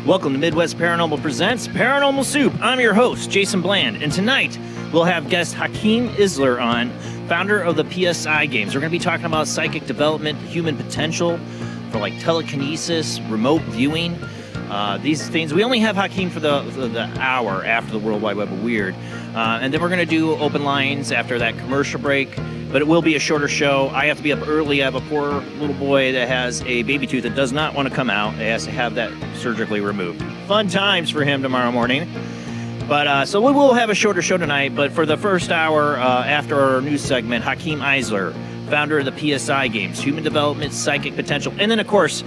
Welcome to Midwest Paranormal Presents Paranormal Soup. I'm your host, Jason Bland, and tonight we'll have guest Hakim Isler on, founder of the Psi Games. We're going to be talking about psychic development, human potential for like telekinesis, remote viewing, these things. We only have Hakim for the hour after the World Wide Web of Weird, and then we're going to do open lines after that commercial break. But it will be a shorter show. I have to be up early. I have a poor little boy that has a baby tooth that does not want to come out. He has to have that surgically removed. Fun times for him tomorrow morning. But so we will have a shorter show tonight. But for the first hour, after our news segment, Hakim Isler, founder of the Psi Games, human development, psychic potential. And then, of course,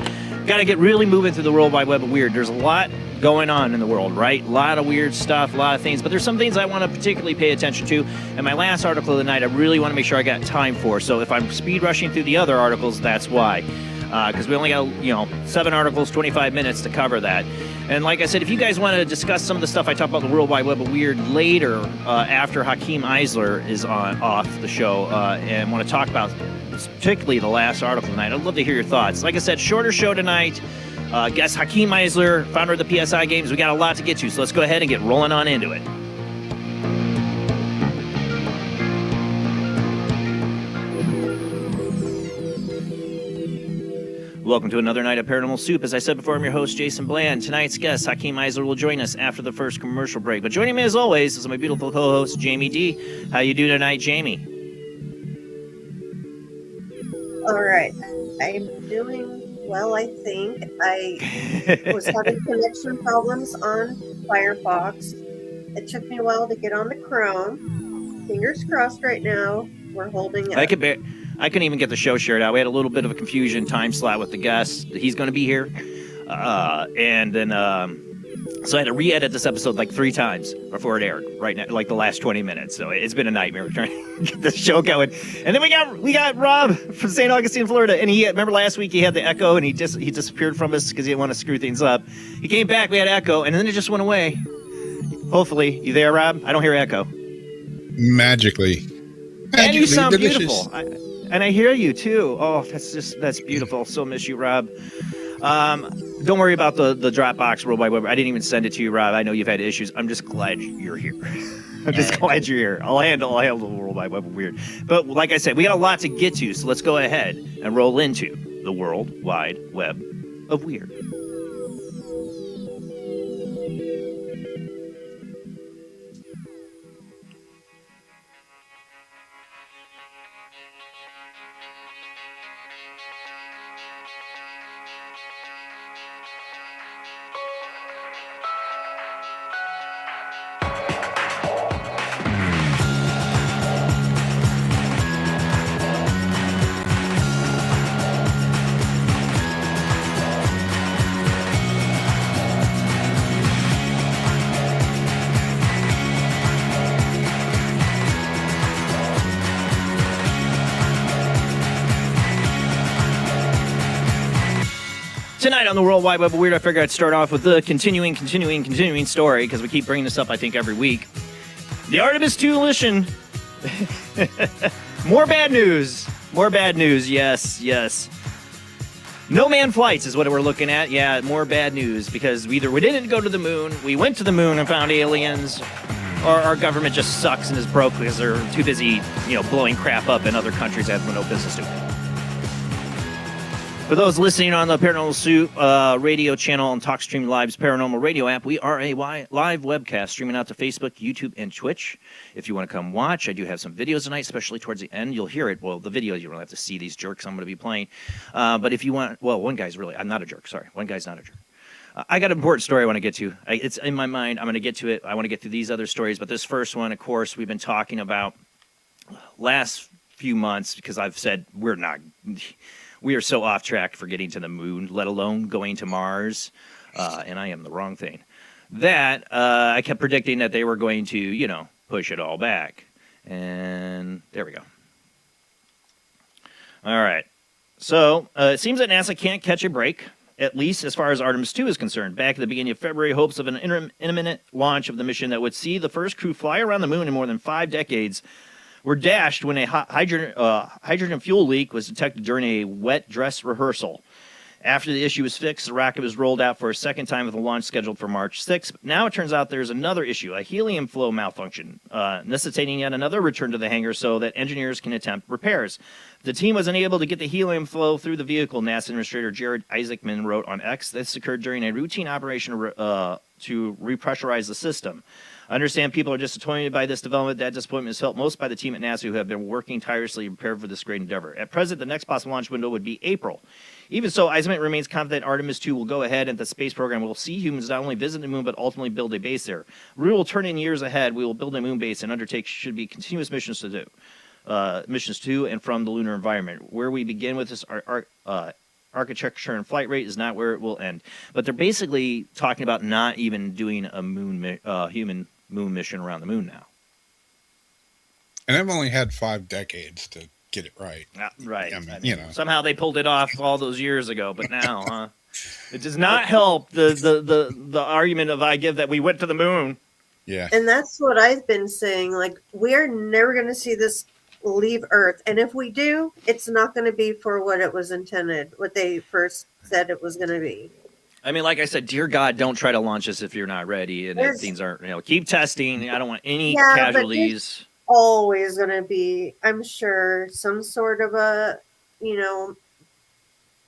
got to get really moving through the World Wide Web of Weird. There's a lot going on in the world, right? A lot of weird stuff, a lot of things, but there's some things I want to particularly pay attention to. And my last article of the night, I really want to make sure I got time for. So if I'm speed rushing through the other articles, that's why. Because we only got, 7 articles, 25 minutes to cover that. And like I said, if you guys want to discuss some of the stuff I talk about in the World Wide Web of Weird later, after Hakim Isler is off the show, and want to talk about particularly the last article tonight, I'd love to hear your thoughts. Like I said, shorter show tonight. Guest Hakim Isler, founder of the Psi Games. We got a lot to get to, so let's go ahead and get rolling on into it. Welcome to another night of Paranormal Soup. As I said before, I'm your host, Jason Bland. Tonight's guest, Hakim Isler, will join us after the first commercial break. But joining me as always is my beautiful co-host, Jamie D. How you doing tonight, Jamie? All right. I'm doing well, I think. I was having connection problems on Firefox. It took me a while to get on the Chrome. Fingers crossed right now. We're holding I couldn't even get the show shared out. We had a little bit of a confusion time slot with the guest. He's going to be here. And then, so I had to re-edit this episode like 3 times before it aired, right now, like the last 20 minutes. So it's been a nightmare trying to get this show going. And then we got Rob from St. Augustine, Florida. And remember last week he had the echo and he disappeared from us because he didn't want to screw things up. He came back, we had echo, and then it just went away. Hopefully. You there, Rob? I don't hear echo. Magically And you sound delicious. beautiful. And I hear you too. Oh, that's beautiful. So miss you, Rob. Don't worry about the Dropbox World Wide Web. I didn't even send it to you, Rob. I know you've had issues. I'm just glad you're here. I'm just glad you're here. I'll handle the World Wide Web of Weird. But like I said, we got a lot to get to, so let's go ahead and roll into the World Wide Web of Weird. Tonight on the World Wide Web of Weird, I figured I'd start off with the continuing story, because we keep bringing this up, I think, every week. The Artemis 2 mission. More bad news. More bad news. Yes. No man flights is what we're looking at. Yeah, more bad news, because either we didn't go to the moon, we went to the moon and found aliens, or our government just sucks and is broke because they're too busy, blowing crap up in other countries that have no business doing. For those listening on the Paranormal Soup radio channel and Talkstream Live's Paranormal Radio app, we are a live webcast streaming out to Facebook, YouTube, and Twitch. If you want to come watch, I do have some videos tonight, especially towards the end. You'll hear it. Well, the video, you don't have to see these jerks I'm going to be playing. But if you want, one guy's really, I'm not a jerk, sorry. One guy's not a jerk. I got an important story I want to get to. It's in my mind. I'm going to get to it. I want to get through these other stories. But this first one, of course, we've been talking about last few months, because I've said we are so off track for getting to the moon, let alone going to Mars, and I am the wrong thing. That I kept predicting that they were going to, push it all back. And there we go. All right. So it seems that NASA can't catch a break, at least as far as Artemis 2 is concerned. Back at the beginning of February, hopes of an imminent launch of the mission that would see the first crew fly around the moon in more than 5 decades were dashed when a hydrogen fuel leak was detected during a wet dress rehearsal. After the issue was fixed, the rocket was rolled out for a second time with a launch scheduled for March 6th. Now it turns out there's another issue, a helium flow malfunction, necessitating yet another return to the hangar so that engineers can attempt repairs. The team was unable to get the helium flow through the vehicle, NASA Administrator Jared Isaacman wrote on X. This occurred during a routine operation to repressurize the system. I understand people are disappointed by this development. That disappointment is felt most by the team at NASA, who have been working tirelessly to prepare for this great endeavor. At present, the next possible launch window would be April. Even so, Eisenman remains confident Artemis 2 will go ahead and the space program will see humans not only visit the moon, but ultimately build a base there. We will turn in years ahead. We will build a moon base and undertake should be continuous missions to do. Missions to and from the lunar environment. Where we begin with this architecture and flight rate is not where it will end. But they're basically talking about not even doing a human moon mission around the moon now. And I've only had 5 decades to get it right. Right. I mean, somehow they pulled it off all those years ago, but now, it does not help the argument of I give that we went to the moon. Yeah. And that's what I've been saying. Like, we're never going to see this leave Earth. And if we do, it's not going to be for what it was intended, what they first said it was going to be. I mean, like I said, dear God, don't try to launch us if you're not ready. And if things aren't, keep testing. I don't want any casualties. Always going to be, I'm sure, some sort of a,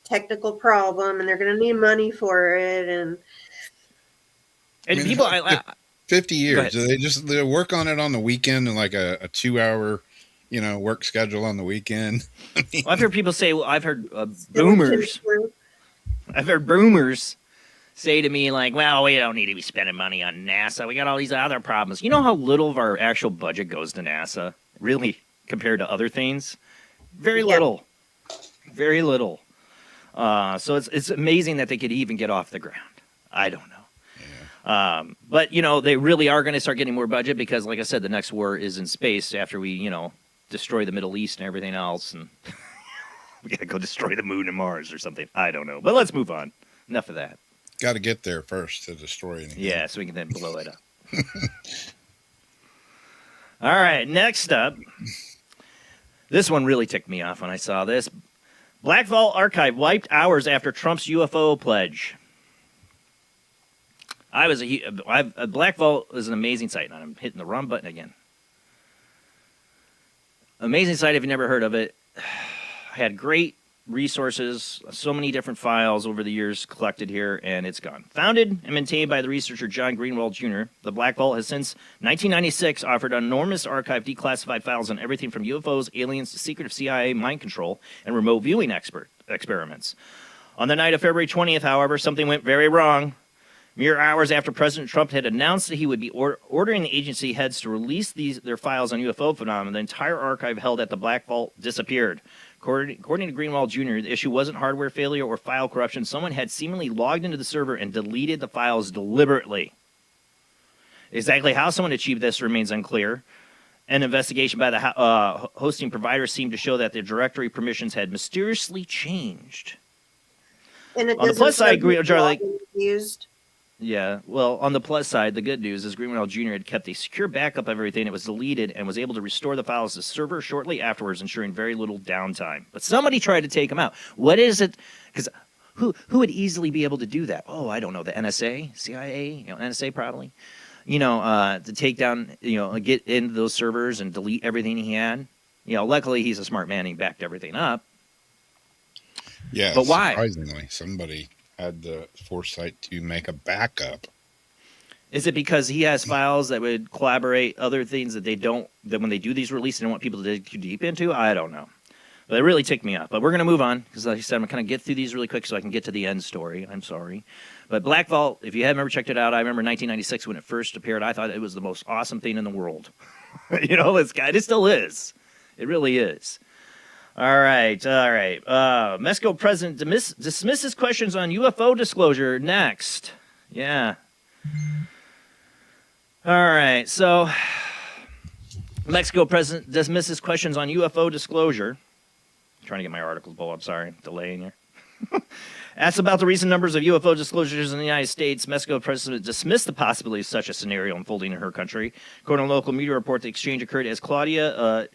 technical problem, and they're going to need money for it. And I mean, people, 50 years. They work on it on the weekend and like a 2-hour, work schedule on the weekend. I mean, I've heard people say, I've heard boomers. I've heard boomers say to me, like, well, we don't need to be spending money on NASA. We got all these other problems. You know how little of our actual budget goes to NASA, really, compared to other things? Very little. Very little. So it's amazing that they could even get off the ground. I don't know. Yeah. But, they really are going to start getting more budget because, like I said, the next war is in space after we, destroy the Middle East and everything else. And we got to go destroy the moon and Mars or something. I don't know. But let's move on. Enough of that. Got to get there first to destroy anything. Yeah, so we can then blow it up. All right, next up. This one really ticked me off when I saw this. Black Vault Archive wiped hours after Trump's UFO pledge. Black Vault is an amazing site, and I'm hitting the wrong button again. Amazing site if you've never heard of it. Had great resources, so many different files over the years collected here, and it's gone. Founded and maintained by the researcher John Greenwald Jr., the Black Vault has since 1996 offered an enormous archive of declassified files on everything from UFOs, aliens, to secretive CIA mind control, and remote viewing experiments. On the night of February 20th, however, something went very wrong. Mere hours after President Trump had announced that he would be ordering the agency heads to release their files on UFO phenomena, the entire archive held at the Black Vault disappeared. According to Greenwald Jr., the issue wasn't hardware failure or file corruption. Someone had seemingly logged into the server and deleted the files deliberately. Exactly how someone achieved this remains unclear. An investigation by the hosting provider seemed to show that their directory permissions had mysteriously changed. And it On the doesn't plus show side, who Greenwald Jr. like used. yeah. Well, on the plus side, the good news is Greenwald Jr. had kept a secure backup of everything. It was deleted and was able to restore the files to the server shortly afterwards, ensuring very little downtime. But somebody tried to take them out. What is it? Because who would easily be able to do that? Oh, I don't know. The NSA, CIA, NSA probably. To take down, get into those servers and delete everything he had. Luckily he's a smart man. He backed everything up. Yeah, but why? Surprisingly, somebody had the foresight to make a backup. Is it because he has files that would collaborate other things that that when they do these releases, they don't want people to dig too deep into? I don't know. But it really ticked me off. But we're going to move on because, like I said, I'm going to kind of get through these really quick so I can get to the end story. I'm sorry. But Black Vault, if you haven't ever checked it out, I remember 1996 when it first appeared. I thought it was the most awesome thing in the world. This guy, it still is. It really is. All right. Mexico president dismisses questions on UFO disclosure next. Yeah. All right. So, Mexico president dismisses questions on UFO disclosure. I'm trying to get my articles pulled up. Sorry, delaying here. Asked about the recent numbers of UFO disclosures in the United States, Mexico president dismissed the possibility of such a scenario unfolding in her country. According to local media report, the exchange occurred as Claudia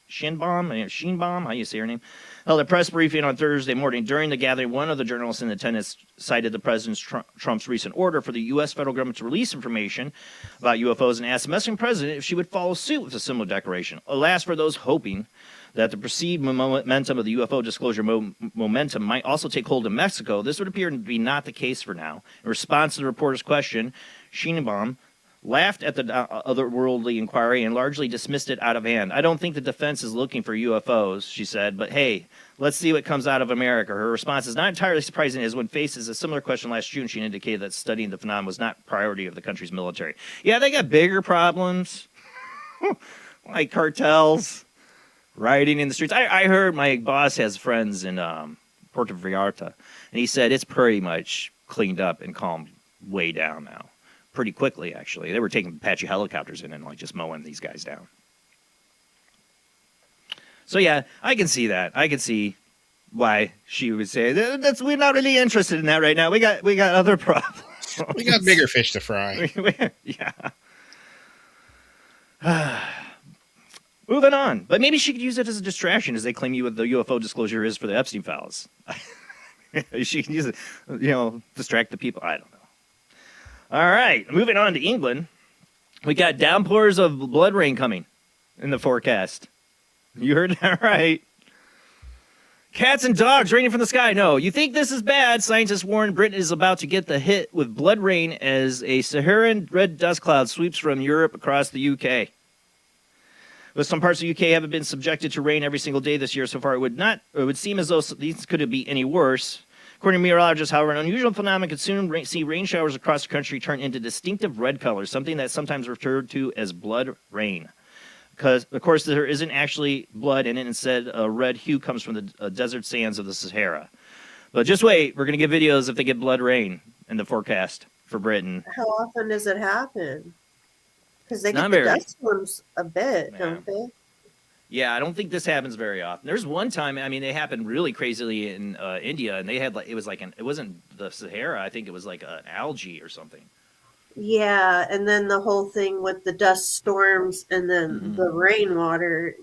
Sheinbaum, how you say her name, held a press briefing on Thursday morning. During the gathering, one of the journalists in attendance cited the President Trump's recent order for the U.S. federal government to release information about UFOs and asked the Mexican president if she would follow suit with a similar declaration. Alas, for those hoping that the perceived momentum of the UFO disclosure momentum might also take hold in Mexico, this would appear to be not the case for now. In response to the reporter's question, Sheinbaum laughed at the otherworldly inquiry and largely dismissed it out of hand. I don't think the defense is looking for UFOs, she said, but hey, let's see what comes out of America. Her response is not entirely surprising, as when faced with a similar question last June, she indicated that studying the phenomenon was not a priority of the country's military. Yeah, they got bigger problems, like cartels. Rioting in the streets. I heard my boss has friends in Puerto Vallarta, and he said it's pretty much cleaned up and calmed way down now. Pretty quickly, actually. They were taking Apache helicopters in and just mowing these guys down. So yeah, I can see that. I can see why she would say we're not really interested in that right now. We got other problems. We got bigger fish to fry. Yeah. Moving on. But maybe she could use it as a distraction, as they claim the UFO disclosure is for the Epstein files. She can use it, distract the people. I don't know. All right. Moving on to England. We got downpours of blood rain coming in the forecast. You heard that right. Cats and dogs raining from the sky. No, you think this is bad? Scientists warn Britain is about to get the hit with blood rain as a Saharan red dust cloud sweeps from Europe across the UK. But some parts of the UK haven't been subjected to rain every single day this year so far. It would seem as though these couldn't be any worse. According to meteorologists, however, an unusual phenomenon could soon see rain showers across the country turn into distinctive red colors, something that's sometimes referred to as blood rain. Because, of course, there isn't actually blood in it. Instead, a red hue comes from the desert sands of the Sahara. But just wait. We're going to get videos if they get blood rain in the forecast for Britain. How often does it happen? Because they get the dust storms a bit, don't they? Yeah, I don't think this happens very often. There's one time, they happened really crazily in India, and they had it wasn't the Sahara. I think it was like an algae or something. Yeah, and then the whole thing with the dust storms and then the rainwater,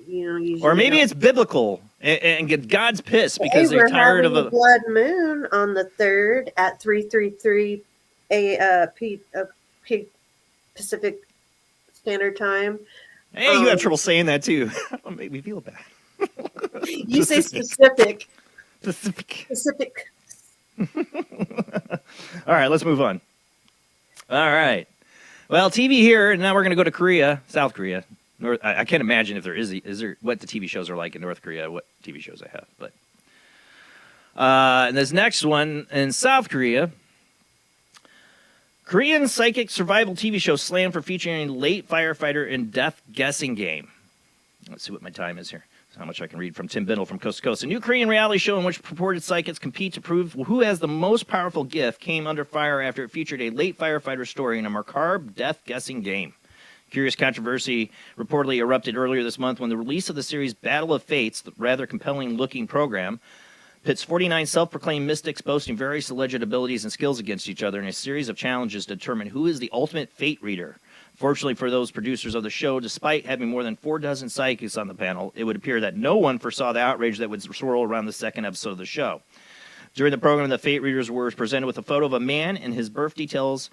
or maybe it's biblical, and God's pissed because they're tired of a blood moon on the 3rd at 3:33 Pacific Standard Time. Hey, you have trouble saying that too. Don't make me feel bad. You say specific. Specific. All right, let's move on. All right. Well, TV here, and now we're going to go to Korea, South Korea. I can't imagine if there is what the TV shows are like in North Korea, what TV shows I have. But and this next one in South Korea, Korean psychic survival TV show slammed for featuring a late firefighter in death guessing game. Let's see what my time is here. How much I can read from Tim Bindle from Coast to Coast. A new Korean reality show in which purported psychics compete to prove who has the most powerful gift came under fire after it featured a late firefighter story in a macabre death guessing game. Curious controversy reportedly erupted earlier this month when the release of the series Battle of Fates, the rather compelling looking program, pits 49 self-proclaimed mystics boasting various alleged abilities and skills against each other in a series of challenges to determine who is the ultimate fate reader. Fortunately for those producers of the show, despite having more than 4 dozen psychics on the panel, it would appear that no one foresaw the outrage that would swirl around the second episode of the show. During the program, the fate readers were presented with a photo of a man and his birth details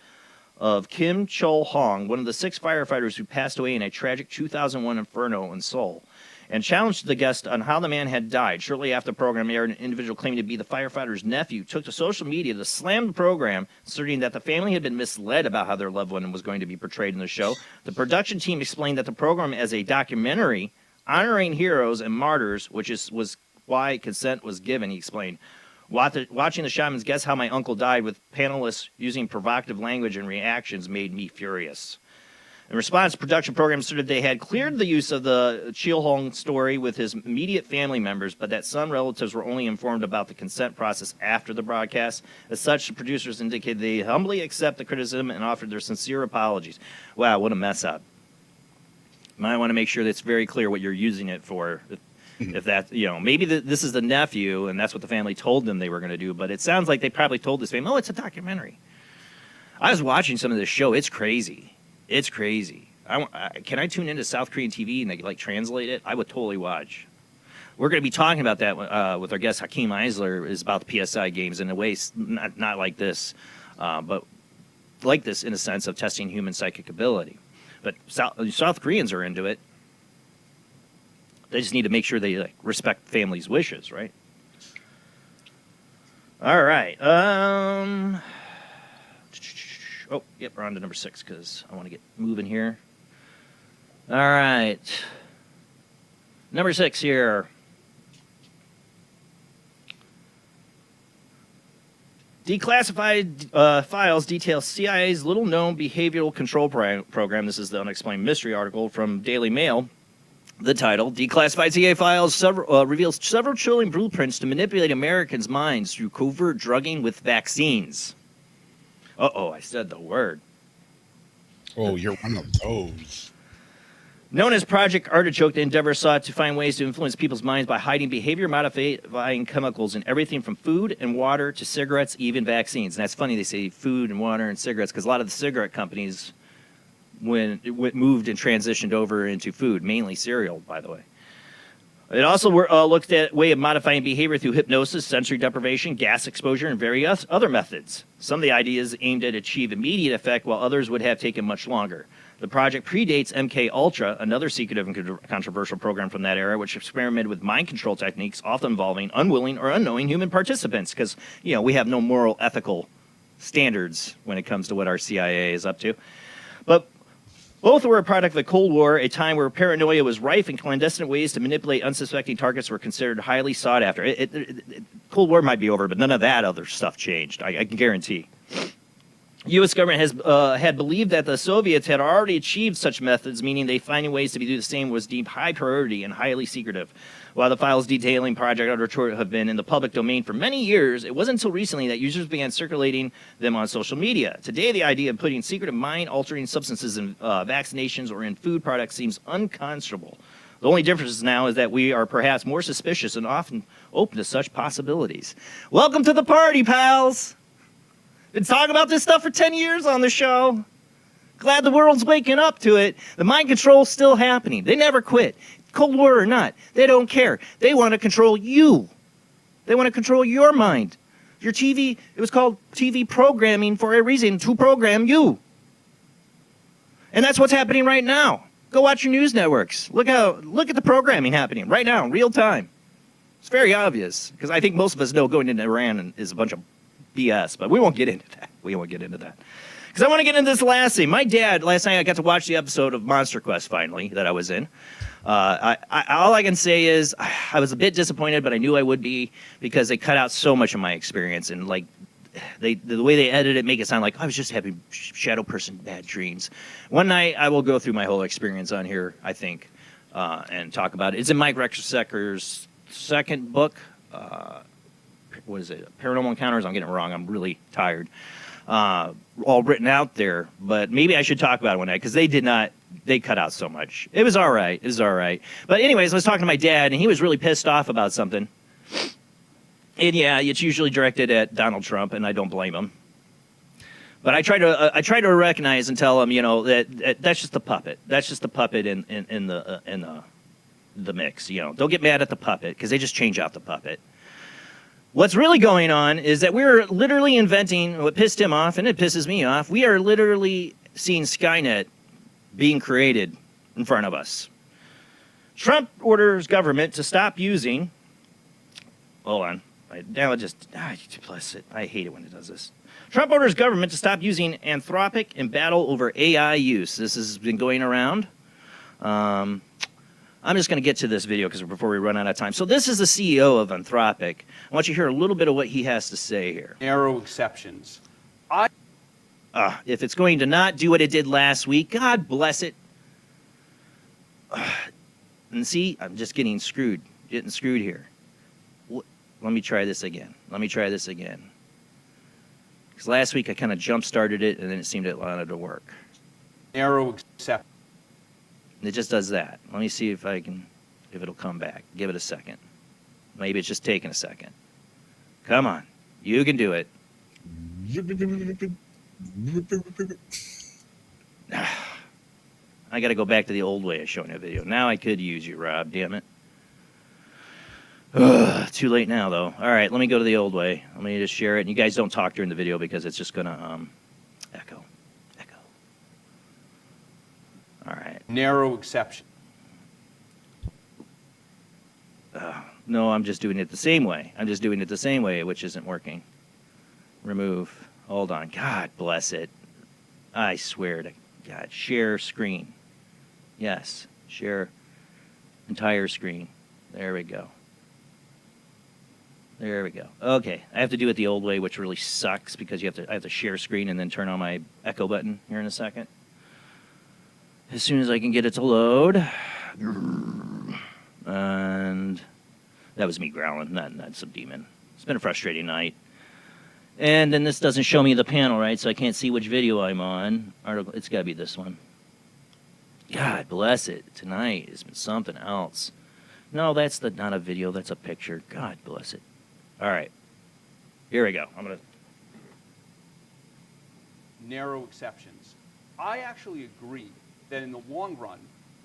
of Kim Chol Hong, one of the 6 firefighters who passed away in a tragic 2001 inferno in Seoul, and challenged the guest on how the man had died. Shortly after the program aired, an individual claiming to be the firefighter's nephew took to social media to slam the program, asserting that the family had been misled about how their loved one was going to be portrayed in the show. The production team explained that the program as a documentary honoring heroes and martyrs, which was why consent was given, he explained. Watching the shamans guess how my uncle died with panelists using provocative language and reactions made me furious. In response, the production program asserted they had cleared the use of the Chil Hong story with his immediate family members, but that some relatives were only informed about the consent process after the broadcast. As such, the producers indicated they humbly accept the criticism and offered their sincere apologies. Wow, what a mess up. You might want to make sure that it's very clear what you're using it for. If that, maybe this is the nephew, and that's what the family told them they were going to do, but it sounds like they probably told this family, it's a documentary. I was watching some of this show. It's crazy. It's crazy. Can I tune into South Korean TV and they translate it? I would totally watch. We're going to be talking about that with our guest Hakim Isler, is about the PSI games in a way not like this, but like this in a sense of testing human psychic ability. But South Koreans are into it. They just need to make sure they respect families' wishes, right? All right. Oh, yep, we're on to number 6 because I want to get moving here. All right. Number 6 here. Declassified files detail CIA's little-known behavioral control program. This is the unexplained mystery article from Daily Mail. The title, Declassified CIA Files reveals several chilling blueprints to manipulate Americans' minds through covert drugging with vaccines. Uh-oh, I said the word. Oh, you're one of those. Known as Project Artichoke, the endeavor sought to find ways to influence people's minds by hiding behavior-modifying chemicals in everything from food and water to cigarettes, even vaccines. And that's funny they say food and water and cigarettes, because a lot of the cigarette companies moved and transitioned over into food, mainly cereal, by the way. It also looked at a way of modifying behavior through hypnosis, sensory deprivation, gas exposure, and various other methods. Some of the ideas aimed at achieve immediate effect, while others would have taken much longer. The project predates MK Ultra, another secretive and controversial program from that era, which experimented with mind control techniques, often involving unwilling or unknowing human participants, because we have no moral, ethical standards when it comes to what our CIA is up to. But both were a product of the Cold War, a time where paranoia was rife and clandestine ways to manipulate unsuspecting targets were considered highly sought after. Cold War might be over, but none of that other stuff changed, I can guarantee. U.S. government had believed that the Soviets had already achieved such methods, meaning they finding ways to do the same was deemed high priority and highly secretive. While the files detailing Project Artichoke have been in the public domain for many years, it wasn't until recently that users began circulating them on social media. Today, the idea of putting secretive mind-altering substances in vaccinations or in food products seems unconscionable. The only difference now is that we are perhaps more suspicious and often open to such possibilities. Welcome to the party, pals! Been talking about this stuff for 10 years on the show. Glad the world's waking up to it. The mind control's still happening. They never quit. Cold War or not, they don't care. They want to control you. They want to control your mind. Your TV, it was called TV programming for a reason, to program you. And that's what's happening right now. Go watch your news networks. Look at the programming happening right now in real time. It's very obvious, because I think most of us know going into Iran is a bunch of BS, but we won't get into that. Because I want to get into this last thing. My dad, last night I got to watch the episode of Monster Quest, finally, that I was in. All I can say is I was a bit disappointed, but I knew I would be, because they cut out so much of my experience. And the way they edit it, make it sound like I was just having shadow person bad dreams. One night I will go through my whole experience on here, I think, and talk about it. It's in Mike Rexecker's second book. What is it? Paranormal Encounters? I'm getting it wrong. I'm really tired. All written out there, but maybe I should talk about it one night, because they cut out so much. It was all right. But anyways, I was talking to my dad, and he was really pissed off about something. And yeah, it's usually directed at Donald Trump, and I don't blame him. But I try to recognize and tell him, that that's just a puppet. That's just a puppet in the mix. Don't get mad at the puppet because they just change out the puppet. What's really going on is that we're literally inventing what pissed him off, and it pisses me off. We are literally seeing Skynet being created in front of us. Trump orders government to stop using. Hold on. Bless it. I hate it when it does this. Trump orders government to stop using Anthropic in battle over AI use. This has been going around. I'm just going to get to this video before we run out of time. So this is the CEO of Anthropic. I want you to hear a little bit of what he has to say here. Narrow exceptions. If it's going to not do what it did last week, God bless it. And see, I'm just getting screwed here. Let me try this again. Because last week I kind of jump-started it, and then it seemed it wanted to work. Narrow exceptions. It just does that. Let me see if it'll come back. Give it a second. Maybe it's just taking a second. Come on. You can do it. I got to go back to the old way of showing a video. Now I could use you, Rob. Damn it. Too late now, though. All right, let me go to the old way. Let me just share it. And you guys don't talk during the video because it's just going to echo. All right. Narrow exception. No, I'm just doing it the same way. Which isn't working. Remove. Hold on. God bless it. I swear to God. Share screen. Yes. Share entire screen. There we go. Okay. I have to do it the old way, which really sucks because I have to share screen and then turn on my echo button here in a second. As soon as I can get it to load. And that was me growling, not some demon. It's been a frustrating night. And then this doesn't show me the panel, right? So I can't see which video I'm on. It's got to be this one. God bless it. Tonight has been something else. No, that's not a video. That's a picture. God bless it. All right. Here we go. Narrow exceptions. I actually agree that in the long run,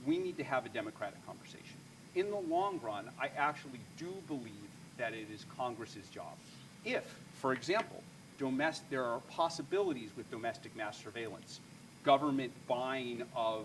we need to have a democratic conversation. In the long run, I actually do believe that it is Congress's job. If, for example, there are possibilities with domestic mass surveillance, government buying of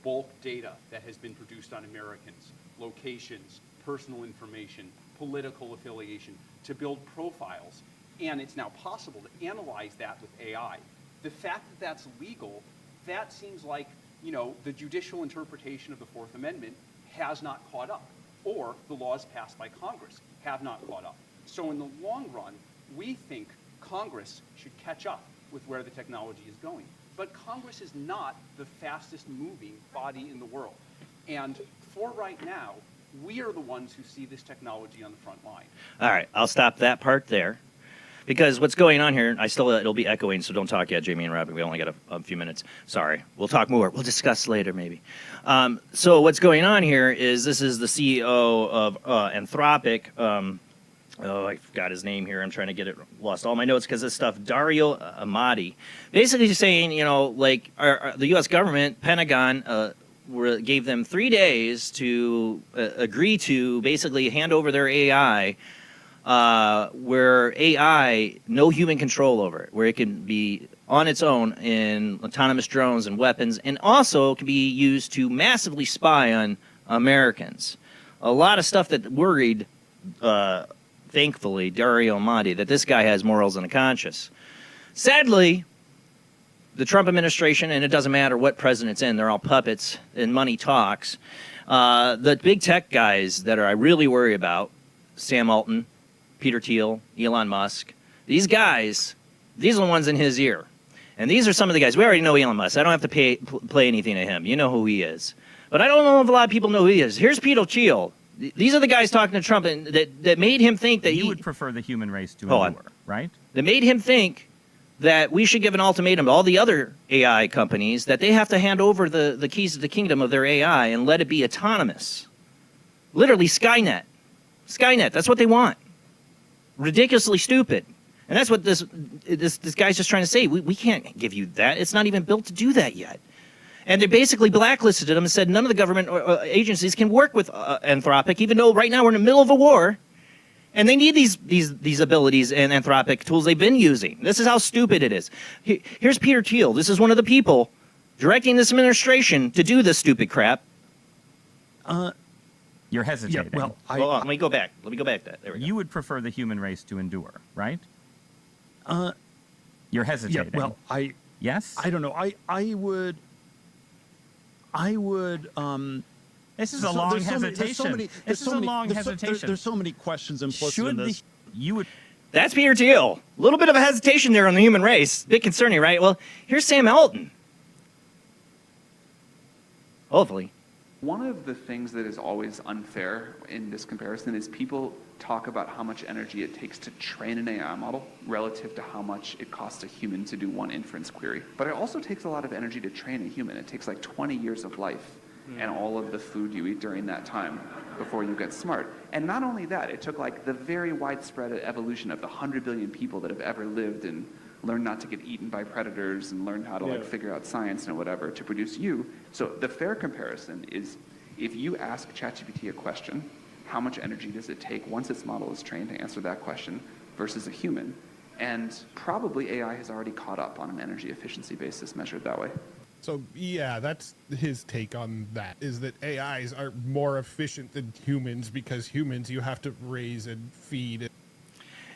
bulk data that has been produced on Americans, locations, personal information, political affiliation, to build profiles, and it's now possible to analyze that with AI. The fact that that's legal, that seems like, the judicial interpretation of the Fourth Amendment has not caught up, or the laws passed by Congress have not caught up. So in the long run, we think Congress should catch up with where the technology is going. But Congress is not the fastest moving body in the world. And for right now, we are the ones who see this technology on the front line. All right, I'll stop that part there. Because what's going on here, it'll be echoing, so don't talk yet, Jamie and Robin. We only got a few minutes. Sorry. We'll talk more. We'll discuss later, maybe. So what's going on here is this is the CEO of Anthropic. I forgot his name here. I'm trying to get it. Lost all my notes because of stuff. Dario Amati. Basically saying, the U.S. government, Pentagon, gave them 3 days to agree to basically hand over their AI, where AI, no human control over it, where it can be on its own in autonomous drones and weapons, and also can be used to massively spy on Americans. A lot of stuff that worried, thankfully, Dario Amati, that this guy has morals and a conscience. Sadly, the Trump administration, and it doesn't matter what president's in, they're all puppets, and money talks. The big tech guys that I really worry about, Sam Altman, Peter Thiel, Elon Musk, these guys, these are the ones in his ear. And these are some of the guys. We already know Elon Musk. I don't have to play anything to him. You know who he is. But I don't know if a lot of people know who he is. Here's Peter Thiel. These are the guys talking to Trump and that made him think that you would prefer the human race to endure, right? That made him think that we should give an ultimatum to all the other AI companies that they have to hand over the keys to the kingdom of their AI and let it be autonomous. Literally Skynet. Skynet, that's what they want. ridiculously stupid. And that's what this guy's just trying to say. We can't give you that. It's not even built to do that yet. And they basically blacklisted him and said none of the government agencies can work with Anthropic, even though right now we're in the middle of a war. And they need these abilities and Anthropic tools they've been using. This is how stupid it is. Here's Peter Thiel. This is one of the people directing this administration to do this stupid crap. You're hesitating. Yeah, well, Hold on, let me go back. There we go. You would prefer the human race to endure, right? You're hesitating. Yeah, well, Yes? I don't know. I would. This is a long hesitation. This is a long hesitation. There's so many questions implicit in this. That's Peter Thiel. A little bit of a hesitation there on the human race. Bit concerning, right? Well, here's Sam Elton. Hopefully. One of the things that is always unfair in this comparison is people talk about how much energy it takes to train an AI model relative to how much it costs a human to do one inference query. But it also takes a lot of energy to train a human. It takes like 20 years of life and all of the food you eat during that time before you get smart. And not only that, it took like the very widespread evolution of the 100 billion people that have ever lived and learned not to get eaten by predators and learned how to like figure out science and whatever to produce you. So the fair comparison is if you ask ChatGPT a question, how much energy does it take once its model is trained to answer that question versus a human? And probably AI has already caught up on an energy efficiency basis measured that way. So yeah, that's his take on that, is that AIs are more efficient than humans because humans you have to raise and feed.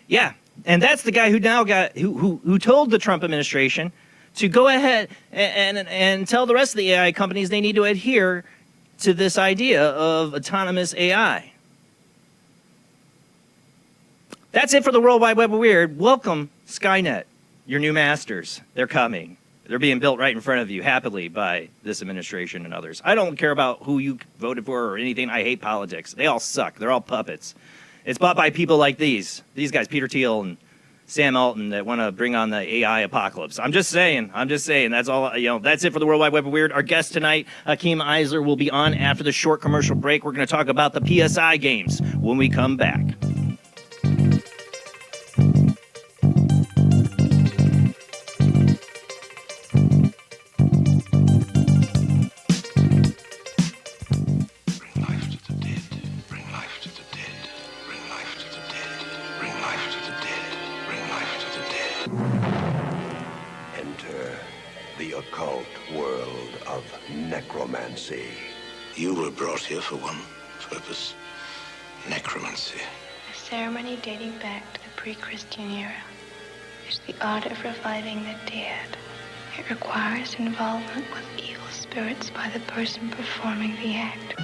Yeah, and that's the guy who now who told the Trump administration to go ahead and tell the rest of the AI companies they need to adhere to this idea of autonomous AI. That's it for the World Wide Web of Weird. Welcome, Skynet, your new masters. They're coming. They're being built right in front of you happily by this administration and others. I don't care about who you voted for or anything. I hate politics. They all suck. They're all puppets. It's bought by people like these guys, Peter Thiel and Sam Altman, that want to bring on the AI apocalypse. I'm just saying. That's all. That's it for the World Wide Web of Weird. Our guest tonight, Hakim Isler, will be on after the short commercial break. We're going to talk about the Psi Games when we come back. Necromancy. You were brought here for one purpose. Necromancy. A ceremony dating back to the pre-Christian era. It's the art of reviving the dead. It requires involvement with evil spirits by the person performing the act.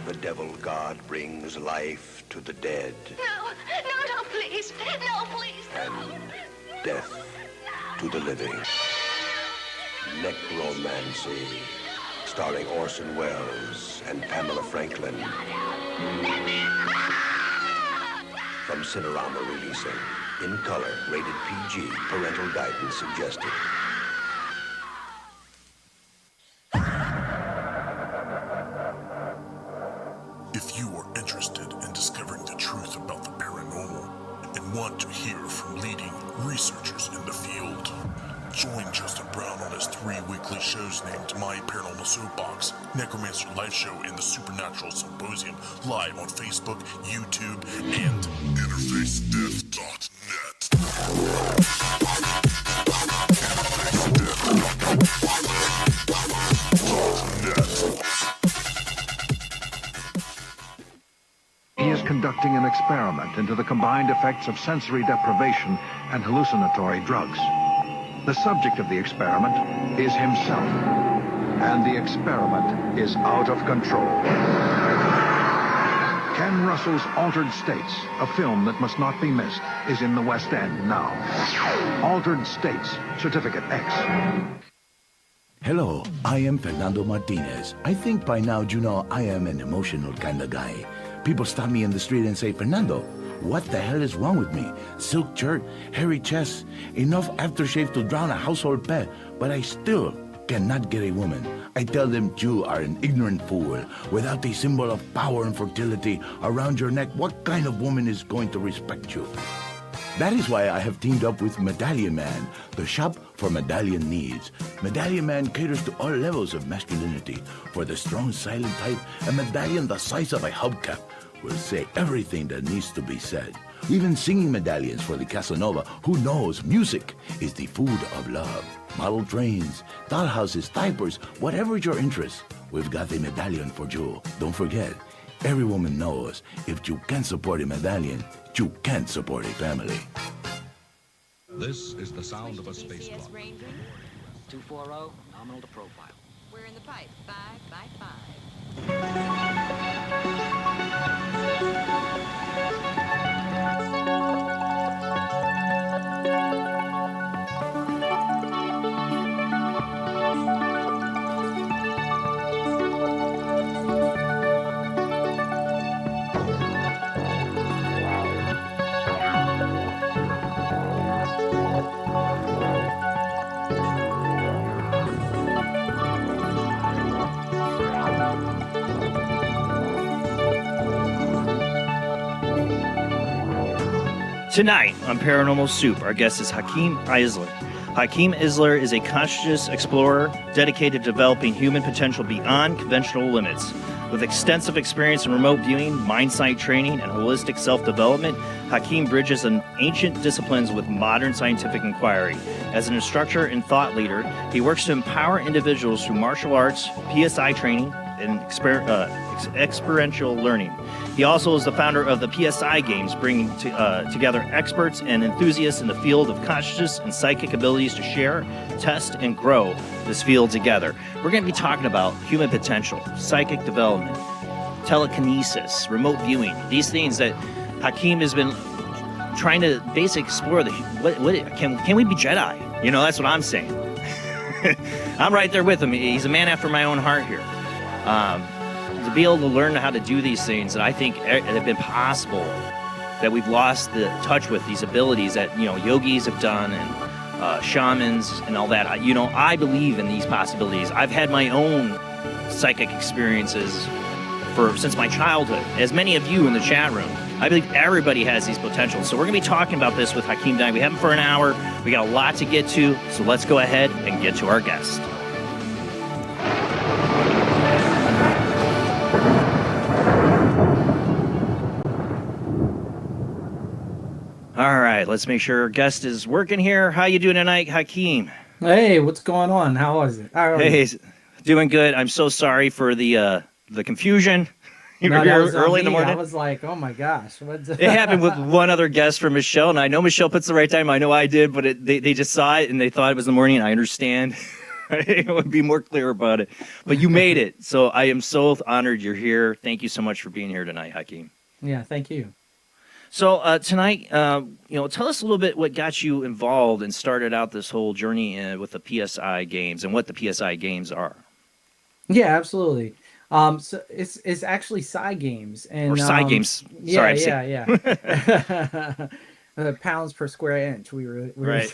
The devil god brings life to the dead. No, please. No, please. And death to the living. Necromancy, starring Orson Welles and Pamela Franklin. From Cinerama releasing. In color, rated PG, parental guidance suggested. If you are interested in discovering the truth about the paranormal and want to hear from leading researchers in the field, join Justin Brown on his 3 weekly shows named My Paranormal Soapbox, Necromancer Live Show, and the Supernatural Symposium, live on Facebook, YouTube, and InterfaceDeath.net. He is conducting an experiment into the combined effects of sensory deprivation and hallucinatory drugs. The subject of the experiment is himself, and the experiment is out of control. Ken Russell's Altered States, a film that must not be missed, is in the West End now. Altered States, Certificate X. Hello, I am Fernando Martinez. I think by now you know I am an emotional kind of guy. People stop me in the street and say, Fernando, what the hell is wrong with me? Silk shirt, hairy chest, enough aftershave to drown a household pet, but I still cannot get a woman, I tell them you are an ignorant fool. Without a symbol of power and fertility around your neck, what kind of woman is going to respect you? That is why I have teamed up with Medallion Man, the shop for medallion needs. Medallion Man caters to all levels of masculinity. For the strong, silent type, a medallion the size of a hubcap will say everything that needs to be said. Even singing medallions for the Casanova, who knows music is the food of love. Model trains, dollhouses, diapers, whatever your interest, we've got a medallion for you. Don't forget, every woman knows if you can't support a medallion, you can't support a family. This is the sound of a spacewalk. 240, nominal to profile. We're in the pipe, 5 by 5. Tonight on Paranormal Soup, our guest is Hakim Isler. Hakim Isler is a conscious explorer dedicated to developing human potential beyond conventional limits. With extensive experience in remote viewing, mind-sight training, and holistic self-development, Hakim bridges ancient disciplines with modern scientific inquiry. As an instructor and thought leader, he works to empower individuals through martial arts, PSI training, and experiential learning. He also is the founder of the Psi Games, bringing together experts and enthusiasts in the field of consciousness and psychic abilities to share, test, and grow this field together. We're going to be talking about human potential, psychic development, telekinesis, remote viewing, these things that Hakim has been trying to basically explore. Can we be Jedi? You know, that's what I'm saying. I'm right there with him. He's a man after my own heart here. To be able to learn how to do these things that I think have been possible, that we've lost the touch with these abilities that, you know, yogis have done and shamans and all that. I believe in these possibilities. I've had my own psychic experiences since my childhood, as many of you in the chat room. I believe everybody has these potentials. So we're going to be talking about this with Hakim tonight. We have him for an hour. We got a lot to get to, so let's go ahead and get to our guest. All right, let's make sure our guest is working here. How you doing tonight, Hakim? Hey, what's going on? How is it? Hey, doing good. I'm so sorry for the confusion. You were here early in the morning. I was like, oh my gosh. It happened with one other guest from Michelle, and I know Michelle puts the right time. I know I did, but they just saw it, and they thought it was in the morning, and I understand. I would be more clear about it. But you made it, so I am so honored you're here. Thank you so much for being here tonight, Hakim. Yeah, thank you. So tonight, tell us a little bit what got you involved and started out this whole journey with the Psi Games and what the Psi Games are. Yeah, absolutely. So it's actually Psi Games and Psi Games. Yeah, sorry, yeah. Pounds per square inch. We were right.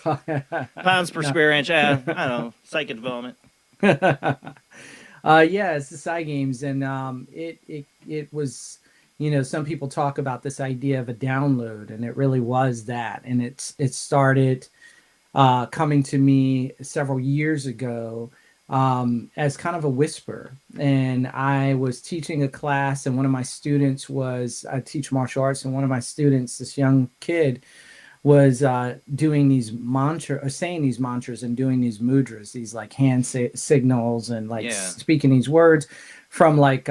Pounds per square inch. I don't know. Psychic development. Yeah, it's the Psi Games, and it was. You know, some people talk about this idea of a download, and it really was that. And it started coming to me several years ago as kind of a whisper. And I was teaching a class, and one of my students I teach martial arts, and one of my students, this young kid, was doing these mantras, saying these mantras and doing these mudras, these like hand signals and like speaking these words from like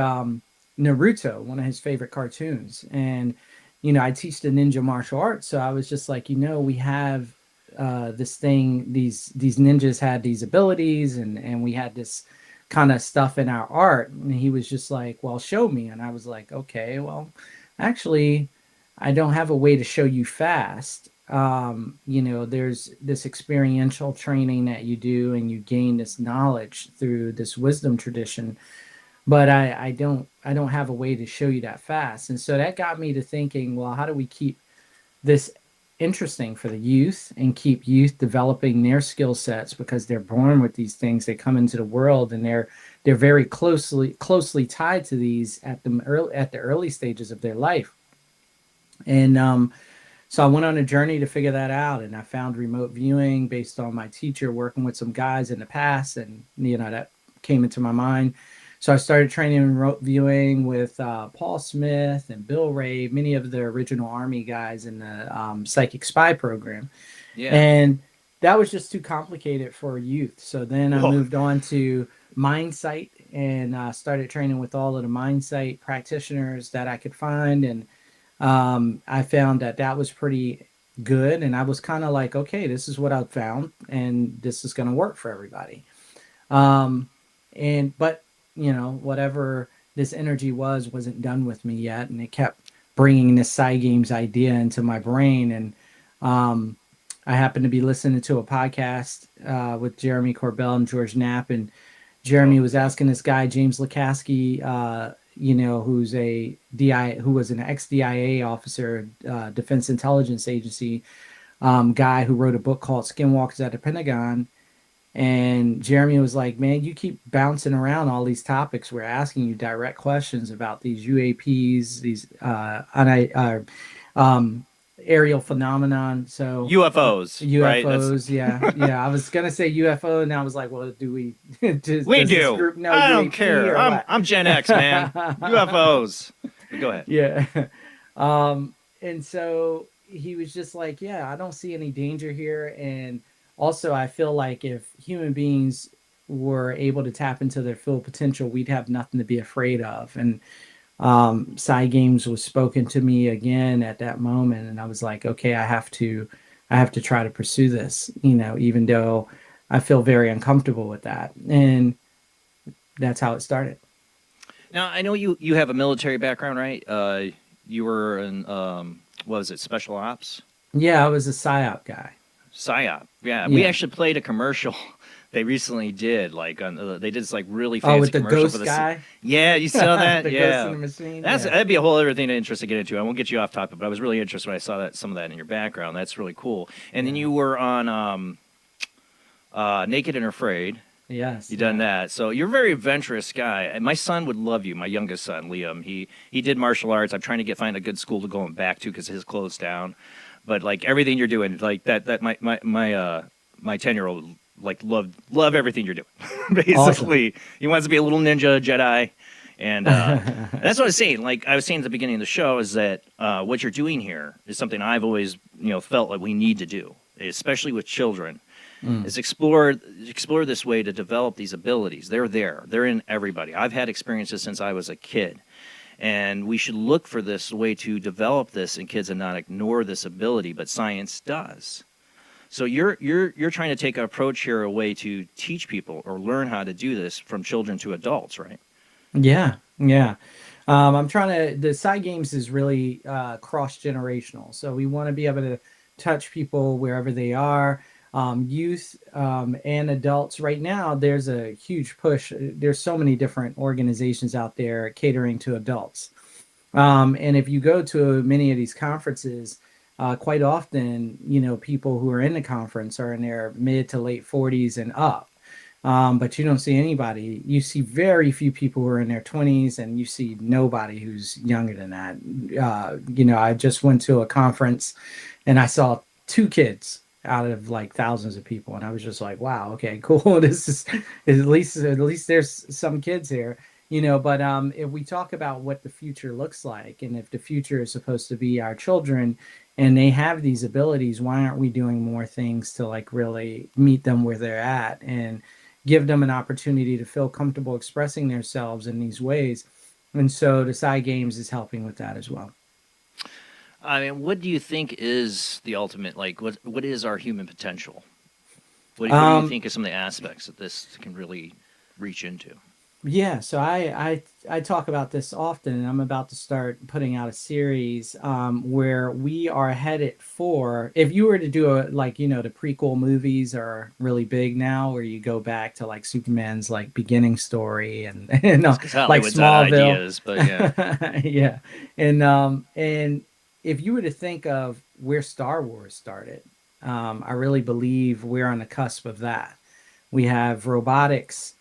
Naruto, one of his favorite cartoons. And, you know, I teach the ninja martial arts. So I was just like, we have this thing, these ninjas had these abilities and we had this kind of stuff in our art. And he was just like, well, show me. And I was like, okay, well, actually, I don't have a way to show you fast. There's this experiential training that you do and you gain this knowledge through this wisdom tradition. But I don't have a way to show you that fast. And so that got me to thinking, well, how do we keep this interesting for the youth and keep youth developing their skill sets, because they're born with these things. They come into the world and they're very closely tied to these at the early stages of their life. And so I went on a journey to figure that out, and I found remote viewing based on my teacher working with some guys in the past, and that came into my mind. So I started training in remote viewing with Paul Smith and Bill Ray, many of the original Army guys in the Psychic Spy program. Yeah. And that was just too complicated for youth. So then I moved on to Mindsight and started training with all of the Mindsight practitioners that I could find. And I found that was pretty good. And I was kind of like, okay, this is what I've found, and this is going to work for everybody. But whatever this energy wasn't done with me yet, and it kept bringing this Psi Games idea into my brain. And I happened to be listening to a podcast with Jeremy Corbell and George Knapp, and Jeremy was asking this guy James Lukaski, who was an ex-DIA officer, Defense Intelligence Agency guy who wrote a book called Skinwalkers at the Pentagon. And Jeremy was like, man, you keep bouncing around all these topics. We're asking you direct questions about these UAPs, these aerial phenomenon. So UFOs, right? Yeah. I was gonna say UFO, and I was like, well, do we? We do. Group know I don't care. I'm Gen X, man. UFOs. Go ahead. Yeah. And so he was just like, yeah, I don't see any danger here, and also, I feel like if human beings were able to tap into their full potential, we'd have nothing to be afraid of. And Psi Games was spoken to me again at that moment, and I was like, okay, I have to try to pursue this, even though I feel very uncomfortable with that. And that's how it started. Now, I know you have a military background, right? You were in, what was it, special ops? Yeah, I was a PSYOP guy. PSYOP, yeah. We actually played a commercial they recently did, like on they did this like really fancy with the commercial ghost for the guy. Yeah, you saw that. The yeah, ghost in the machine. That'd be a whole other thing to interest to get into. I won't get you off topic, but I was really interested when I saw some of that in your background. That's really cool. And then you were on Naked and Afraid. Yes, you done that. So you're a very adventurous guy. And my son would love you. My youngest son, Liam. He did martial arts. I'm trying to find a good school to go back to because his closed down. But like everything you're doing, like that my 10-year-old like love everything you're doing. Basically, awesome. He wants to be a little ninja Jedi, and that's what I was saying. Like I was saying at the beginning of the show, is that what you're doing here is something I've always felt like we need to do, especially with children. Is explore this way to develop these abilities. They're in everybody. I've had experiences since I was a kid. And we should look for this way to develop this in kids and not ignore this ability, but science does. So you're trying to take an approach here, a way to teach people or learn how to do this from children to adults, right? Yeah. I'm trying to. The Psi Games is really cross-generational, so we want to be able to touch people wherever they are. Youth and adults. Right now, there's a huge push. There's so many different organizations out there catering to adults. And if you go to many of these conferences, quite often, people who are in the conference are in their mid to late 40s and up. But you don't see anybody. You see very few people who are in their 20s, and you see nobody who's younger than that. I just went to a conference and I saw 2 kids out of like thousands of people, and I was just like, wow, okay, cool. This is at least there's some kids here, but if we talk about what the future looks like, and if the future is supposed to be our children and they have these abilities, why aren't we doing more things to like really meet them where they're at and give them an opportunity to feel comfortable expressing themselves in these ways? And so the Psi Games is helping with that as well. I mean, what do you think is the ultimate, like, what is our human potential? What do you think are some of the aspects that this can really reach into? Yeah, so I talk about this often, and I'm about to start putting out a series where we are headed for, if you were to do the prequel movies are really big now, where you go back to like Superman's like beginning story and like Smallville. Ideas, but yeah. Yeah. And if you were to think of where Star Wars started. I really believe we're on the cusp of that. We have robotics,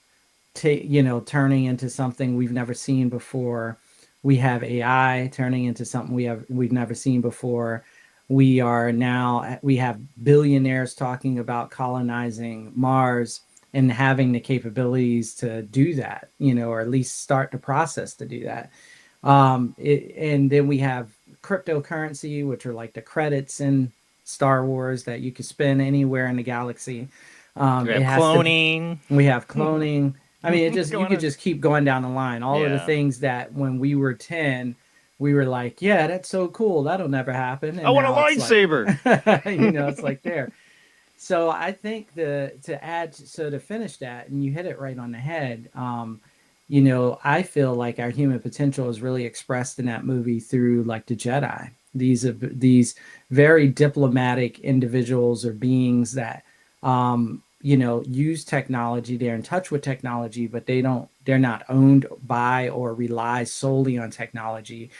turning into something we've never seen before. We have AI turning into something we've never seen before. We have billionaires talking about colonizing Mars and having the capabilities to do that, or at least start the process to do that. And then we have cryptocurrency, which are like the credits in Star Wars that you can spend anywhere in the galaxy. We have cloning. We have cloning. I mean, you could just keep going down the line. All of the Yeah. things that when we were 10, we were like, yeah, that's so cool. That'll never happen. And I want a now it's lightsaber. it's like there. So I think to finish that, and you hit it right on the head. I feel like our human potential is really expressed in that movie through like the Jedi. These very diplomatic individuals or beings that use technology. They're in touch with technology, but they're not owned by or rely solely on technology.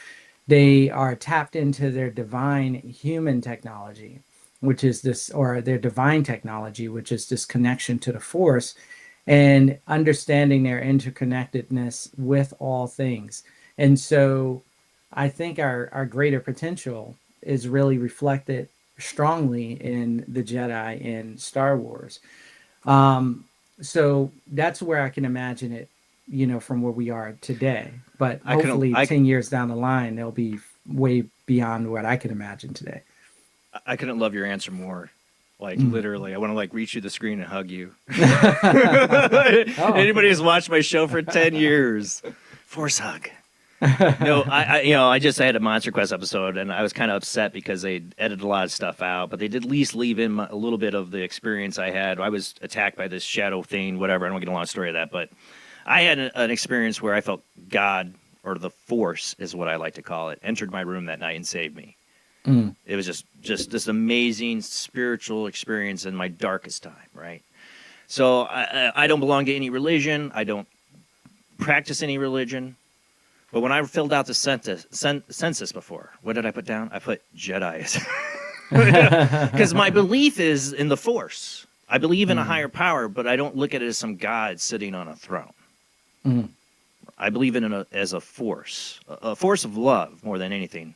They are tapped into their divine human technology, which is their divine technology, which is this connection to the force and understanding their interconnectedness with all things. And so I think our greater potential is really reflected strongly in the Jedi in Star Wars. So that's where I can imagine it, from where we are today. But hopefully 10 years down the line, they'll be way beyond what I can imagine today. I couldn't love your answer more. Like literally, I want to like reach you the screen and hug you. Anybody who's watched my show for 10 years, force hug. No, I had a Monster Quest episode, and I was kind of upset because they edited a lot of stuff out, but they did at least leave in a little bit of the experience I had. I was attacked by this shadow thing, whatever. I don't get a long story of that, but I had an experience where I felt God, or the Force is what I like to call it, entered my room that night and saved me. It was just this amazing spiritual experience in my darkest time, right? So I don't belong to any religion. I don't practice any religion. But when I filled out the census before, what did I put down? I put Jedi. Because my belief is in the Force. I believe in a higher power, but I don't look at it as some God sitting on a throne. I believe in it as a force of love more than anything.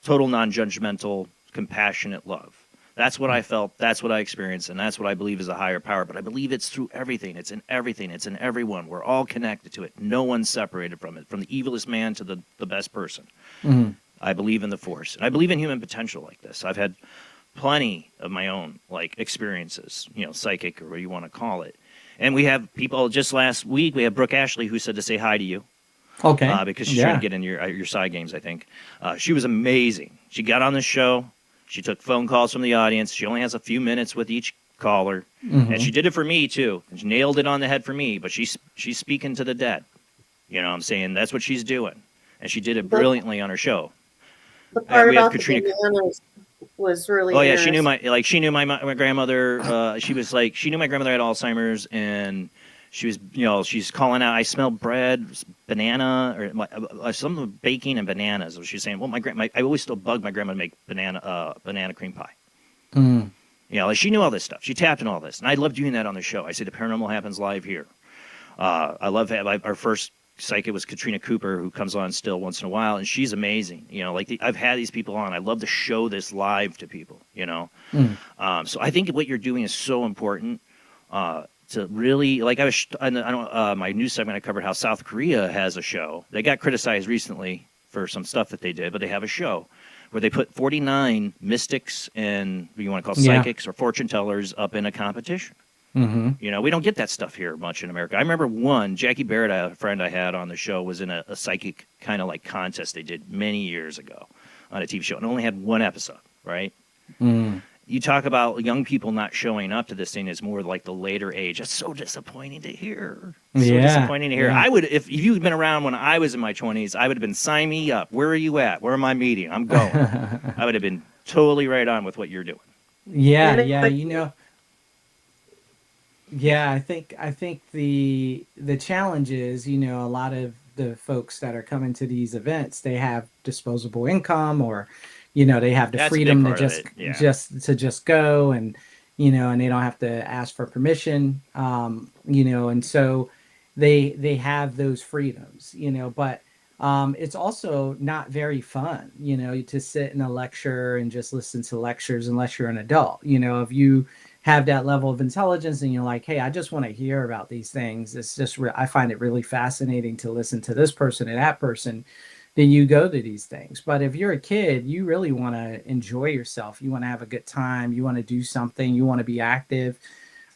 Total non-judgmental, compassionate love. That's what I felt, that's what I experienced, and that's what I believe is a higher power. But I believe it's through everything. It's in everything. It's in everyone. We're all connected to it. No one's separated from it, from the evilest man to the best person. I believe in the Force. And I believe in human potential like this. I've had plenty of my own like experiences, psychic or what you want to call it. And we have people, just last week, we have Brooke Ashley who said to say hi to you. Okay. Because she's trying to get in your Psi Games, I think. She was amazing. She got on the show. She took phone calls from the audience. She only has a few minutes with each caller. And she did it for me, too. And she nailed it on the head for me. But she's speaking to the dead. You know what I'm saying? That's what she's doing. And she did it brilliantly on her show. The part about Katrina was really she knew my grandmother. She knew my grandmother had Alzheimer's, and she was, she's calling out, I smell bread, banana, or some baking and bananas. So she's saying, well, I always still bug my grandma to make banana cream pie. She knew all this stuff. She tapped in all this. And I love doing that on the show. I say the paranormal happens live here. I love our first psychic was Katrina Cooper, who comes on still once in a while, and she's amazing. I've had these people on. I love to show this live to people, So I think what you're doing is so important. To really, my news segment, I covered how South Korea has a show. They got criticized recently for some stuff that they did, but they have a show where they put 49 mystics and what you want to call psychics or fortune tellers up in a competition. We don't get that stuff here much in America. I remember Jackie Barrett, a friend I had on the show, was in a psychic kind of like contest they did many years ago on a TV show and only had one episode, right? You talk about young people not showing up to this thing is more like the later age. That's so disappointing to hear. Disappointing to hear. I would, if you'd been around when I was in my 20s, I would have been, sign me up. Where are you at? Where am I meeting? I'm going. I would have been totally right on with what you're doing. Yeah, I think the challenge is, a lot of the folks that are coming to these events, they have disposable income or they have the That's a big freedom to part of it, yeah. just go, and and they don't have to ask for permission, and so they have those freedoms, but it's also not very fun, to sit in a lecture and just listen to lectures unless you're an adult. If you have that level of intelligence and you're like, hey, I just want to hear about these things. It's just, I find it really fascinating to listen to this person and that person. Then you go to these things. But if you're a kid, you really want to enjoy yourself. You want to have a good time. You want to do something. You want to be active.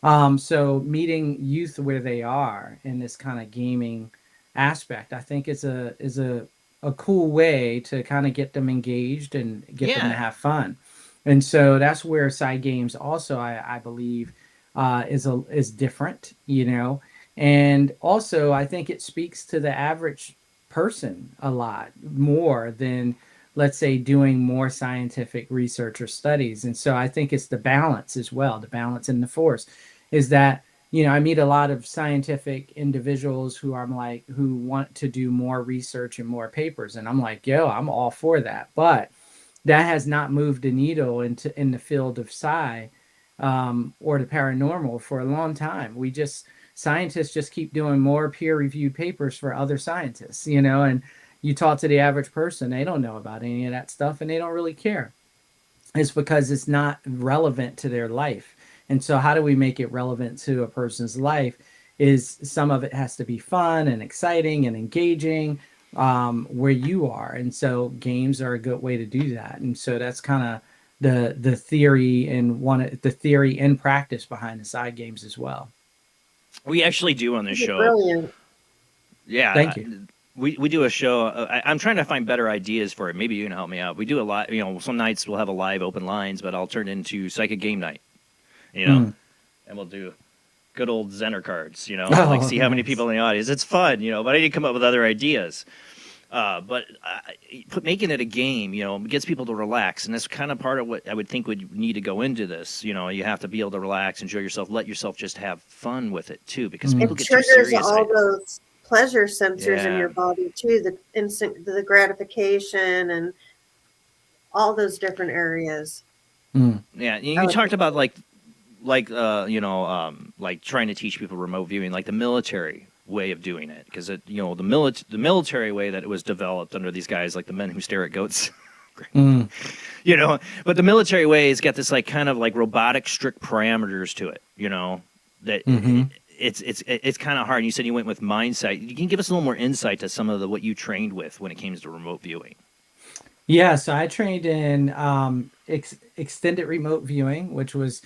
So meeting youth where they are in this kind of gaming aspect, I think is a cool way to kind of get them engaged and get them to have fun. And so that's where Psi Games also, I believe, is different, and also I think it speaks to the average person a lot more than, let's say, doing more scientific research or studies. And so I think it's the balance as well, the balance in the force, is that I meet a lot of scientific individuals who who want to do more research and more papers, and I'm like, yo, I'm all for that, but that has not moved the needle in the field of psi, or the paranormal for a long time. Scientists just keep doing more peer-reviewed papers for other scientists, and you talk to the average person, they don't know about any of that stuff and they don't really care. It's because it's not relevant to their life. And so how do we make it relevant to a person's life? Is some of it has to be fun and exciting and engaging, where you are. And so games are a good way to do that. And so that's kind of the theory and the theory and practice behind the Psi Games as well. We actually do on this show. Brilliant. Yeah. Thank you. We do a show. I'm trying to find better ideas for it. Maybe you can help me out. We do a lot. Some nights we'll have a live open lines, but I'll turn it into psychic game night. And we'll do good old Zener cards. See how many people in the audience. It's fun. But I need to come up with other ideas. But making it a game, gets people to relax, and that's kind of part of what I would think would need to go into this. You have to be able to relax, enjoy yourself, let yourself just have fun with it too, because people get too serious. It triggers all those pleasure sensors in your body too, the gratification and all those different areas. Yeah, you talked about like trying to teach people remote viewing, like the military way of doing it, because the military way that it was developed under these guys, like the men who stare at goats. But the military way has got this kind of robotic strict parameters to it, that it's kind of hard. You said you went with mindsight. You can give us a little more insight to some of what you trained with when it came to remote viewing. Yeah, so I trained in extended remote viewing, which was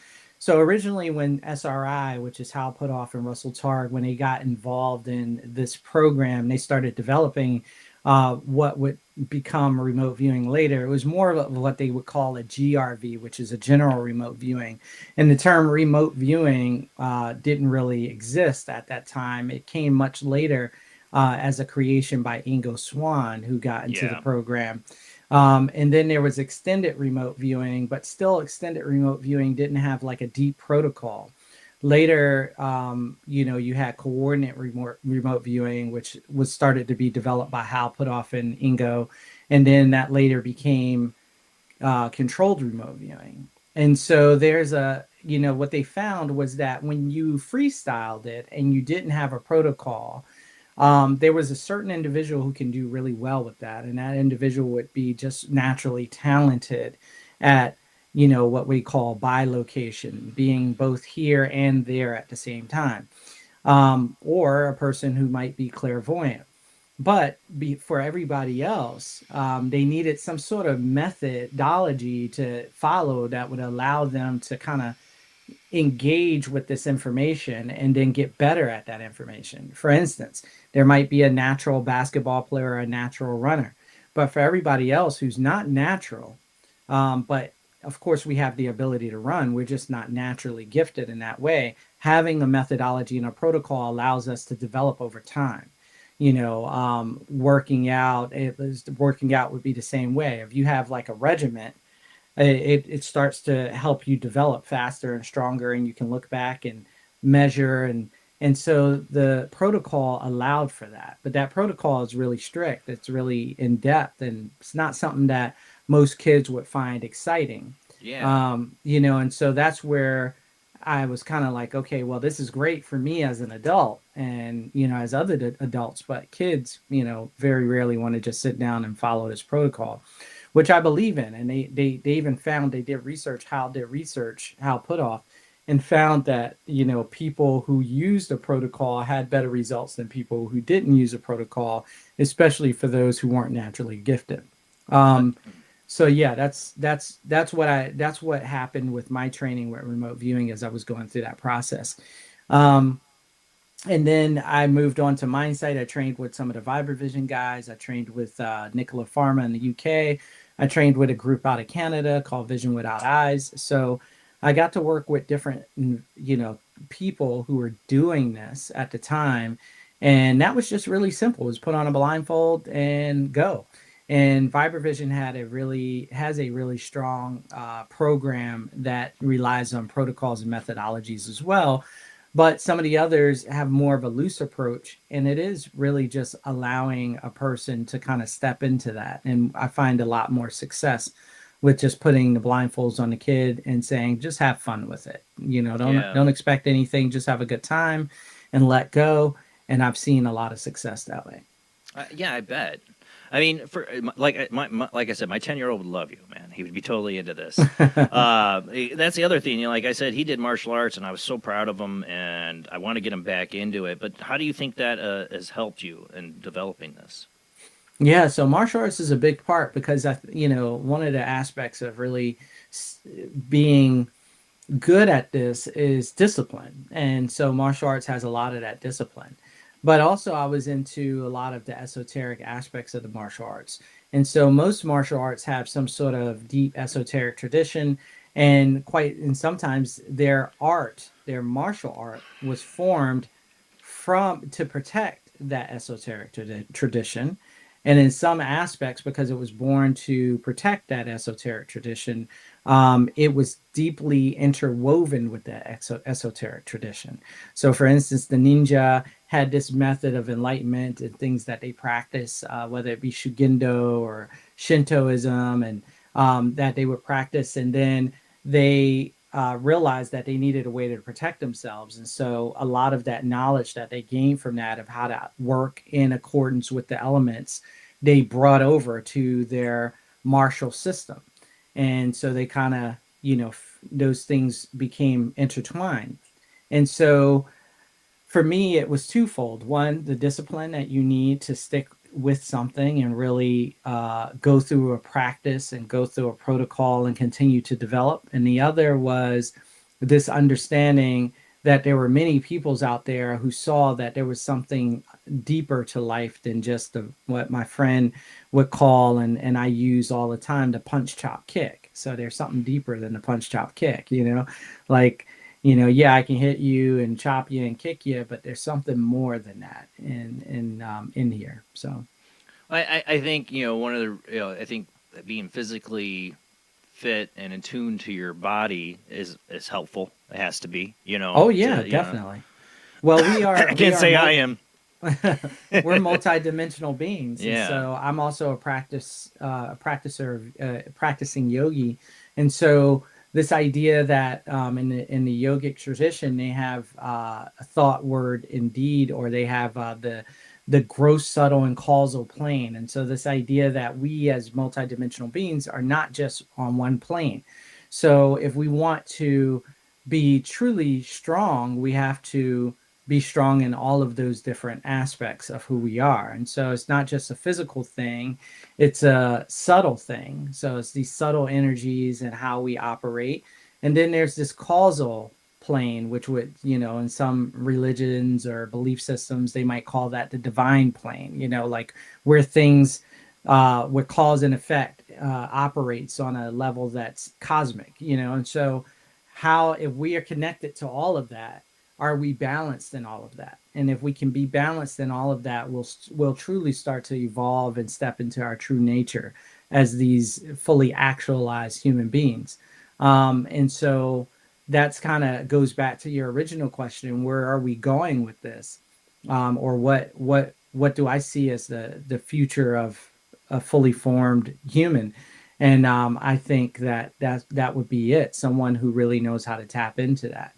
originally when SRI, which is Hal Puthoff and Russell Targ, when they got involved in this program, they started developing what would become remote viewing later. It was more of what they would call a GRV, which is a general remote viewing. And the term remote viewing didn't really exist at that time. It came much later as a creation by Ingo Swann, who got into the program. And then there was extended remote viewing, but still extended remote viewing didn't have a deep protocol. Later, you had coordinate remote viewing, which was started to be developed by Hal Puthoff and Ingo. And then that later became controlled remote viewing. And so there's what they found was that when you freestyled it and you didn't have a protocol, there was a certain individual who can do really well with that. And that individual would be just naturally talented at what we call bilocation, being both here and there at the same time, or a person who might be clairvoyant. But for everybody else, they needed some sort of methodology to follow that would allow them to kind of engage with this information and then get better at that information. For instance, there might be a natural basketball player or a natural runner, but for everybody else who's not natural, but of course we have the ability to run, we're just not naturally gifted in that way. Having a methodology and a protocol allows us to develop over time. Working out would be the same way. If you have a regiment, it starts to help you develop faster and stronger, and you can look back and measure, and so the protocol allowed for that. But that protocol is really strict. It's really in depth, and it's not something that most kids would find exciting. Yeah. And so that's where I was kind of like, okay, well, this is great for me as an adult and, as other adults, but kids, very rarely want to just sit down and follow this protocol, which I believe in. And they even found, they did research, how put off, and found that, people who used a protocol had better results than people who didn't use a protocol, especially for those who weren't naturally gifted. So yeah, that's what happened with my training with remote viewing as I was going through that process. And then I moved on to Mindsight. I trained with some of the VibraVision guys. I trained with Nicola Pharma in the UK. I trained with a group out of Canada called Vision Without Eyes. So I got to work with different, people who were doing this at the time. And that was just really simple. It was put on a blindfold and go. And VibraVision has a really strong program that relies on protocols and methodologies as well. But some of the others have more of a loose approach, and it is really just allowing a person to kind of step into that. And I find a lot more success with just putting the blindfolds on the kid and saying, just have fun with it. Don't expect anything, just have a good time and let go. And I've seen a lot of success that way. Yeah, I bet. I mean, for like I said, my 10-year-old would love you, man. He would be totally into this. That's the other thing. Like I said, he did martial arts, and I was so proud of him, and I want to get him back into it. But how do you think that has helped you in developing this? Yeah, so martial arts is a big part because one of the aspects of really being good at this is discipline, and so martial arts has a lot of that discipline. But also, I was into a lot of the esoteric aspects of the martial arts. And so most martial arts have some sort of deep esoteric tradition, and sometimes their martial art was formed to protect that esoteric tradition. And in some aspects, because it was born to protect that esoteric tradition, it was deeply interwoven with that esoteric tradition. So, for instance, the ninja had this method of enlightenment and things that they practice, whether it be Shugindo or Shintoism, and that they would practice. And then they realized that they needed a way to protect themselves. And so a lot of that knowledge that they gained from that of how to work in accordance with the elements, they brought over to their martial system. And so they kind of, those things became intertwined. And so for me, it was twofold. One, the discipline that you need to stick with something and really go through a practice and go through a protocol and continue to develop. And the other was this understanding that there were many peoples out there who saw that there was something deeper to life than just what my friend would call, and I use all the time, the punch, chop, kick. So there's something deeper than the punch, chop, kick, like, yeah, I can hit you and chop you and kick you, but there's something more than that in here. So I think, one of the, I think being physically fit and in tune to your body is helpful. It has to be, Oh yeah, definitely. Well, we are. I can't say I am. We're multi-dimensional beings. Yeah. And so I'm also a practicer, practicing yogi, and so this idea that in the yogic tradition they have a thought, word, and deed, or they have the gross, subtle, and causal plane. And so this idea that we as multidimensional beings are not just on one plane. So if we want to be truly strong, we have to be strong in all of those different aspects of who we are. And so it's not just a physical thing, it's a subtle thing. So it's these subtle energies and how we operate. And then there's this causal plane, which would, in some religions or belief systems, they might call that the divine plane, like where things, where cause and effect operates on a level that's cosmic, and so if we are connected to all of that, are we balanced in all of that? And if we can be balanced in all of that, we'll truly start to evolve and step into our true nature as these fully actualized human beings. And so that's kind of goes back to your original question: where are we going with this, or what do I see as the future of a fully formed human? And I think that would be it. Someone who really knows how to tap into that.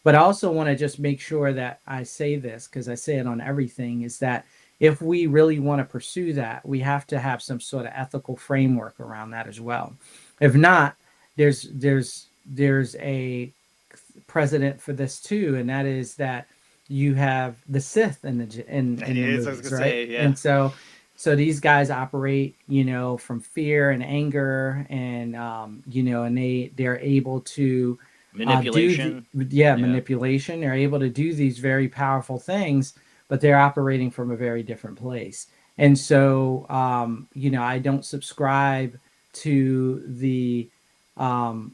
But I also want to just make sure that I say this, because I say it on everything, is that if we really want to pursue that, we have to have some sort of ethical framework around that as well. If not, there's a precedent for this too, and that is that you have the Sith in the movies, right? And so these guys operate, from fear and anger, and and they're able to Manipulation. Manipulation. They're able to do these very powerful things, but they're operating from a very different place. And so, I don't subscribe to the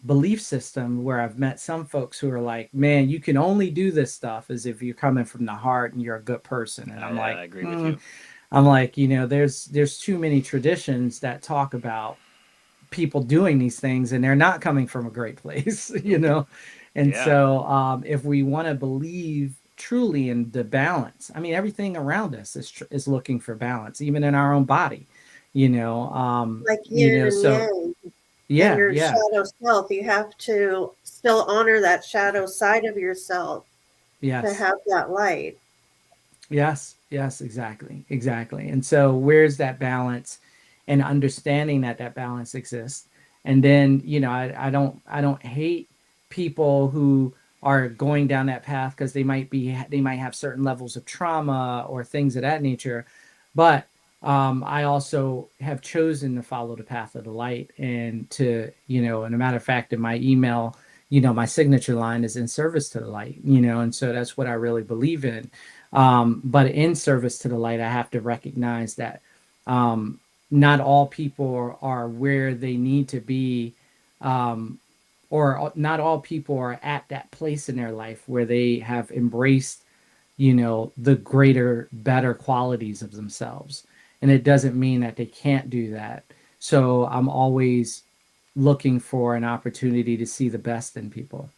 belief system where I've met some folks who are like, man, you can only do this stuff as if you're coming from the heart and you're a good person. And I'm like, I agree with you. I'm like, there's too many traditions that talk about people doing these things and they're not coming from a great place, And so if we want to believe truly in the balance, I mean, everything around us is looking for balance, even in our own body, like yin and yang. Yeah, and your shadow self, you have to still honor that shadow side of yourself to have that light. Yes, exactly. And so where's that balance, and understanding that balance exists? And then, I don't hate people who are going down that path, because they might have certain levels of trauma or things of that nature. But I also have chosen to follow the path of the light, and to, and a matter of fact, in my email, my signature line is in service to the light, and so that's what I really believe in. But in service to the light, I have to recognize that not all people are where they need to be, or not all people are at that place in their life where they have embraced, the greater, better qualities of themselves. And it doesn't mean that they can't do that. So I'm always looking for an opportunity to see the best in people.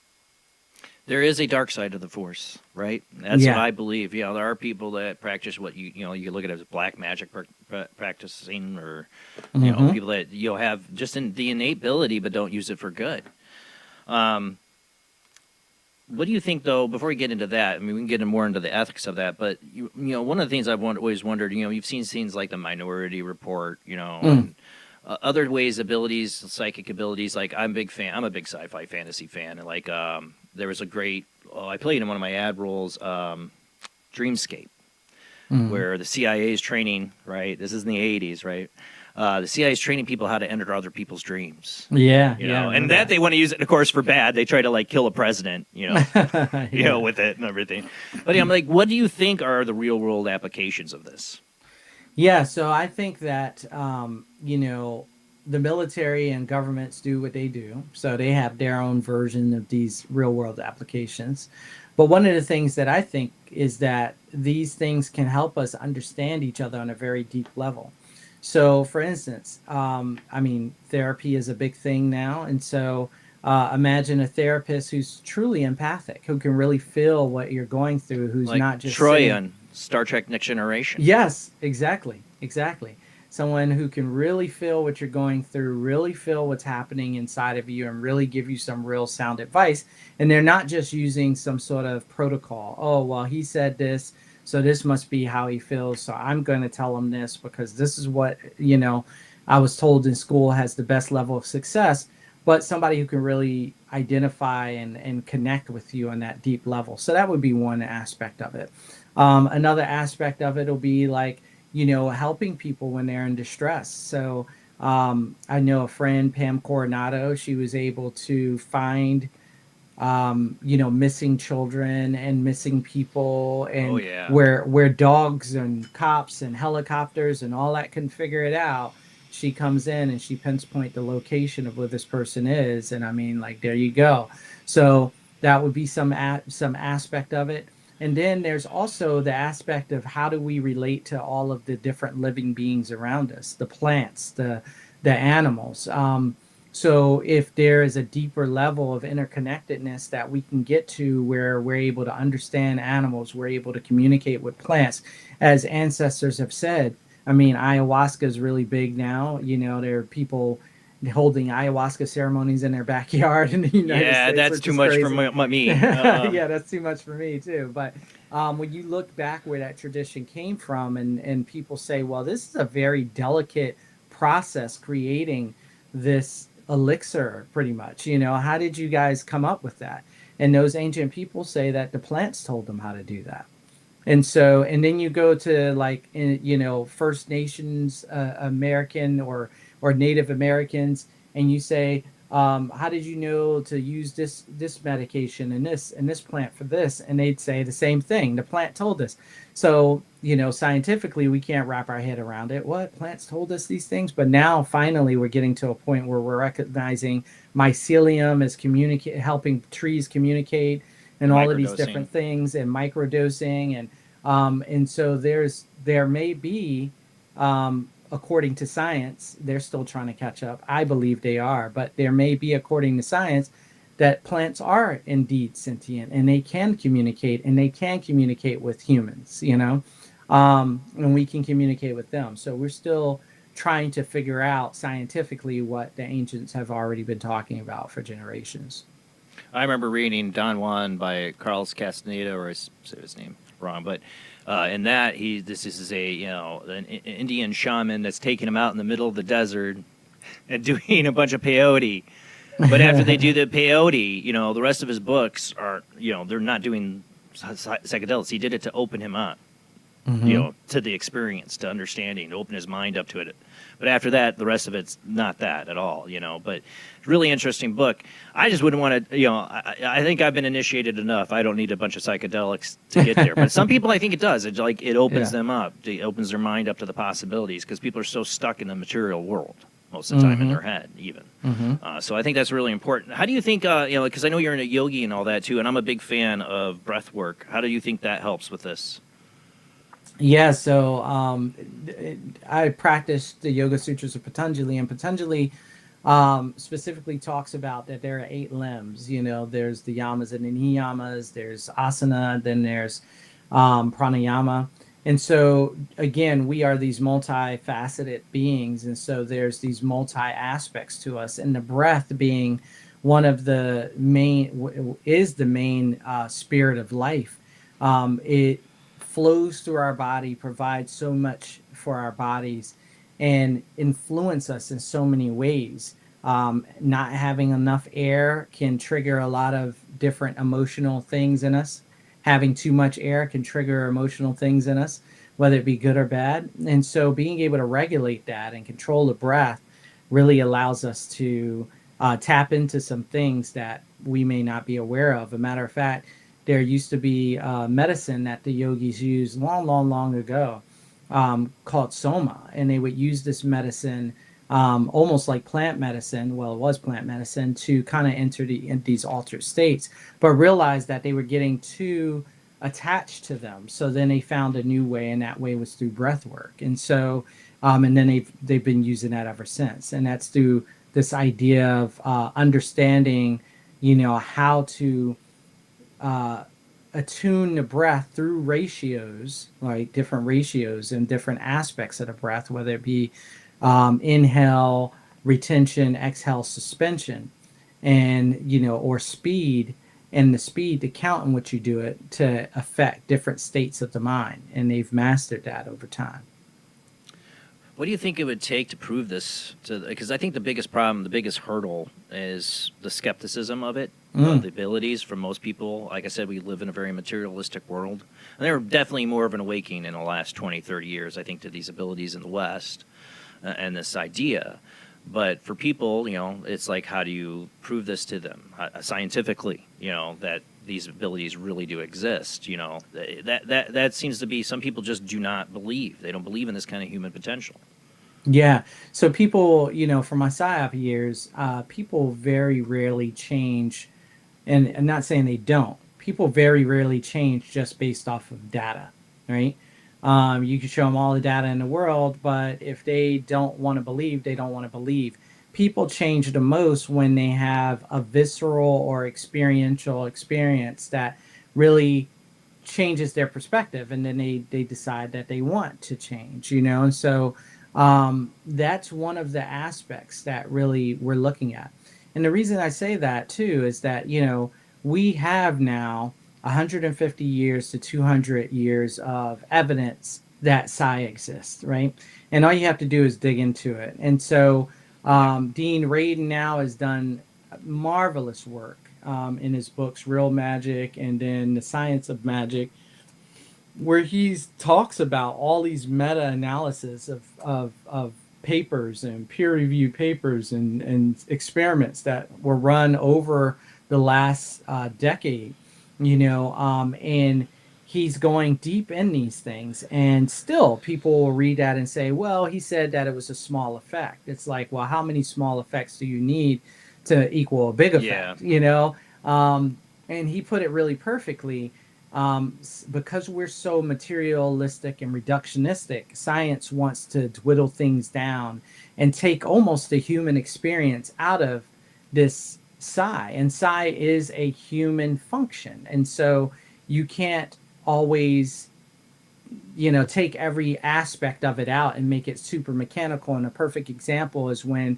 There is a dark side of the Force, right? That's what I believe. There are people that practice what you look at as black magic practicing, or people that have just the innate ability but don't use it for good. What do you think, though? Before we get into that, I mean, we can get more into the ethics of that. But one of the things I've always wondered, you've seen scenes like the Minority Report, and other ways, abilities, psychic abilities. Like I'm a big sci-fi fantasy fan, and like there was a great. I played in one of my ad roles, Dreamscape, where the CIA is training. Right, this is in the '80s, right? The CIA is training people how to enter other people's dreams. And that they want to use it, of course, for bad. They try to like kill a president, with it and everything. But I'm like, what do you think are the real world applications of this? Yeah, so I think that the military and governments do what they do, so they have their own version of these real world applications. But one of the things that I think is that these things can help us understand each other on a very deep level. So, for instance, therapy is a big thing now. And so imagine a therapist who's truly empathic, who can really feel what you're going through, who's like not just Troy on Star Trek Next Generation. Yes, exactly. Someone who can really feel what you're going through, really feel what's happening inside of you, and really give you some real sound advice. And they're not just using some sort of protocol. Oh, well, he said this, so this must be how he feels. So I'm going to tell him this because this is what, I was told in school has the best level of success. But somebody who can really identify and connect with you on that deep level. So that would be one aspect of it. Another aspect of it will be like, helping people when they're in distress. So I know a friend, Pam Coronado, she was able to find missing children and missing people, and where dogs and cops and helicopters and all that can figure it out, she comes in and she pinpoint the location of where this person is, and I mean, like, there you go. So that would be some aspect of it. And then there's also the aspect of how do we relate to all of the different living beings around us, the plants, the animals. So if there is a deeper level of interconnectedness that we can get to, where we're able to understand animals, we're able to communicate with plants, as ancestors have said. I mean, ayahuasca is really big now. There are people holding ayahuasca ceremonies in their backyard in the United States. That's too much for me. Yeah, that's too much for me too. But when you look back where that tradition came from, and people say, well, this is a very delicate process creating this elixir, pretty much. How did you guys come up with that? And those ancient people say that the plants told them how to do that. And then you go to like, First Nations American or Native Americans, and you say, how did you know to use this medication and this plant for this? And they'd say the same thing. The plant told us. So, scientifically, we can't wrap our head around it. What? Plants told us these things? But now finally we're getting to a point where we're recognizing mycelium is helping trees communicate, and all of these different things, and microdosing, and so there may be, according to science, they're still trying to catch up. I believe they are, but there may be, according to science, that plants are indeed sentient, and they can communicate, with humans, and we can communicate with them. So we're still trying to figure out scientifically what the ancients have already been talking about for generations. I remember reading Don Juan by Carlos Castaneda, or I said his name wrong, but in that this is an Indian shaman that's taking him out in the middle of the desert and doing a bunch of peyote. But after they do the peyote, the rest of his books are, they're not doing psychedelics. He did it to open him up, to the experience, to understanding, to open his mind up to it. But after that, the rest of it's not that at all, But it's a really interesting book. I just wouldn't want to, I think I've been initiated enough. I don't need a bunch of psychedelics to get there. But some people, I think it does. It opens them up. It opens their mind up to the possibilities, because people are so stuck in the material world most of the time in their head, even. So I think that's really important. How do you think, because I know you're in a yogi and all that too, and I'm a big fan of breath work. How do you think that helps with this? Yeah, so I practiced the Yoga Sutras of Patanjali, and Patanjali specifically talks about that there are 8 limbs. There's the yamas and the niyamas, there's asana, then there's pranayama. And so, again, we are these multifaceted beings, and so there's these multi-aspects to us, and the breath being one of the main, is the main spirit of life. It flows through our body, provides so much for our bodies, and influence us in so many ways. Not having enough air can trigger a lot of different emotional things in us. Having too much air can trigger emotional things in us, whether it be good or bad. And so being able to regulate that and control the breath really allows us to tap into some things that we may not be aware of. A matter of fact, there used to be medicine that the yogis used long ago called soma, and they would use this medicine almost like plant medicine. Well, it was plant medicine, to kind of enter these altered states, but realized that they were getting too attached to them. So then they found a new way, and that way was through breath work. And so, and then they've been using that ever since. And that's through this idea of understanding, how to attune the breath through ratios, like different ratios and different aspects of the breath, whether it be inhale, retention, exhale, suspension, and or speed, and the speed to count in which you do it to affect different states of the mind. And they've mastered that over time. What do you think it would take to prove this? Because I think the biggest problem, the biggest hurdle, is the skepticism of it, of the abilities for most people. Like I said, we live in a very materialistic world. And there are definitely more of an awakening in the last 20, 30 years, I think, to these abilities in the West and this idea. But for people, it's like, how do you prove this to them scientifically, that these abilities really do exist? That seems to be, some people just do not believe. They don't believe in this kind of human potential. Yeah. So people, from my PSYOP years, people very rarely change, and I'm not saying they don't. People very rarely change just based off of data, right? You can show them all the data in the world, but if they don't want to believe, they don't want to believe. People change the most when they have a visceral or experiential experience that really changes their perspective, and then they decide that they want to change, And so That's one of the aspects that really we're looking at. And the reason I say that too is that, we have now 150 years to 200 years of evidence that psi exists, right? And all you have to do is dig into it. And so Dean Radin now has done marvelous work in his books, Real Magic and then The Science of Magic, where he talks about all these meta-analysis of papers and peer-reviewed papers and experiments that were run over the last decade, and he's going deep in these things, and still people will read that and say, well, he said that it was a small effect. It's like, well, how many small effects do you need to equal a big effect? And he put it really perfectly. Because we're so materialistic and reductionistic, science wants to whittle things down and take almost the human experience out of this psi. And psi is a human function. And so you can't always, take every aspect of it out and make it super mechanical. And a perfect example is when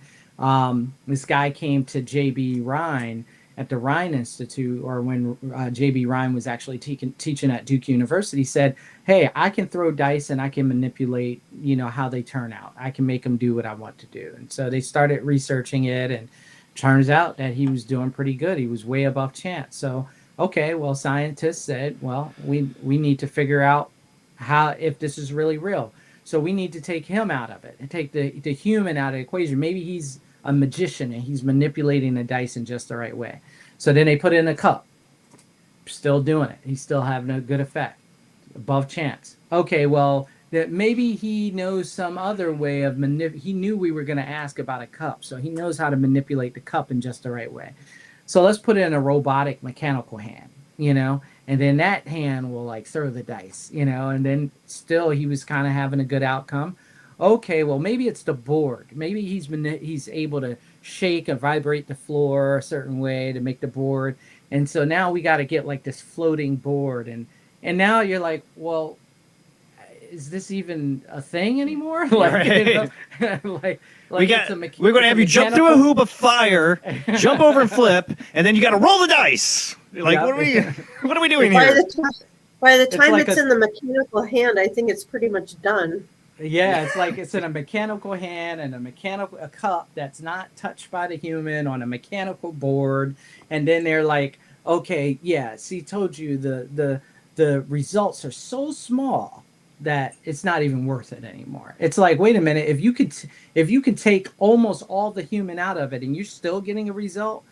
this guy came to J.B. Rhine at the Rhine Institute, or when J.B. Rhine was actually teaching at Duke University, said, hey, I can throw dice and I can manipulate, how they turn out. I can make them do what I want to do. And so they started researching it, and turns out that he was doing pretty good. He was way above chance. So, okay, well, scientists said, well, we need to figure out if this is really real. So we need to take him out of it and take the human out of the equation. Maybe he's a magician and he's manipulating the dice in just the right way. So then they put it in a cup. Still doing it. He's still having a good effect. Above chance. Okay, well, that maybe he knows some other way of he knew we were going to ask about a cup, so he knows how to manipulate the cup in just the right way. So let's put it in a robotic mechanical hand, and then that hand will like throw the dice, and then still he was kind of having a good outcome. Okay, well, maybe it's the board. Maybe he's able to shake and vibrate the floor a certain way to make the board. And so now we got to get like this floating board. And now you're like, well, is this even a thing anymore? Right. Like we're going to have you jump through a hoop of fire, jump over and flip, and then you got to roll the dice. Like, what are we doing here? By the time it's in the mechanical hand, I think it's pretty much done. Yeah, it's like it's in a mechanical hand and a cup that's not touched by the human on a mechanical board, and then they're like, okay, yeah, see, told you the results are so small that it's not even worth it anymore. It's like, wait a minute, if you could take almost all the human out of it and you're still getting a result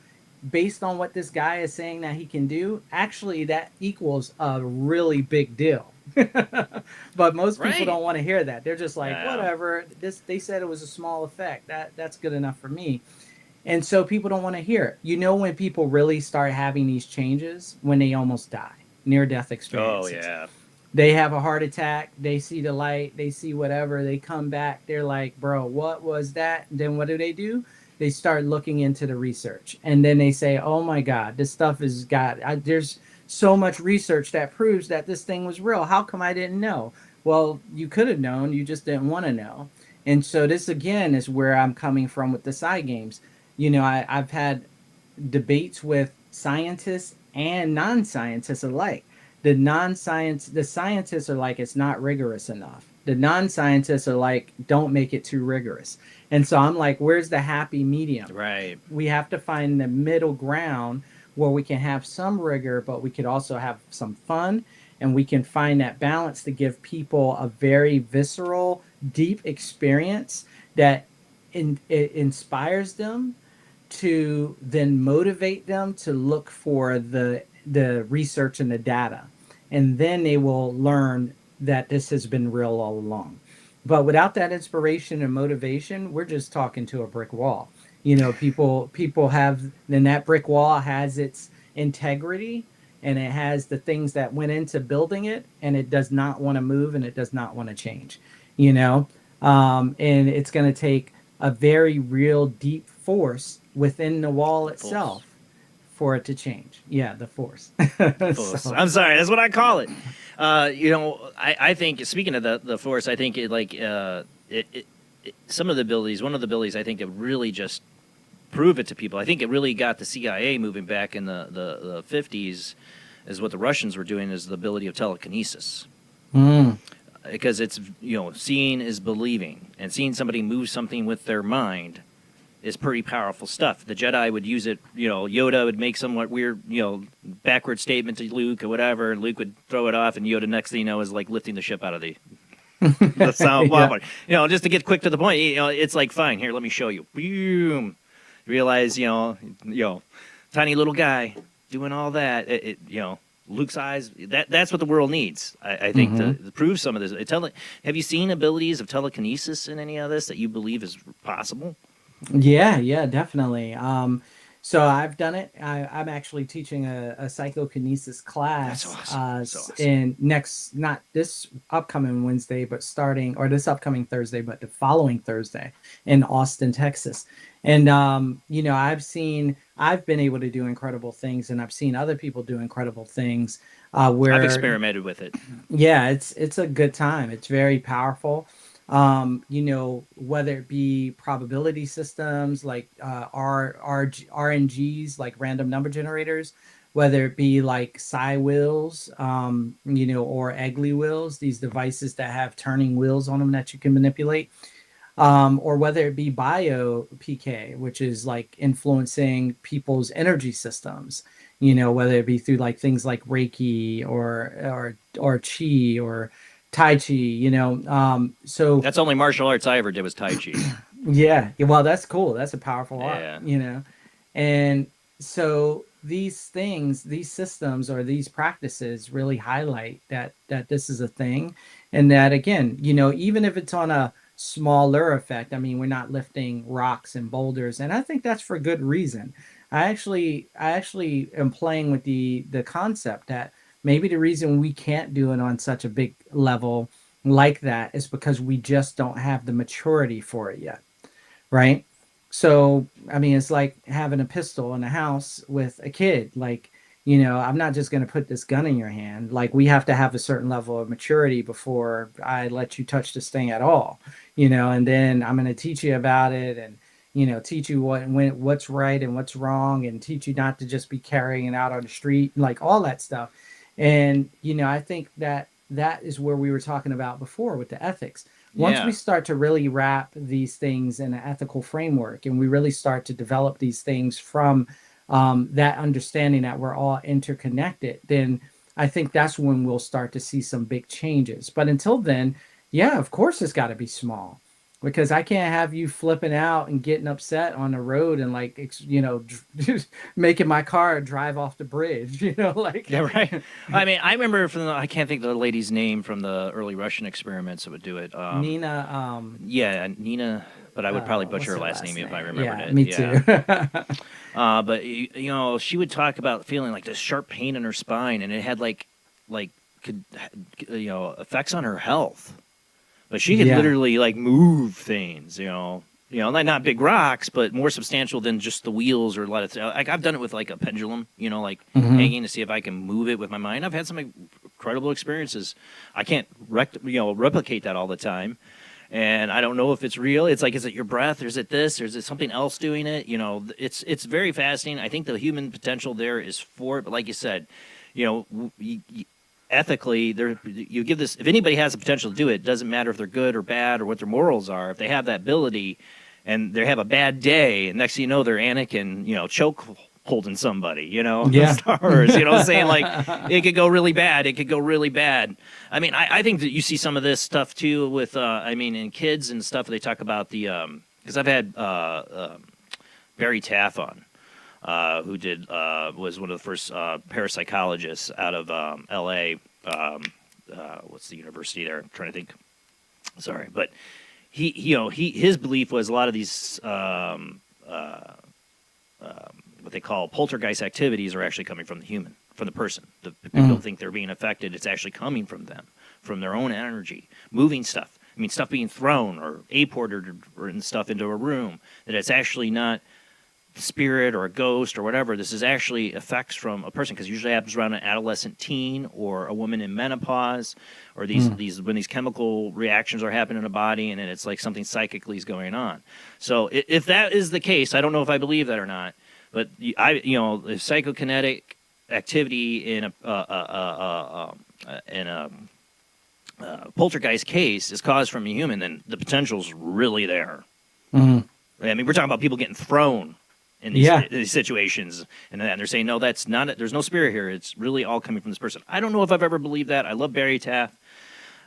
based on what this guy is saying that he can do, actually that equals a really big deal. But most people don't want to hear that. They're just like, whatever, they said it was a small effect, that's good enough for me. And so people don't want to hear it. When people really start having these changes, when they almost die, near-death experiences. Oh yeah, they have a heart attack, they see the light, they see whatever, they come back, they're like, bro, what was that? Then what do? They start looking into the research, and then they say, oh my God, this stuff there's so much research that proves that this thing was real. How come I didn't know? Well, you could have known, you just didn't want to know. And so this again is where I'm coming from with the Psi Games. I've had debates with scientists and non-scientists alike. The scientists are like, it's not rigorous enough. The non-scientists are like, don't make it too rigorous. And so I'm like, where's the happy medium? Right. We have to find the middle ground where we can have some rigor, but we could also have some fun, and we can find that balance to give people a very visceral, deep experience that it inspires them to then motivate them to look for the research and the data. And then they will learn that this has been real all along. But without that inspiration and motivation, we're just talking to a brick wall. People have, then that brick wall has its integrity, and it has the things that went into building it, and it does not want to move, and it does not want to change, and it's going to take a very real deep force within the wall itself for it to change. Yeah, the force. So, I'm sorry, that's what I call it. I think, speaking of the force, I think some of the abilities, one of the abilities I think that really just prove it to people. I think it really got the CIA moving back in the 50s, is what the Russians were doing, is the ability of telekinesis. Because it's, seeing is believing, and seeing somebody move something with their mind is pretty powerful stuff. The Jedi would use it, Yoda would make somewhat weird, backward statement to Luke or whatever, and Luke would throw it off, and Yoda, next thing you know, is like lifting the ship out of the sound. Yeah. Just to get quick to the point, it's like, fine, here, let me show you. Boom. Realize, tiny little guy doing all that, Luke's eyes, that's what the world needs, I think, to prove some of this. Have you seen abilities of telekinesis in any of this that you believe is possible? Yeah, definitely. So I've done it. I'm actually teaching a psychokinesis class. That's awesome. In not this upcoming Wednesday, but this upcoming Thursday, but the following Thursday in Austin, Texas. And I've been able to do incredible things, and I've seen other people do incredible things. Where I've experimented with it. Yeah, it's a good time. It's very powerful. Whether it be probability systems like RNGs, like random number generators, whether it be like Psi wheels, or Eggley wheels, these devices that have turning wheels on them that you can manipulate, or whether it be bio PK, which is like influencing people's energy systems, whether it be through like things like Reiki or Chi or Tai Chi, so that's only martial arts I ever did was Tai Chi. Yeah, well, that's cool. That's a powerful art, Yeah. And so these things, these systems, or these practices really highlight that this is a thing, and that, again, even if it's on a smaller effect, I mean, we're not lifting rocks and boulders, and I think that's for good reason. I actually am playing with the concept that maybe the reason we can't do it on such a big level like that is because we just don't have the maturity for it yet, right? So, I mean, it's like having a pistol in a house with a kid. Like, I'm not just going to put this gun in your hand. Like, we have to have a certain level of maturity before I let you touch this thing at all, and then I'm going to teach you about it, and teach you what's right and what's wrong, and teach you not to just be carrying it out on the street, like all that stuff. And, I think that is where we were talking about before with the ethics. Once we start to really wrap these things in an ethical framework, and we really start to develop these things from that understanding that we're all interconnected, then I think that's when we'll start to see some big changes. But until then, of course it's got to be small. Because I can't have you flipping out and getting upset on the road and making my car drive off the bridge, like. Yeah, right. I mean, I remember I can't think of the lady's name from the early Russian experiments that would do it. Nina. Yeah, Nina, but I would probably butcher her last name if I remembered it. Me too. But she would talk about feeling like this sharp pain in her spine, and it had effects on her health. But she could literally move things, not big rocks, but more substantial than just the wheels or a lot of. I've done it with a pendulum, hanging to see if I can move it with my mind. I've had some incredible experiences. I can't replicate that all the time, and I don't know if it's real. It's like, is it your breath, or is it this, or is it something else doing it? It's very fascinating. I think the human potential there is for it, but like you said, ethically, you give this. If anybody has the potential to do it, it doesn't matter if they're good or bad or what their morals are. If they have that ability, and they have a bad day, and next thing you know, they're Anakin, choke holding somebody, Star Wars, saying it could go really bad. It could go really bad. I mean, I think that you see some of this stuff too with, in kids and stuff. They talk about because I've had Barry Taff on. Who was one of the first parapsychologists out of L.A. What's the university there? I'm trying to think. Sorry, but his belief was a lot of these what they call poltergeist activities are actually coming from the person. The people don't think they're being affected. It's actually coming from them, from their own energy, moving stuff. I mean, stuff being thrown or apported or stuff into a room. That it's actually not spirit or a ghost or whatever. This is actually effects from a person, because it usually happens around an adolescent teen or a woman in menopause, or these when these chemical reactions are happening in a body, and then it's like something psychically is going on. So if that is the case, I don't know if I believe that or not, but if psychokinetic activity in a poltergeist case is caused from a human, then the potential's really there. Mhm. I mean, we're talking about people getting thrown in these situations, and they're saying, no, that's not it. There's no spirit here. It's really all coming from this person. I don't know if I've ever believed that. I love Barry Taff,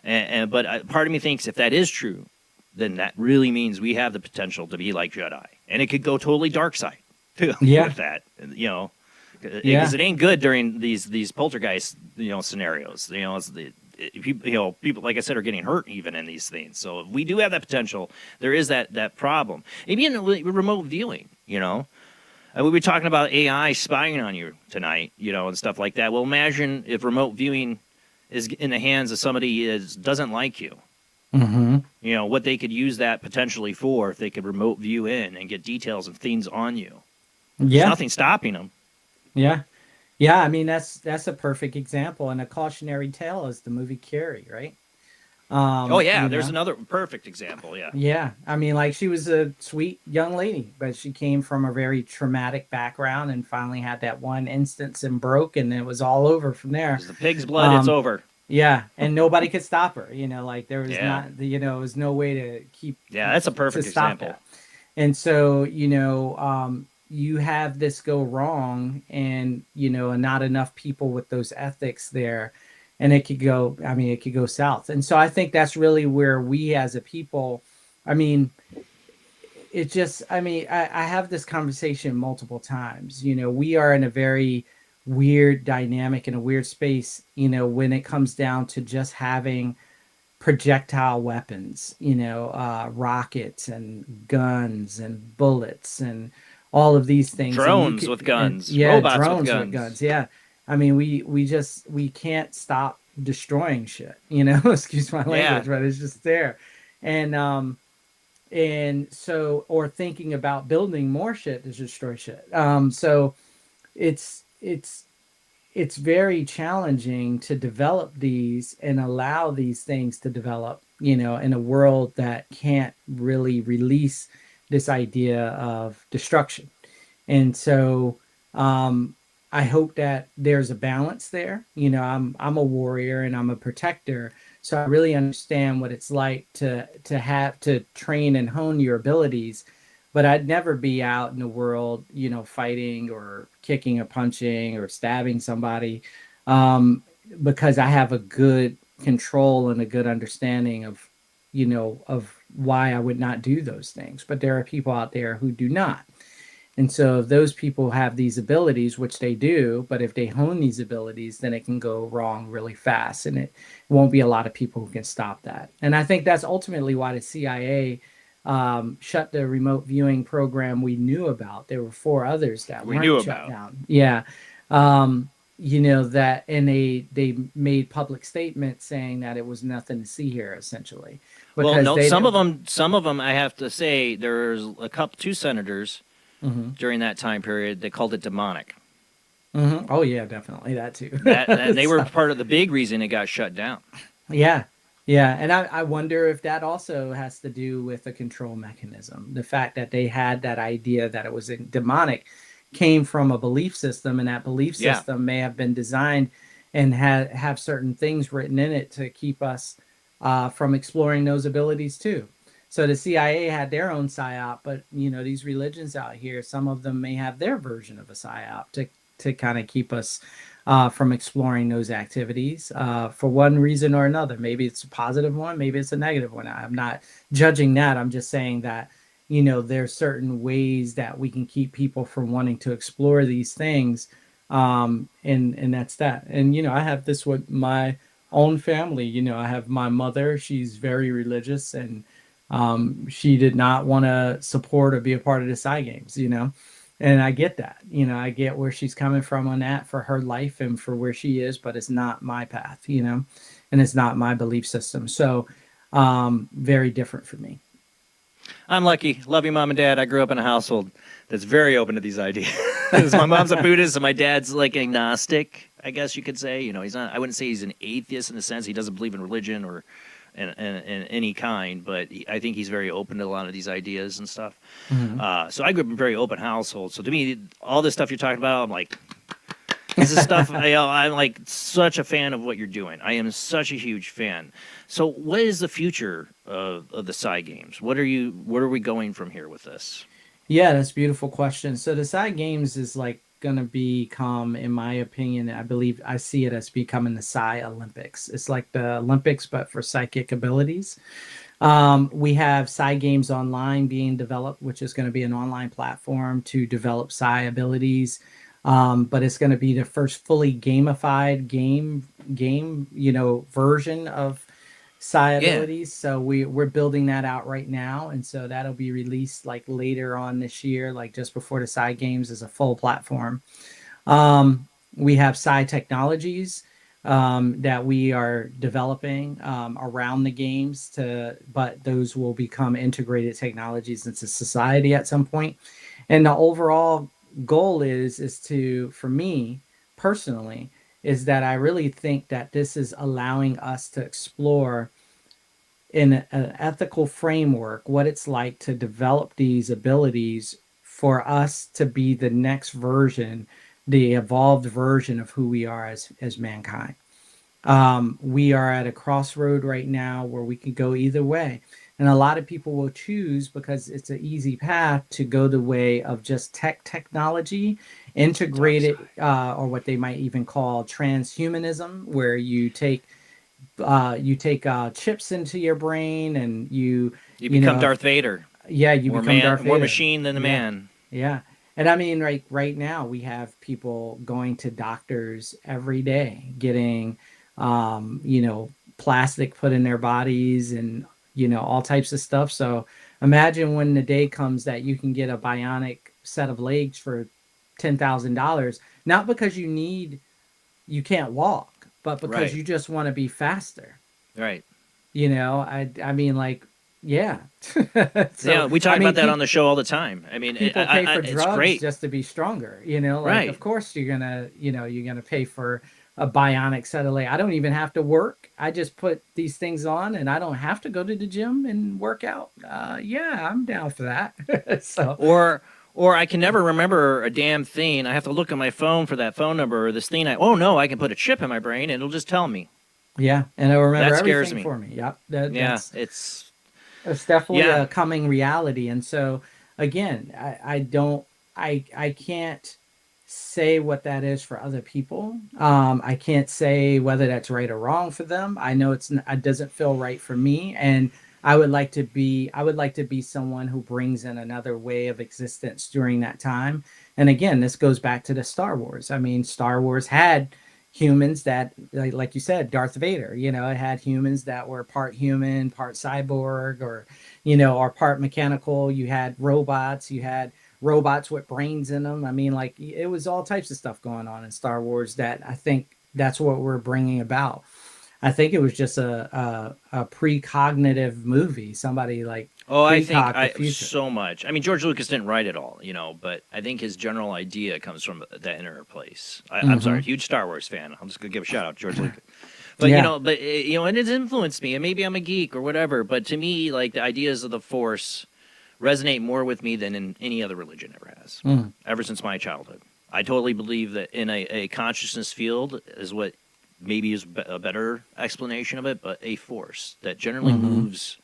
but part of me thinks if that is true, then that really means we have the potential to be like Jedi, and it could go totally dark side too with that, because it ain't good during these poltergeist scenarios. People, like I said, are getting hurt even in these things. So if we do have that potential, there is that problem. Maybe in remote viewing, we were talking about AI spying on you tonight, and stuff like that. Well, imagine if remote viewing is in the hands of somebody who doesn't like you. Mm-hmm. What they could use that potentially for if they could remote view in and get details of things on you. There's nothing stopping them. Yeah. Yeah, I mean that's a perfect example, and a cautionary tale is the movie Carrie, right? There's another perfect example. Yeah, I mean, like, she was a sweet young lady, but she came from a very traumatic background and finally had that one instance and broke, and it was all over from there. The pig's blood, it's over. Yeah, and nobody could stop her. Like there was there was no way to keep. Yeah, that's a perfect example. That. And so you have this go wrong, and not enough people with those ethics there, and it could go south. And so I think that's really where we as a people, I have this conversation multiple times. We are in a very weird dynamic, in a weird space, when it comes down to just having projectile weapons, rockets and guns and bullets and all of these things. Drones with guns. Robots drones with guns. Yeah. I mean, we can't stop destroying shit, excuse my language, but it's just there. And so, or thinking about building more shit to destroy shit. So it's very challenging to develop these and allow these things to develop, in a world that can't really release this idea of destruction. And so I hope that there's a balance there. I'm a warrior and I'm a protector, so I really understand what it's like to have to train and hone your abilities. But I'd never be out in the world, fighting or kicking or punching or stabbing somebody, because I have a good control and a good understanding of why I would not do those things. But there are people out there who do not. And so if those people have these abilities, which they do, but if they hone these abilities, then it can go wrong really fast, and it won't be a lot of people who can stop that. And I think that's ultimately why the CIA shut the remote viewing program we knew about. There were 4 others that we weren't knew shut about. Down. Yeah. That, and they made public statements saying that it was nothing to see here, essentially. Well, no, some of them, I have to say, there's 2 senators during that time period, they called it demonic. Mm-hmm. Oh yeah, definitely that too. They were part of the big reason it got shut down. Yeah, and I wonder if that also has to do with a control mechanism. The fact that they had that idea that it was demonic came from a belief system, and that belief system may have been designed and have certain things written in it to keep us from exploring those abilities too. So the CIA had their own psyop, but these religions out here, some of them may have their version of a psyop to kind of keep us from exploring those activities for one reason or another. Maybe it's a positive one, maybe it's a negative one. I'm not judging that. I'm just saying that there's certain ways that we can keep people from wanting to explore these things, and that's that. And I have this with my own family. I have my mother. She's very religious, and she did not want to support or be a part of the Psi Games, and I get that, I get where she's coming from on that for her life and for where she is, but it's not my path, and it's not my belief system. So very different for me. I'm lucky. Love you, Mom and Dad. I grew up in a household that's very open to these ideas. My mom's a Buddhist and my dad's like agnostic, I guess you could say. You know, he's not. I wouldn't say he's an atheist in the sense he doesn't believe in religion or in any kind, but I think he's very open to a lot of these ideas and stuff. So I grew up in a very open household. So to me, all this stuff you're talking about, I'm like, this is stuff. I'm like such a fan of what you're doing. I am such a huge fan. So what is the future of the Psi Games? Where are we going from here with this? Yeah, that's a beautiful question. So the Psi Games is like going to become, in my opinion, I believe I see it as becoming the Psi Olympics. It's like the Olympics, but for psychic abilities. We have Psi Games Online being developed, which is going to be an online platform to develop Psi abilities. But it's going to be the first fully gamified game, version of Psi abilities. So we're building that out right now, and so that'll be released like later on this year, like just before the Psi Games as a full platform. We have Psi technologies that we are developing around the games, but those will become integrated technologies into society at some point. And the overall goal is to, for me personally, is that I really think that this is allowing us to explore in an ethical framework what it's like to develop these abilities for us to be the next version, the evolved version of who we are as mankind. We are at a crossroad right now where we could go either way. And a lot of people will choose, because it's an easy path, to go the way of just technology, integrated, or what they might even call transhumanism, where you take chips into your brain and you become Darth Vader. Yeah, you become Darth Vader. More machine than a man. Yeah. And I mean, right now we have people going to doctors every day, getting, plastic put in their bodies and, all types of stuff. So imagine when the day comes that you can get a bionic set of legs for $10,000, not because you can't walk, but because you just want to be faster. Right. I mean, like, yeah. So, we talk about that on the show all the time. I mean, people pay for drugs it's great. just to be stronger, right. Of course you're gonna pay for a bionic set of legs. I don't even have to work. I just put these things on and I don't have to go to the gym and work out. Yeah, I'm down for that. So or I can never remember a damn thing. I have to look at my phone for that phone number or this thing. I can put a chip in my brain and it'll just tell me. Yeah, and it'll remember that scares everything me. For me. Yep. It's definitely a coming reality. And so again, I can't say what that is for other people. I can't say whether that's right or wrong for them. I know it doesn't feel right for me, and I would like to be someone who brings in another way of existence during that time. And again, this goes back to the Star Wars. I mean, Star Wars had humans that, like you said, Darth Vader, it had humans that were part human, part cyborg, or part mechanical. You had robots with brains in them. I mean, like, it was all types of stuff going on in Star Wars that I think that's what we're bringing about. I think it was just a precognitive movie. Somebody like, I think so much. I mean, George Lucas didn't write it all, but I think his general idea comes from that inner place. I'm sorry, huge Star Wars fan. I'm just gonna give a shout out to George Lucas. But and it's influenced me, and maybe I'm a geek or whatever. But to me, like, the ideas of the Force resonate more with me than in any other religion ever has, ever since my childhood. I totally believe that in a consciousness field is what maybe is a better explanation of it, but a force that generally moves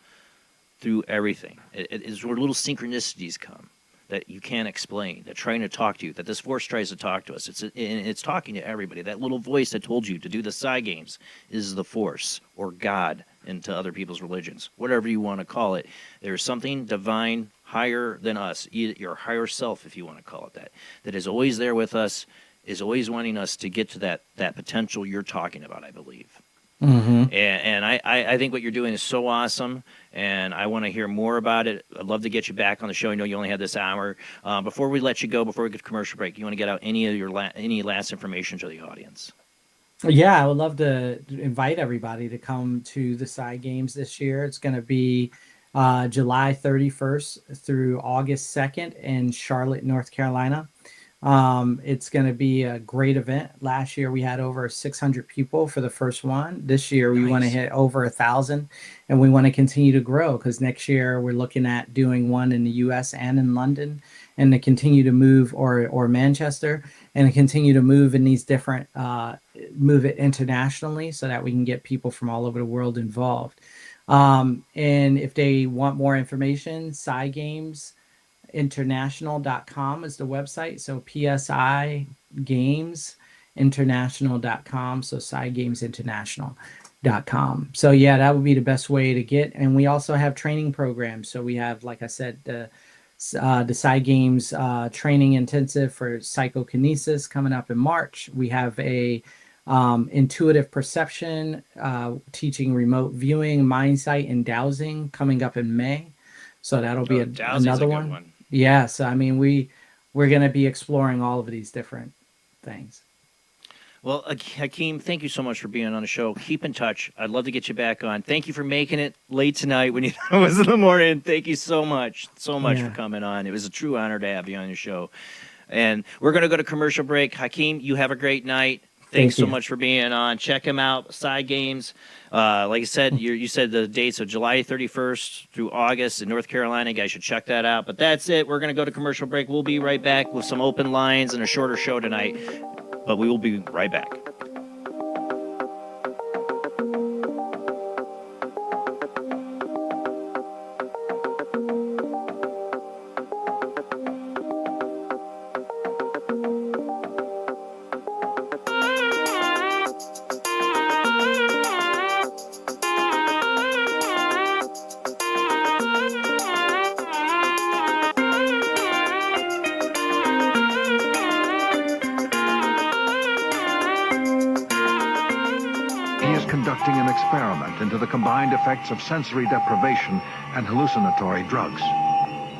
through everything. It is where little synchronicities come that you can't explain, that trying to talk to you, that this force tries to talk to us. It's talking to everybody. That little voice that told you to do the Psi Games is the force, or God into other people's religions, whatever you want to call it. There's something divine higher than us, your higher self, if you want to call it that is always there with us, is always wanting us to get to that potential you're talking about, I believe. And I think what you're doing is so awesome, and I want to hear more about it. I'd love to get you back on the show. I know you only had this hour. Before we let you go, before we get to commercial break, you want to get out any last information to the audience? Yeah, I would love to invite everybody to come to the Psi Games this year. It's going to be July 31st through August 2nd in Charlotte, North Carolina. It's going to be a great event. Last year we had over 600 people for the first one. This year we want to hit over 1,000, and we want to continue to grow because next year we're looking at doing one in the U.S. and in London, and to continue to move or Manchester, and to continue to move in these different move it internationally so that we can get people from all over the world involved. And if they want more information, Psi Games international.com is the website. So PSI Games international.com. So Psi Games international.com. So yeah, that would be the best way to get. And we also have training programs. So we have, like I said, the Psi Games training intensive for psychokinesis coming up in March. We have a intuitive perception, teaching remote viewing, mind sight, and dowsing coming up in May. So that'll be another one. Yeah. So I mean, we're going to be exploring all of these different things. Well, Hakim, thank you so much for being on the show. Keep in touch. I'd love to get you back on. Thank you for making it late tonight when it was in the morning. Thank you so much for coming on. It was a true honor to have you on your show. And we're going to go to commercial break. Hakim, you have a great night. Thanks so much for being on. Check him out, Psi Games. Like I said, you said the dates of July 31st through August in North Carolina. You guys should check that out. But that's it. We're going to go to commercial break. We'll be right back with some open lines and a shorter show tonight. But we will be right back. Conducting an experiment into the combined effects of sensory deprivation and hallucinatory drugs.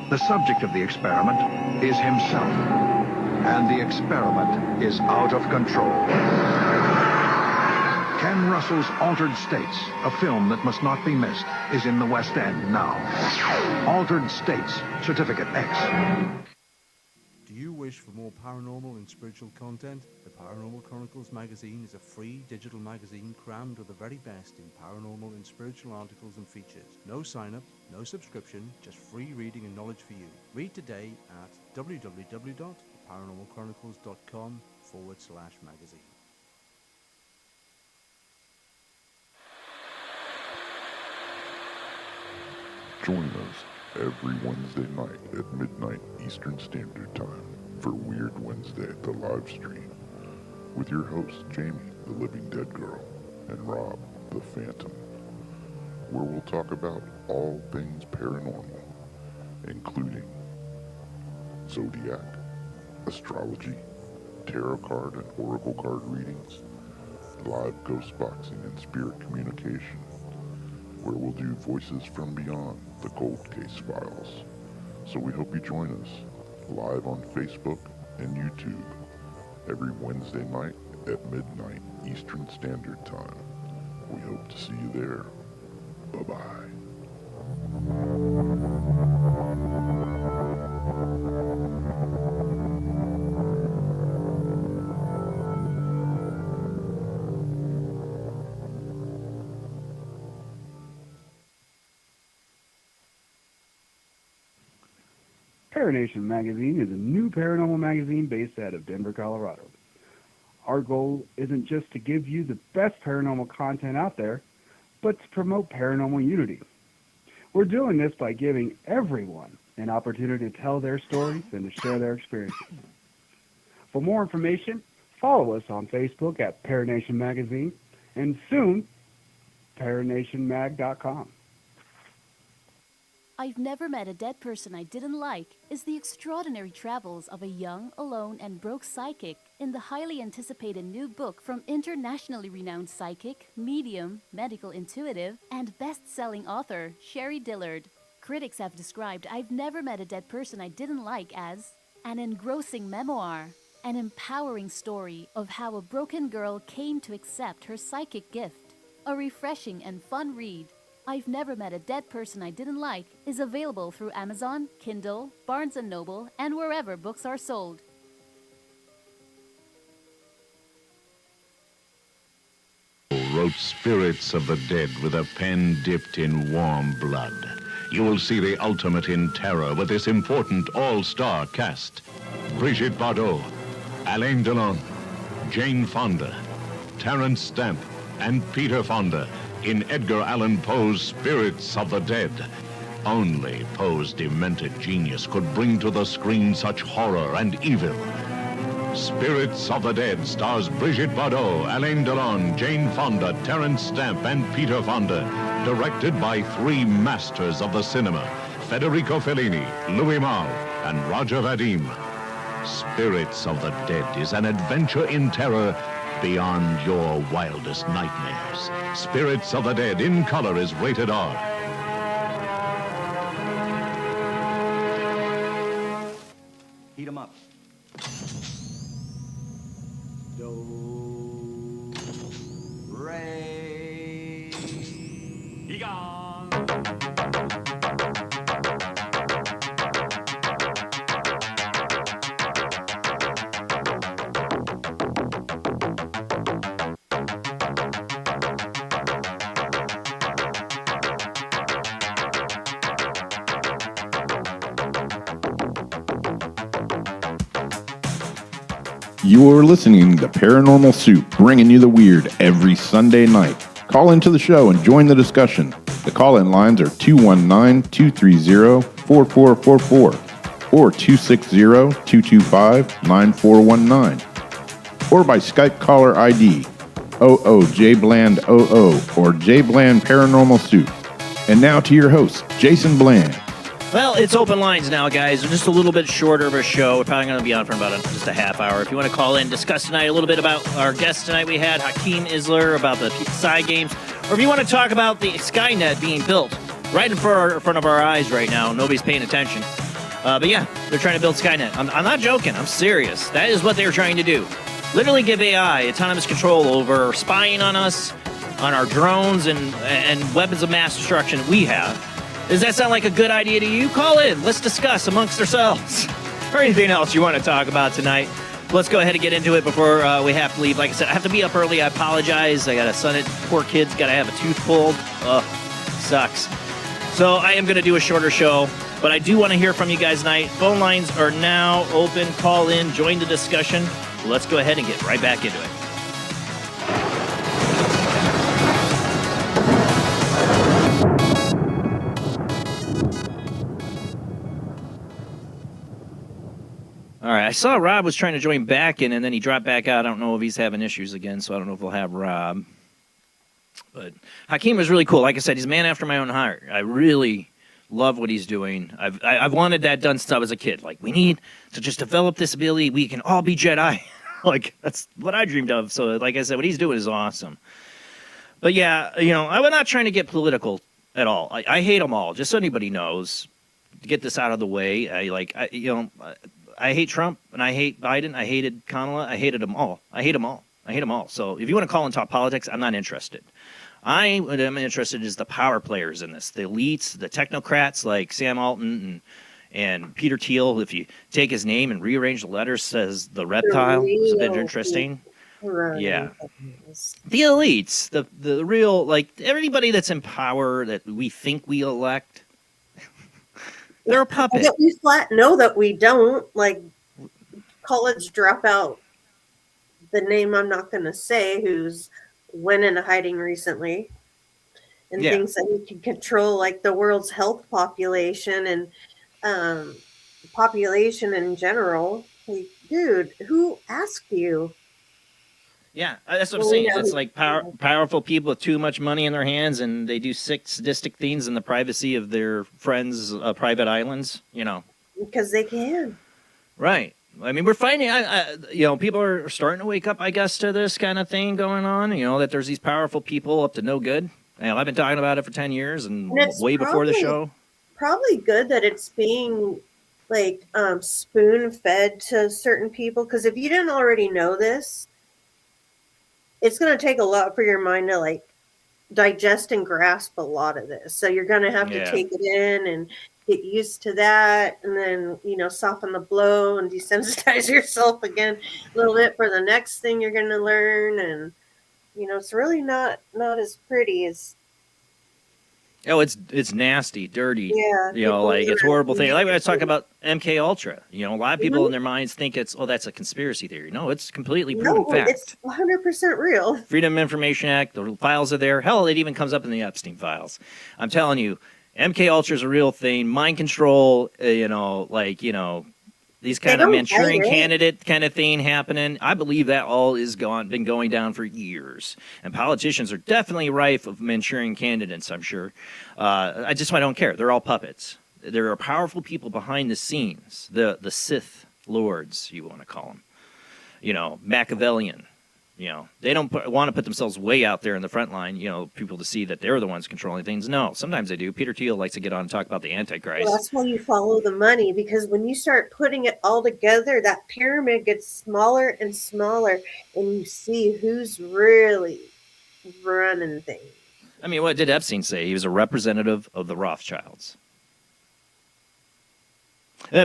The subject of the experiment is himself, and the experiment is out of control. Ken Russell's Altered States, a film that must not be missed, is in the West End now. Altered States, Certificate X. Do you wish for more paranormal and spiritual content? The Paranormal Chronicles magazine is a free digital magazine crammed with the very best in paranormal and spiritual articles and features. No sign-up, no subscription, just free reading and knowledge for you. Read today at www.paranormalchronicles.com/magazine. Join us every Wednesday night at midnight Eastern Standard Time for Weird Wednesday at the live stream with your hosts Jamie, the Living Dead Girl, and Rob, the Phantom, where we'll talk about all things paranormal, including zodiac, astrology, tarot card and oracle card readings, live ghost boxing and spirit communication, where we'll do Voices from Beyond, the Cold Case Files. So we hope you join us live on Facebook and YouTube every Wednesday night at midnight Eastern Standard Time. We hope to see you there. Bye-bye. Paranation Magazine is a new paranormal magazine based out of Denver, Colorado. Our goal isn't just to give you the best paranormal content out there, but to promote paranormal unity. We're doing this by giving everyone an opportunity to tell their stories and to share their experiences. For more information, follow us on Facebook at Paranation Magazine and soon, paranationmag.com. I've Never Met a Dead Person I Didn't Like is the extraordinary travels of a young, alone, and broke psychic in the highly anticipated new book from internationally renowned psychic, medium, medical intuitive, and best-selling author Sherry Dillard. Critics have described I've Never Met a Dead Person I Didn't Like as an engrossing memoir, an empowering story of how a broken girl came to accept her psychic gift, a refreshing and fun read, I've Never Met a Dead Person I Didn't Like is available through Amazon, Kindle, Barnes & Noble, and wherever books are sold. Wrote Spirits of the Dead with a pen dipped in warm blood. You will see the ultimate in terror with this important all-star cast. Brigitte Bardot, Alain Delon, Jane Fonda, Terence Stamp, and Peter Fonda in Edgar Allan Poe's Spirits of the Dead. Only Poe's demented genius could bring to the screen such horror and evil. Spirits of the Dead stars Brigitte Bardot, Alain Delon, Jane Fonda, Terence Stamp, and Peter Fonda. Directed by three masters of the cinema, Federico Fellini, Louis Malle, and Roger Vadim. Spirits of the Dead is an adventure in terror beyond your wildest nightmares. Spirits of the Dead in color is rated R. Heat 'em up. Do, re, be gone. You're listening to Paranormal Soup, bringing you the weird every Sunday night. Call into the show and join the discussion. The call-in lines are 219-230-4444 or 260-225-9419 or by Skype caller ID OOJBland00 or JBland Paranormal Soup. And now to your host, Jason Bland. Well, it's open lines now, guys. Just a little bit shorter of a show. We're probably going to be on for about just a half hour. If you want to call in, discuss tonight a little bit about our guest tonight we had, Hakim Isler, about the Psi Games, or if you want to talk about the Skynet being built right in front of our eyes right now. Nobody's paying attention. But yeah, they're trying to build Skynet. I'm not joking. I'm serious. That is what they're trying to do. Literally give AI autonomous control over spying on us, on our drones, and weapons of mass destruction we have. Does that sound like a good idea to you? Call in. Let's discuss amongst ourselves. Or anything else you want to talk about tonight. Let's go ahead and get into it before we have to leave. Like I said, I have to be up early. I apologize. I got a son. Poor kid's got to have a tooth pulled. Ugh, sucks. So I am going to do a shorter show, but I do want to hear from you guys tonight. Phone lines are now open. Call in. Join the discussion. Let's go ahead and get right back into it. All right, I saw Rob was trying to join back in, and then he dropped back out. I don't know if he's having issues again, so I don't know if we'll have Rob. But Hakim was really cool. Like I said, he's a man after my own heart. I really love what he's doing. I've wanted that done since I was a kid. Like, we need to just develop this ability. We can all be Jedi. Like, that's what I dreamed of. So, like I said, what he's doing is awesome. But yeah, I'm not trying to get political at all. I hate them all. Just so anybody knows, to get this out of the way. I hate Trump, and I hate Biden. I hated Kamala. I hated them all. I hate them all. So if you want to call and talk politics, I'm not interested. What I'm interested in is the power players in this, the elites, the technocrats like Sam Altman and Peter Thiel. If you take his name and rearrange the letters, says the reptile. It's a bit interesting. Yeah. The elites, the real, like, everybody that's in power that we think we elect. They're a puppet. That we flat know that we don't. Like, college dropout, the name I'm not going to say, who's went into hiding recently, and thinks that he can control, like, the world's health population and population in general. Like, dude, who asked you? Yeah, that's what I'm saying. It's like powerful people with too much money in their hands, and they do sick, sadistic things in the privacy of their friends' private islands, Because they can. Right. I mean, we're finding, people are starting to wake up, I guess, to this kind of thing going on, that there's these powerful people up to no good. I've been talking about it for 10 years and way before the show. Probably good that it's being, like, spoon-fed to certain people, because if you didn't already know this, it's going to take a lot for your mind to, like, digest and grasp a lot of this. So you're going to have to take it in and get used to that, and then, you know, soften the blow and desensitize yourself again a little bit for the next thing you're going to learn. And, you know, it's really not as pretty as. Oh, it's nasty, dirty. Yeah, You know, like it's horrible thing. Like I was talking about. about MK Ultra. You know, a lot of people in their minds think it's, oh, that's a conspiracy theory. No, it's completely proven No, fact. it's 100% real. Freedom of Information Act, the files are there. Hell, it even comes up in the Epstein files. I'm telling you, MK Ultra is a real thing. Mind control, you know, like, you know, these kind of Manchurian candidate kind of thing happening. I believe that all is been going down for years. And politicians are definitely rife of Manchurian candidates, I'm sure. I don't care. They're all puppets. There are powerful people behind the scenes, the Sith lords, you want to call them. You know, Machiavellian. You know, they don't want to put themselves way out there in the front line, you know, people to see that they're the ones controlling things. No, sometimes they do. Peter Thiel likes to get on and talk about the Antichrist. Well, that's why you follow the money, because when you start putting it all together, that pyramid gets smaller and smaller, and you see who's really running things. I mean, what did Epstein say? He was a representative of the Rothschilds.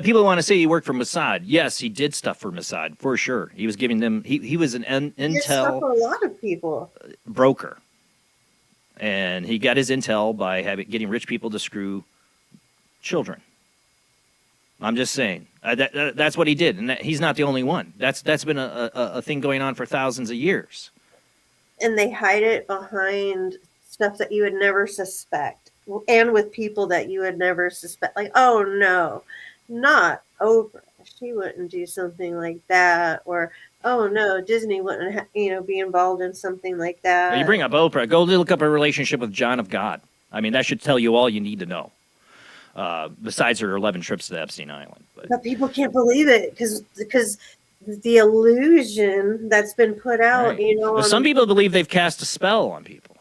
People want to say he worked for Mossad. Yes, he did stuff for Mossad, for sure. He was giving them, he was an intel for a lot of people. broker. And he got his intel by getting rich people to screw children. I'm just saying. That's what he did. And he's not the only one. That's been a thing going on for thousands of years. And they hide it behind stuff that you would never suspect. And with people that you would never suspect. Like, oh, no. Not Oprah. She wouldn't do something like that. Or, oh no, Disney wouldn't, be involved in something like that. You bring up Oprah. Go look up her relationship with John of God. I mean, that should tell you all you need to know. Besides her 11 trips to Epstein Island. But people can't believe it because the illusion that's been put out. Right. Well, some people believe they've cast a spell on people.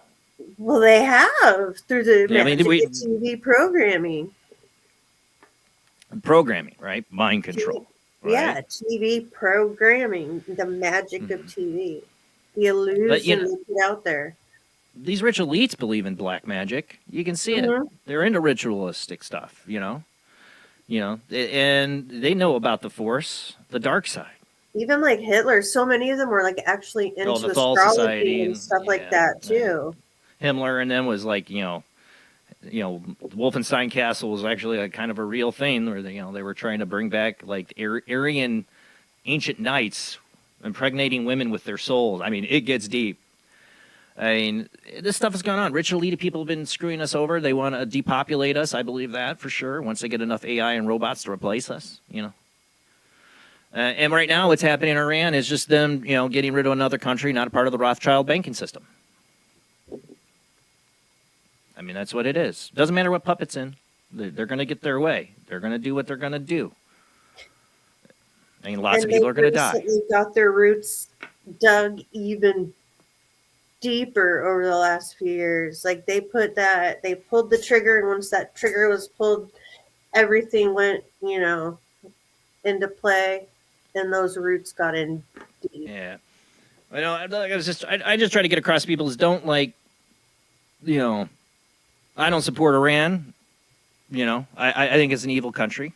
Well, they have through the TV programming. Programming, right? Mind control. Right? Yeah, TV programming, the magic of TV, the illusion they put out there. These rich elites believe in black magic. You can see it. They're into ritualistic stuff, you know, and they know about the Force, the dark side. Even like Hitler, so many of them were like actually into astrology and stuff like that too. Himmler and them was like, Wolfenstein Castle was actually a kind of a real thing where they were trying to bring back like Aryan ancient knights impregnating women with their souls. I mean, it gets deep. I mean, this stuff has gone on. Rich elite people have been screwing us over. They want to depopulate us. I believe that for sure. Once they get enough AI and robots to replace us, and right now what's happening in Iran is just them, getting rid of another country, not a part of the Rothschild banking system. I mean, that's what it is. Doesn't matter what puppet's in. They're going to get their way. They're going to do what they're going to do. And lots of people are going to die. They got their roots dug even deeper over the last few years. Like they pulled the trigger, and once that trigger was pulled, everything went, into play, and those roots got in deep. Yeah. I just try to get across to people is don't I don't support Iran. I think it's an evil country.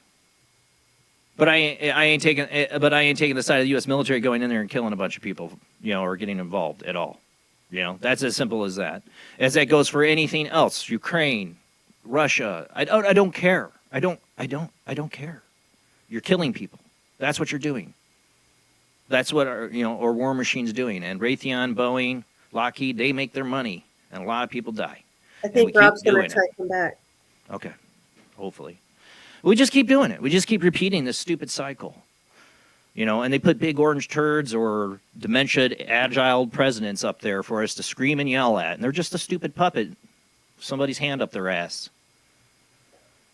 But I ain't taking the side of the U.S. military going in there and killing a bunch of people, or getting involved at all. That's as simple as that. As that goes for anything else, Ukraine, Russia. I don't care. I don't care. You're killing people. That's what you're doing. That's what our war machine's doing. And Raytheon, Boeing, Lockheed, they make their money, and a lot of people die. I think Rob's going to try to come back. Okay, hopefully. We just keep doing it. We just keep repeating this stupid cycle. And they put big orange turds or dementia agile presidents up there for us to scream and yell at. And they're just a stupid puppet. Somebody's hand up their ass.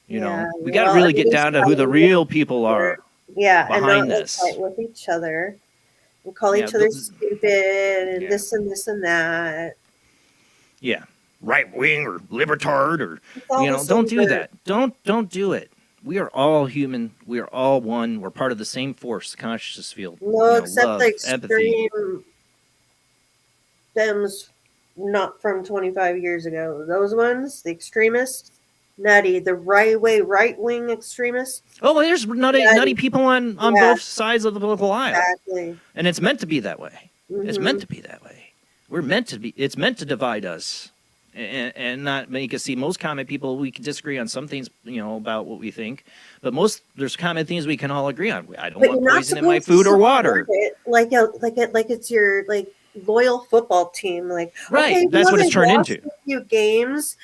We got to really get down to who the real people are behind this. Fight with each other and call each other stupid and this and this and that. Yeah. Right wing or libertard or, don't do that. Don't do it. We are all human. We are all one. We're part of the same force, the consciousness field. No, except love, the extreme empathy. Dems not from 25 years ago. Those ones, the extremists, nutty. The right wing extremists. Oh, well, there's nutty people on both sides of the political aisle. Exactly. And it's meant to be that way. It's meant Mhm. to be that way. We're meant to be. It's meant to divide us, and not make us see. Most common people, we can disagree on some things, about what we think, but there's common things we can all agree on. I don't But want you're not poison in my supposed to food or support water. it like it's your loyal football team. Like, Right, okay, that's what it's turned lost into. a few games,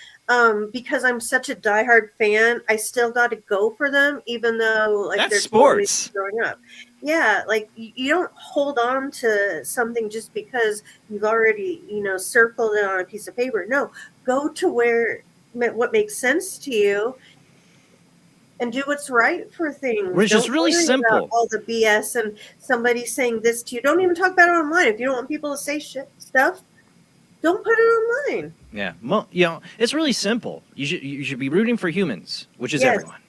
because I'm such a diehard fan, I still got to go for them, even though That's they're sports. growing up. Yeah, you don't hold on to something just because you've already circled it on a piece of paper. No, go to what makes sense to you and do what's right for things. Which is Don't really worry about simple. all the BS and somebody saying this to you. Don't even talk about it online. If you don't want people to say stuff, don't put it online. Yeah, it's really simple. You should be rooting for humans, which is Yes. everyone,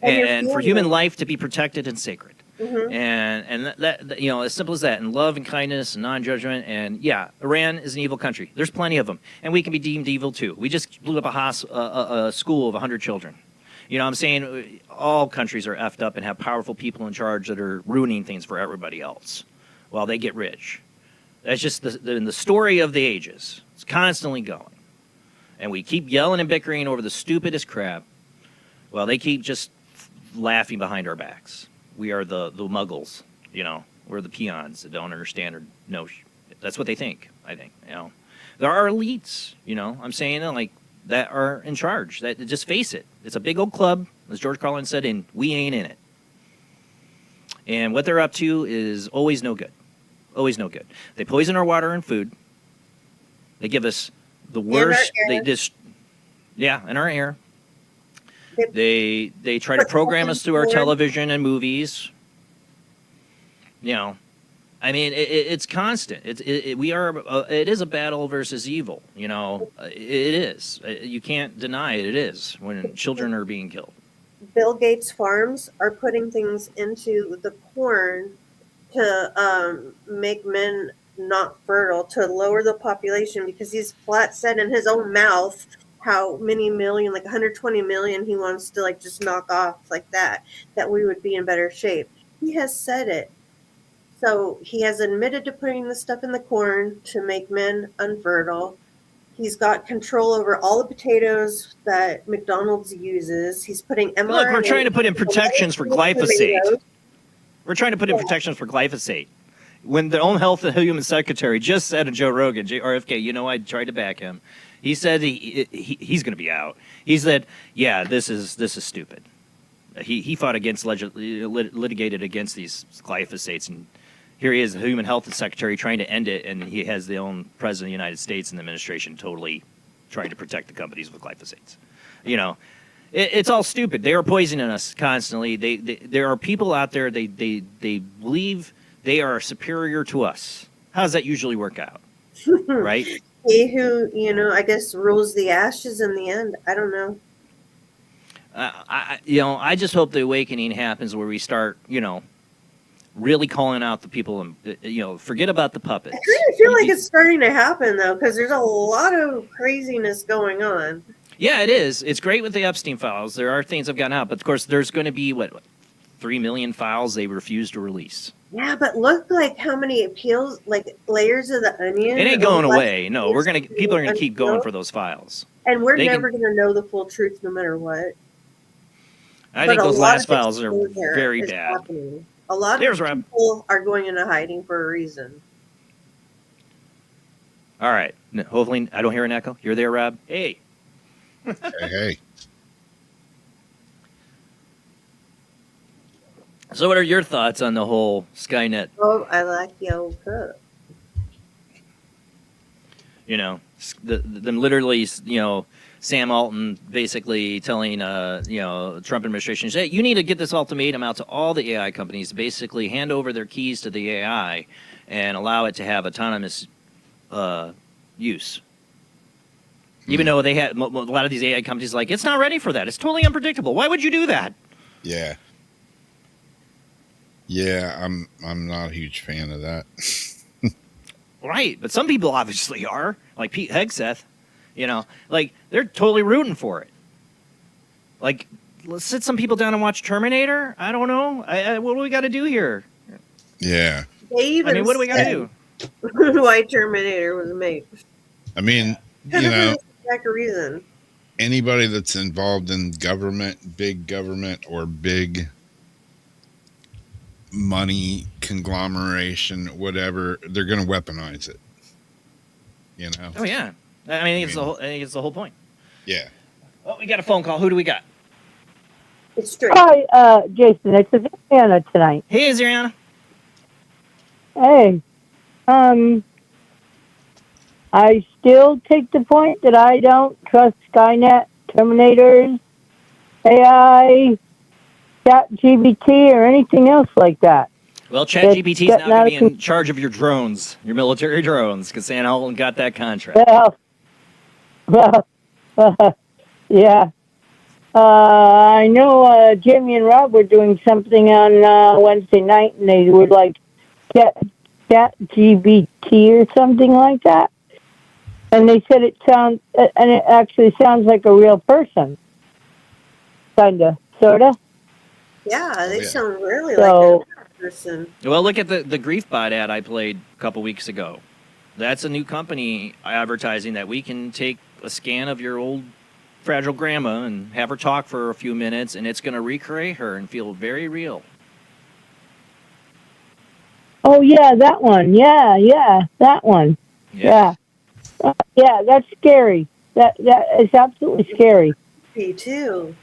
And your and for feelings. human life to be protected and sacred. Mhm. And that as simple as that, and love and kindness and non-judgment. And yeah, Iran is an evil country. There's plenty of them, and we can be deemed evil too. We just blew up a school of 100 children. I'm saying all countries are effed up and have powerful people in charge that are ruining things for everybody else while they get rich. That's just the story of the ages. It's constantly going, and we keep yelling and bickering over the stupidest crap while they keep just laughing behind our backs. We are the muggles, we're the peons that don't understand or know. That's what they think, I think, There are elites, I'm saying that are in charge. That just face it. It's a big old club, as George Carlin said, and we ain't in it. And what they're up to is always no good. Always no good. They poison our water and food. They give us the worst. In our air. They try to program us through our television and movies. It's constant. It is a battle versus evil. It is. You can't deny it. It is when children are being killed. Bill Gates farms are putting things into the corn to make men not fertile, to lower the population, because he's flat said in his own mouth how many million, 120 million, he wants to just knock off that we would be in better shape. He has said it. So he has admitted to putting the stuff in the corn to make men unfertile. He's got control over all the potatoes that McDonald's uses. He's putting mRNA. Look, we're trying to put in protections for glyphosate. tomatoes. We're trying to put in protections for glyphosate. When the own Health and Human Secretary just said to Joe Rogan, RFK, I tried to back him. He said he's going to be out. He said, yeah, this is stupid. He fought against litigated against these glyphosates, and here he is, the Human Health Secretary, trying to end it, and he has the own President of the United States and the administration totally trying to protect the companies with glyphosates. It's all stupid. They are poisoning us constantly. There are people out there, they believe they are superior to us. How does that usually work out? Right? He who, I guess rules the ashes in the end. I don't know. I just hope the awakening happens where we start, really calling out the people and, forget about the puppets. I kind of feel like it's starting to happen, though, because there's a lot of craziness going on. Yeah, it is. It's great with the Epstein files. There are things that have gotten out, but of course, there's going to be, 3 million files they refuse to release. Yeah, but look how many appeals, layers of the onion. It ain't going away. No, people are going to keep going for those files. And we're never going to know the full truth no matter what. I think those last files are very bad. Happening. A lot of people are going into hiding for a reason. All right. Hopefully, I don't hear an echo. You're there, Rob? Hey. Hey. So what are your thoughts on the whole Skynet? Oh, I like the old cup. Them literally, Sam Altman basically telling, Trump administration, hey, you need to get this ultimatum out to all the AI companies to basically hand over their keys to the AI and allow it to have autonomous use. Even though they had a lot of these AI companies it's not ready for that. It's totally unpredictable. Why would you do that? Yeah. Yeah, I'm not a huge fan of that. Right, but some people obviously are. like Pete Hegseth, like they're totally rooting for it. Like, let's sit some people down and watch Terminator. I don't know. What do we got to do here? Yeah. They even what do we got to do? Why Terminator was made. I mean, Kind of for this exact reason. Anybody that's involved in government, big government, or big money conglomeration, whatever, they're going to weaponize it. Oh yeah. I think it's the whole point. Yeah. Oh, we got a phone call. Who do we got? It's straight. Hi, Jason. It's Adriana tonight. Hey, Adriana. Hey. I still take the point that I don't trust Skynet, Terminators, AI, ChatGPT, or anything else like that. Well, ChatGPT is now going to be in charge of your drones, your military drones, because Sam Holland got that contract. Yeah. I know Jimmy and Rob were doing something on Wednesday night, and they were like ChatGPT or something like that. And they said it actually sounds like a real person. Kinda, sorta. Yeah, they sound really like a person. Well, look at the GriefBot ad I played a couple weeks ago. That's a new company advertising that we can take a scan of your old fragile grandma and have her talk for a few minutes, and it's going to recreate her and feel very real. Oh, yeah, that one. Yeah, that one. Yeah. Yeah, that's scary. That is absolutely scary. Me too.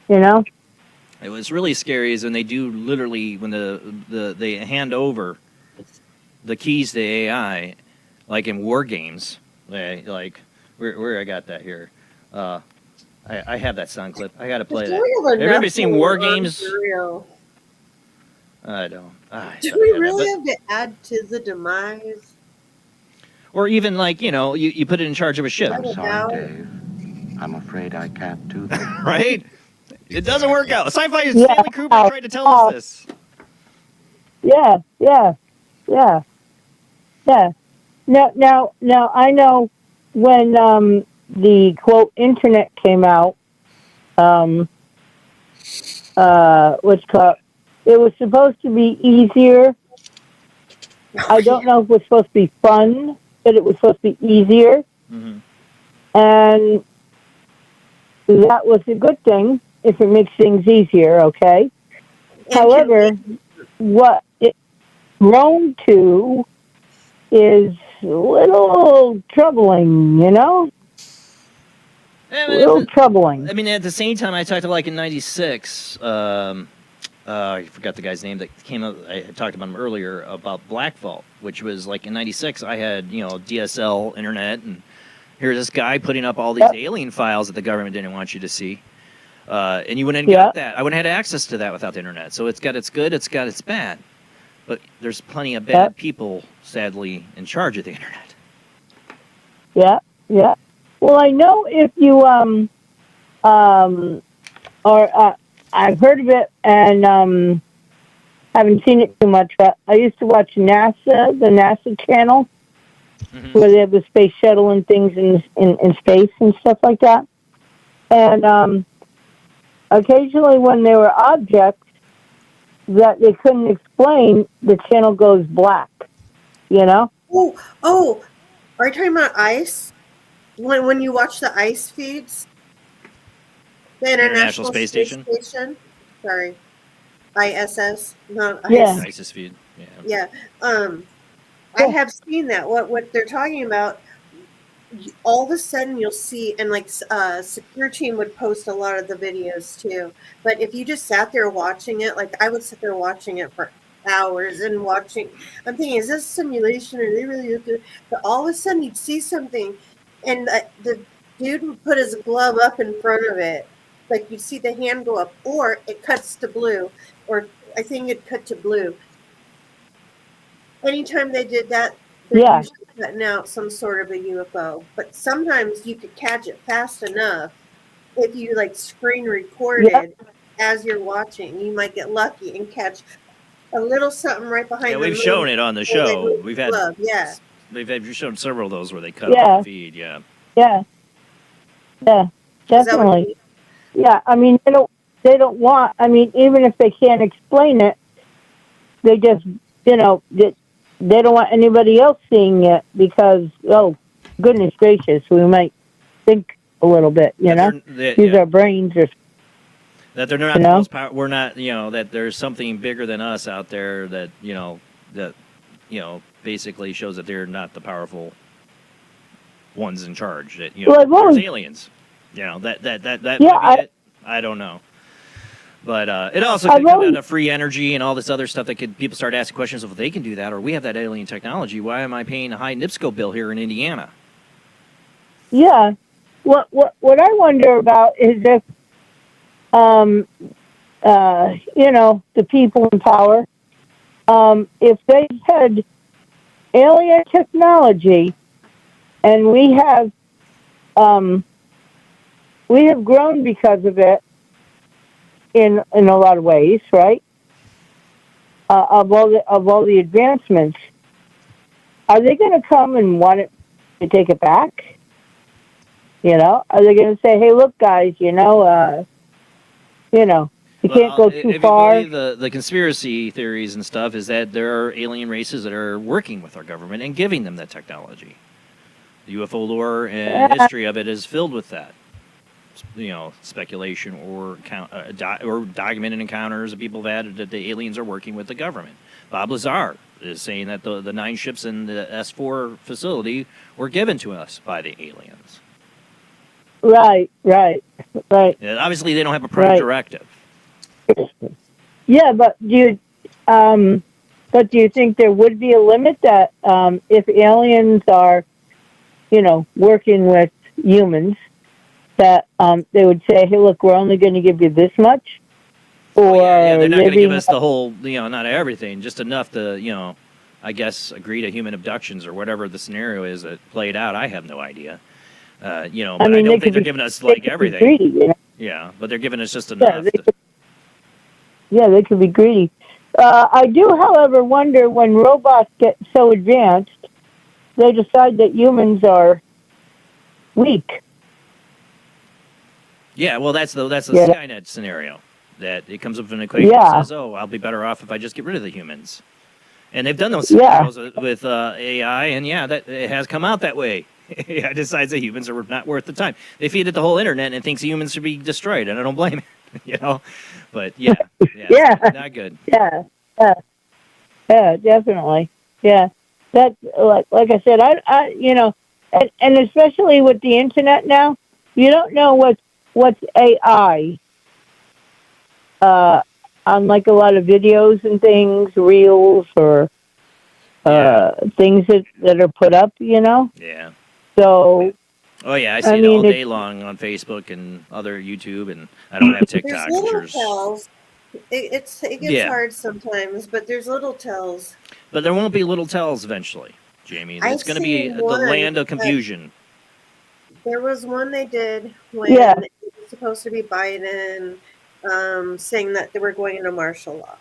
It was really scary is when they do literally when they hand over the keys to AI, like in war games. Like where I got that here. I have that sound clip. I got to play that. Everybody seen war games? I don't. Do we really have to add to the demise? Or even like, you put it in charge of a ship. I'm sorry, Dave. I'm afraid I can't do that. Right? It doesn't work out. Sci-fi Stanley Kubrick tried to tell us this. Yeah. Now, I know when the quote internet came out, it was supposed to be easier. I don't know if it was supposed to be fun, but it was supposed to be easier. Mm-hmm. And that was a good thing if it makes things easier, okay? However, what it's grown to is a little troubling, A little troubling. I mean, at the same time, I talked to in '96. I forgot the guy's name that came up. I talked about him earlier about Black Vault, which was in '96. I had DSL internet, and here's this guy putting up all these alien files that the government didn't want you to see, and you wouldn't have got that. I wouldn't have had access to that without the internet. So it's got its good, it's got its bad, but there's plenty of bad people, sadly, in charge of the internet. Yeah. Well, I know if you I've heard of it and haven't seen it too much, but I used to watch the NASA channel, where they have the space shuttle and things in space and stuff like that. And occasionally when there were objects that they couldn't explain, the channel goes black, Oh, are you talking about ICE? When you watch the ICE feeds? The International Space Station? Sorry. ISS, not ICE. Yeah. ISIS feed. Yeah. I have seen that. What they're talking about, all of a sudden you'll see, and Secure Team would post a lot of the videos too. But if you just sat there watching it, I would sit there watching it for hours and watching. I'm thinking, is this simulation? Are they really looking? But all of a sudden you'd see something, and the dude would put his glove up in front of it. You'd see the hand go up, or it cuts to blue, or I think it cut to blue. Anytime they did that, they're usually cutting out some sort of a UFO. But sometimes you could catch it fast enough if you screen recorded as you're watching. You might get lucky and catch a little something right behind. Yeah, we've shown it on the show. We've had They've shown several of those where they cut Yeah. off the feed. Yeah. Yeah, Is that what definitely. Yeah, I mean, they don't want. I mean, even if they can't explain it, they just, they don't want anybody else seeing it because, oh, goodness gracious, we might think a little bit, use our brains or. That they're not the most powerful. We're not, that there's something bigger than us out there that, basically shows that they're not the powerful ones in charge. That, there's aliens. That might be it. I don't know. But it also could come down to free energy and all this other stuff that people start asking questions of, if they can do that, or we have that alien technology. Why am I paying a high NIPSCO bill here in Indiana? Yeah. What I wonder about is if, the people in power, if they had alien technology, and we have grown because of it in a lot of ways, right? Of all the advancements, are they going to come and want it to take it back? Are they going to say, "Hey, look, guys, you can't go too far"? If you believe the conspiracy theories and stuff, is that there are alien races that are working with our government and giving them that technology. The UFO lore and history of it is filled with that. Speculation or documented encounters that people have had that the aliens are working with the government. Bob Lazar is saying that the 9 ships in the S4 facility were given to us by the aliens. Right. Yeah, obviously, they don't have a prime directive. Yeah, but do you think there would be a limit that if aliens are, working with humans, that they would say, "Hey, look, we're only going to give you this much," or they're not going to give us the whole, not everything, just enough to, I guess, agree to human abductions or whatever the scenario is that played out. I have no idea. But I don't think they're giving us everything. Greedy, Yeah, but they're giving us just enough. They could be greedy. I do, however, wonder when robots get so advanced, they decide that humans are weak. Yeah, well, that's the Skynet scenario. That it comes up with an equation that says, "Oh, I'll be better off if I just get rid of the humans." And they've done those scenarios with AI, and that it has come out that way. AI decides that humans are not worth the time. They feed it the whole internet and thinks humans should be destroyed, and I don't blame it. But not good. Yeah, definitely. Yeah, that like I said, I and especially with the internet now, you don't know what's AI. On like a lot of videos and things, reels or things that are put up, Yeah. So. Oh yeah, I see it all day long on Facebook and other YouTube, and I don't have TikTok. There's little tells. It gets hard sometimes, but there's little tells. But there won't be little tells eventually, Jamie. It's going to be the land of confusion. There was one they did when it was supposed to be Biden saying that they were going into martial law.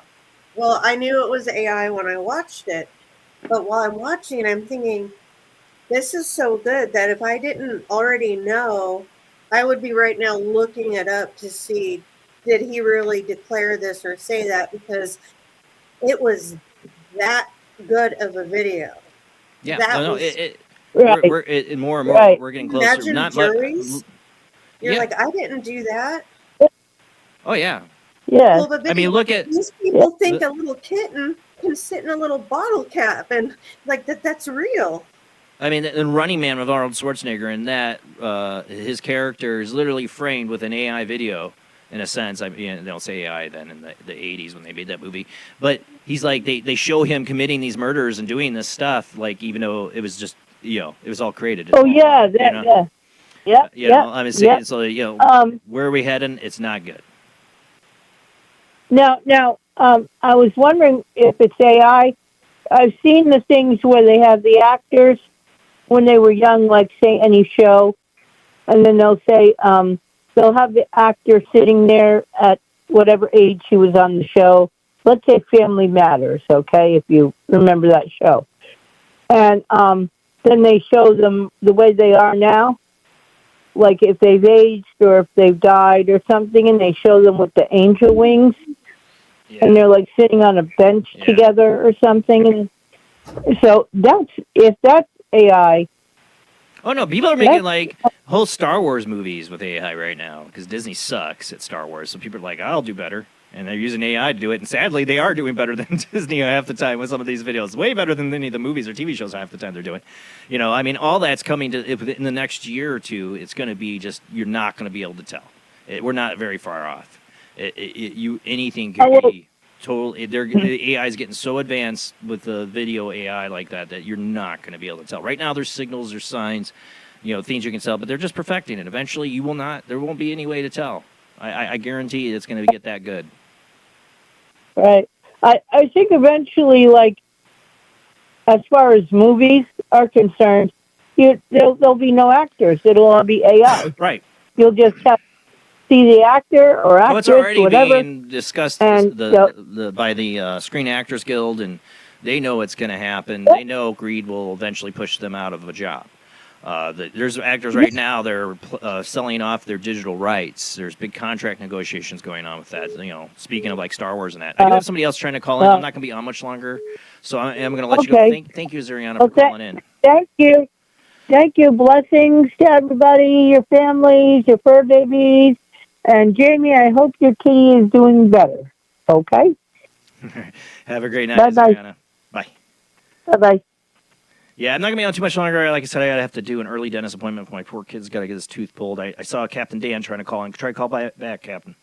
Well, I knew it was AI when I watched it, but while I'm watching, I'm thinking, this is so good that if I didn't already know, I would be right now looking it up to see, did he really declare this or say that? Because it was that good of a video. Yeah, Right. More and more, we're getting closer. Imagine juries. You're like, I didn't do that. Oh yeah. Yeah. Well, but look at these people think a little kitten can sit in a little bottle cap, and like that's real. I mean, in Running Man with Arnold Schwarzenegger, and that his character is literally framed with an AI video. In a sense, I mean, they don't say AI then in the 80s when they made that movie, but he's like they show him committing these murders and doing this stuff, like even though it was just it was all created. Oh yeah, yeah. I'm saying so. Where are we heading? It's not good. Now, I was wondering if it's AI. I've seen the things where they have the actors when they were young, like say any show, and then they'll say they'll have the actor sitting there at whatever age he was on the show. Let's say Family Matters, okay, if you remember that show. And then they show them the way they are now, like if they've aged or if they've died or something, and they show them with the angel wings, and they're like sitting on a bench together or something. And so if that's AI. Oh no, people are making like whole Star Wars movies with AI right now because Disney sucks at Star Wars. So people are like, I'll do better. And they're using AI to do it. And sadly, they are doing better than Disney half the time with some of these videos. Way better than any of the movies or TV shows half the time they're doing. You know, I mean, all that's coming to in the next year or two. It's going to be just, you're not going to be able to tell. We're not very far off. Anything could be total. The AI is getting so advanced with the video AI like that you're not going to be able to tell. Right now, there's signals, there's signs, you know, things you can tell, but they're just perfecting it. Eventually, you will not. There won't be any way to tell. I guarantee it's going to get that good. Right. I think eventually, like, as far as movies are concerned, there'll be no actors. It'll all be AI. Right. You'll just have to see the actor or actress, It's already whatever. being discussed by the Screen Actors Guild, and they know it's going to happen. They know greed will eventually push them out of a job. There's actors right now, they're selling off their digital rights. There's big contract negotiations going on with that. You know, speaking of like Star Wars and that. I do have somebody else trying to call in. I'm not going to be on much longer, so I'm going to let you go. Thank you, Zuriana, for calling in. Thank you. Thank you. Blessings to everybody, your families, your fur babies. And Jamie, I hope your kitty is doing better. Okay? Have a great night, Bye-bye. Zuriana. Bye. Bye-bye. Yeah, I'm not going to be on too much longer. Like I said, I have to do an early dentist appointment for my poor kid's got to get his tooth pulled. I saw Captain Dan trying to call in. Try to call back, Captain.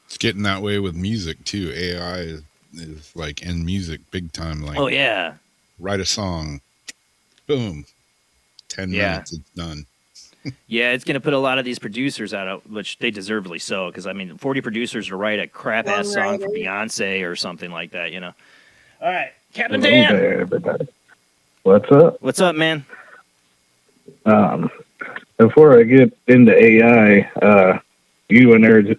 It's getting that way with music, too. AI is like in music big time. Like, oh, yeah. Write a song. Boom. 10 minutes, it's done. Yeah, it's going to put a lot of these producers out, which they deservedly so, because, I mean, 40 producers to write a crap-ass song for Beyonce or something like that, you know. All right, Captain Dan. Hey, everybody. What's up? What's up, man? Before I get into AI, you and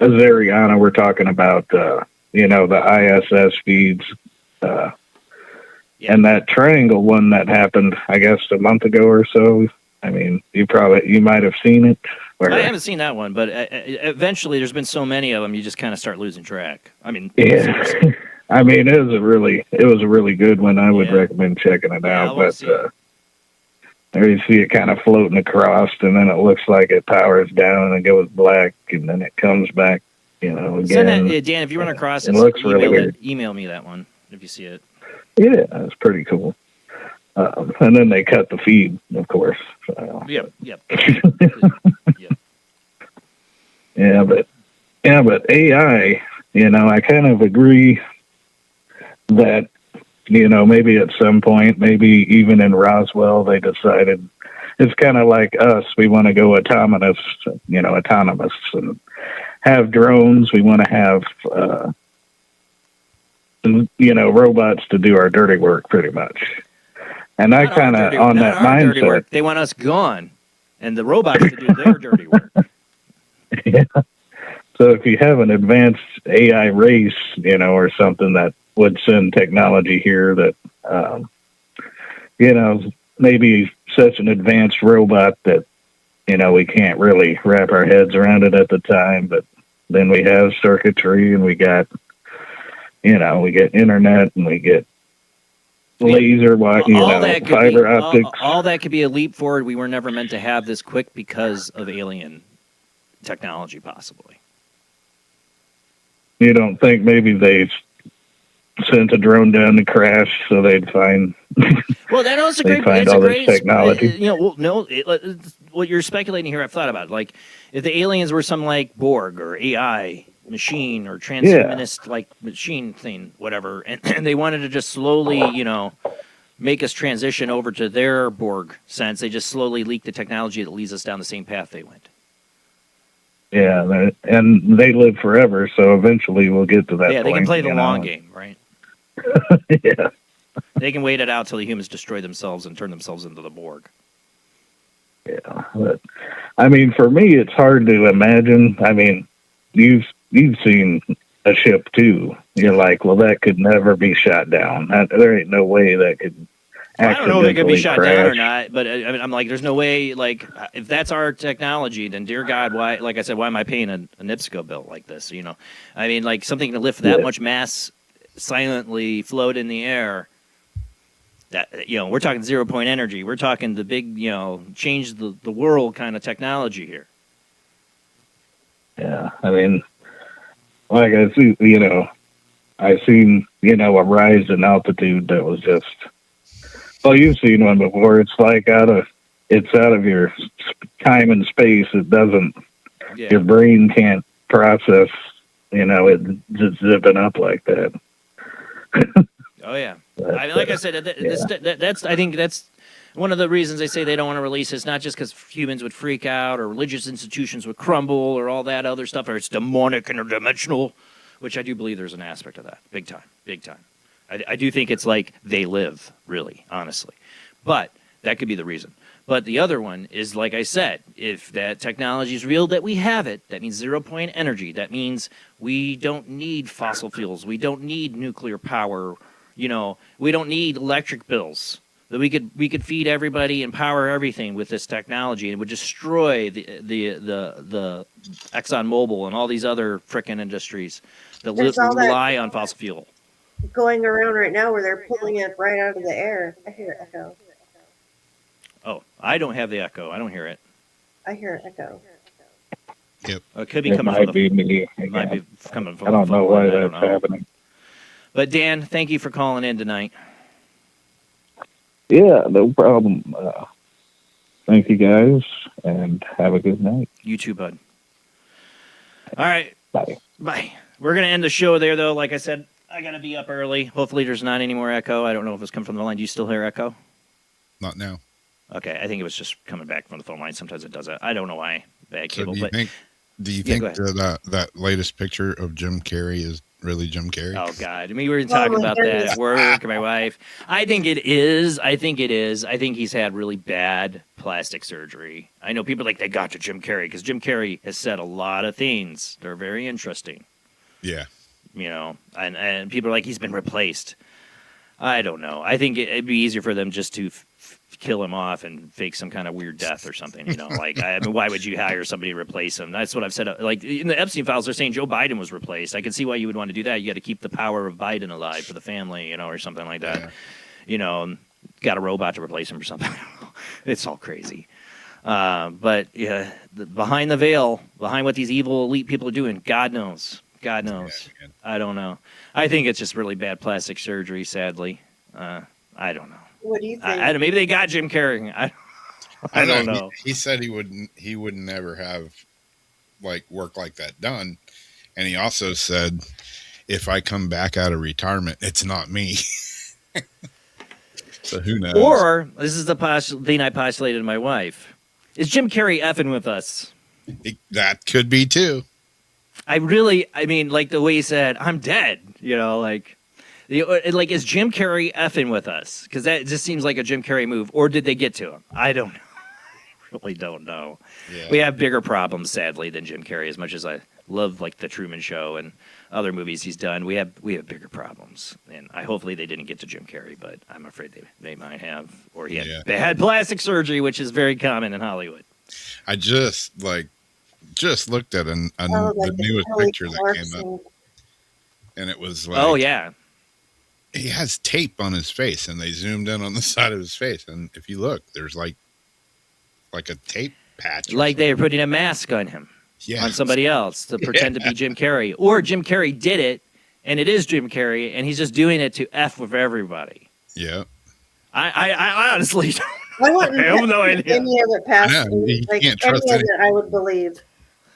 Zariana were talking about, the ISS feeds, and that triangle one that happened, I guess, a month ago or so. I mean, you might have seen it. I haven't seen that one, but eventually there's been so many of them, you just kind of start losing track. I mean, yeah. I mean, it was a really good one. I would recommend checking it out. But there you see it kind of floating across, and then it looks like it powers down and goes black, and then it comes back, again. Dan, if you run across it, looks really weird. Email me that one if you see it. Yeah, it's pretty cool. And then they cut the feed, of course. So. Yep. Yeah, but AI, I kind of agree that, maybe at some point, maybe even in Roswell, they decided it's kind of like us. We want to go autonomous and have drones. We want to have, robots to do our dirty work pretty much. And I kind of on that mindset. They want us gone and the robots to do their dirty work. Yeah. So if you have an advanced AI race, or something that would send technology here that, maybe such an advanced robot that, we can't really wrap our heads around it at the time, but then we have circuitry and we got, we get internet and we get laser, fiber optics. All that could be a leap forward. We were never meant to have this quick because of alien technology, possibly. You don't think maybe they sent a drone down to crash so they'd find? Well, that was a great. Find all this technology. What you're speculating here, I've thought about. Like, if the aliens were some like Borg or AI machine or transhumanist like machine thing, whatever, and they wanted to just slowly, make us transition over to their Borg sense. They just slowly leak the technology that leads us down the same path they went. Yeah, and they live forever, so eventually we'll get to that point. Yeah, they can play the long game, right? Yeah. They can wait it out till the humans destroy themselves and turn themselves into the Borg. Yeah, but, I mean, for me, it's hard to imagine. I mean, you've seen a ship, too. You're like, well, that could never be shot down. There ain't no way that could I don't know if it could be accidentally shot down or crash. not, but I mean, I'm like, there's no way. Like, if that's our technology, then dear God, why? Like I said, why am I paying a NIPSCO bill like this? You know, I mean, like something to lift that much mass silently float in the air. That, you know, we're talking 0 point energy. We're talking the big, you know, change the world kind of technology here. Yeah, I mean, like I see, I seen, a rise in altitude that was just. Well, you've seen one before. It's like out of your time and space. It doesn't. Yeah. Your brain can't process. It just zipping up like that. Oh yeah, But, I mean, like I said, that's I think that's one of the reasons they say they don't want to release it. It's not just because humans would freak out or religious institutions would crumble or all that other stuff, or it's demonic interdimensional, which I do believe there's an aspect of that, big time, big time. I do think it's like they live, really, honestly, but that could be the reason. But the other one is, like I said, if that technology is real, that we have it, that means 0 point energy. That means we don't need fossil fuels. We don't need nuclear power. You know, we don't need electric bills. That we could feed everybody and power everything with this technology, and it would destroy the ExxonMobil and all these other frickin' industries that There's all that rely on fossil fuel. going around right now where they're pulling it right out of the air. I hear echo. Oh, I don't have the echo. I don't hear it. I hear echo. Yep. It could be It coming might from be the. me. It might be coming from. I don't the know phone why line. I don't that's know. happening. But Dan, thank you for calling in tonight. Yeah, no problem. Thank you guys, and have a good night. You too, bud. All right. Bye. Bye. We're going to end the show there, though. Like I said, I got to be up early. Hopefully there's not any more echo. I don't know if it's coming from the line. Do you still hear echo? Not now. Okay. I think it was just coming back from the phone line. Sometimes it does that. I don't know why. Bad cable. So do you Yeah, think go ahead. that latest picture of Jim Carrey is really Jim Carrey? Oh, God. I mean, we were talking about that at work, my wife. I think it is. I think he's had really bad plastic surgery. I know people are like, they got to Jim Carrey, because Jim Carrey has said a lot of things. They're very interesting. Yeah. You know, and people are like, he's been replaced. I don't know. I think it'd be easier for them just to kill him off and fake some kind of weird death or something. You know, like, I mean, why would you hire somebody to replace him? That's what I've said. Like, in the Epstein files, they're saying Joe Biden was replaced. I can see why you would want to do that. You got to keep the power of Biden alive for the family, you know, or something like that. Yeah. You know, got a robot to replace him or something. It's all crazy. But yeah, behind the veil, behind what these evil elite people are doing, God knows. God knows. Yeah, I don't know. I think it's just really bad plastic surgery, sadly. I don't know. What do you think? Maybe they got Jim Carrey. I don't know. He said he would never have work like that done. And he also said, if I come back out of retirement, it's not me. So who knows? Or this is the thing I postulated to my wife. Is Jim Carrey effing with us? That could be too. I mean, like the way he said, I'm dead, you know, like is Jim Carrey effing with us? Because that just seems like a Jim Carrey move. Or did they get to him? I don't know. I really don't know. Yeah. We have bigger problems, sadly, than Jim Carrey. As much as I love like the Truman Show and other movies he's done, we have bigger problems. And hopefully they didn't get to Jim Carrey, but I'm afraid they might have. Or he had bad plastic surgery, which is very common in Hollywood. I just looked at the newest picture that came up, and it was like, oh yeah, he has tape on his face, and they zoomed in on the side of his face, and if you look, there's like a tape patch, like they were putting a mask on him, on somebody else to pretend to be Jim Carrey, or Jim Carrey did it, and it is Jim Carrey, and he's just doing it to F with everybody. Yeah, I honestly don't. I wouldn't have no idea. Any of it past me. Like any of it, I would believe.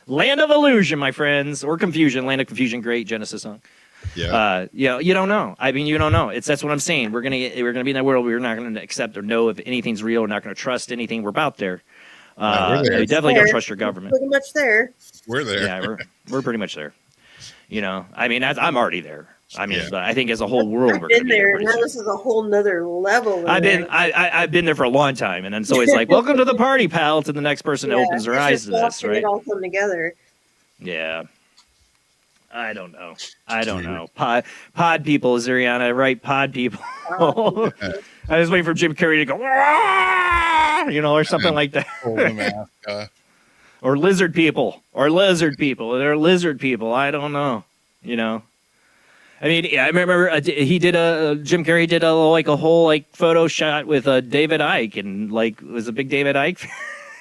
Land of Illusion, my friends, or Confusion. Land of Confusion, great Genesis song. Yeah. You don't know. I mean, you don't know. That's what I'm saying. We're gonna be in that world. We're not gonna accept or know if anything's real. We're not gonna trust anything. We're about there. We're there. We definitely don't trust your government. Pretty much there. We're there. Yeah, we're pretty much there. You know, I mean, I'm already there. I mean, I think as a whole world, we're been there. Now this is a whole nother level. I've been there for a long time, and then it's always like, "Welcome to the party, pal." To the next person that opens their eyes to this, right? It all come together. Yeah. I don't know. Pod people, Zuriana, right? Pod people. I was waiting for Jim Carrey to go, "Wah!" Or something like that. Pull the mask. Or lizard people. They're lizard people. I don't know. I mean, I remember Jim Carrey did a whole photo shot with David Icke, and was a big David Icke.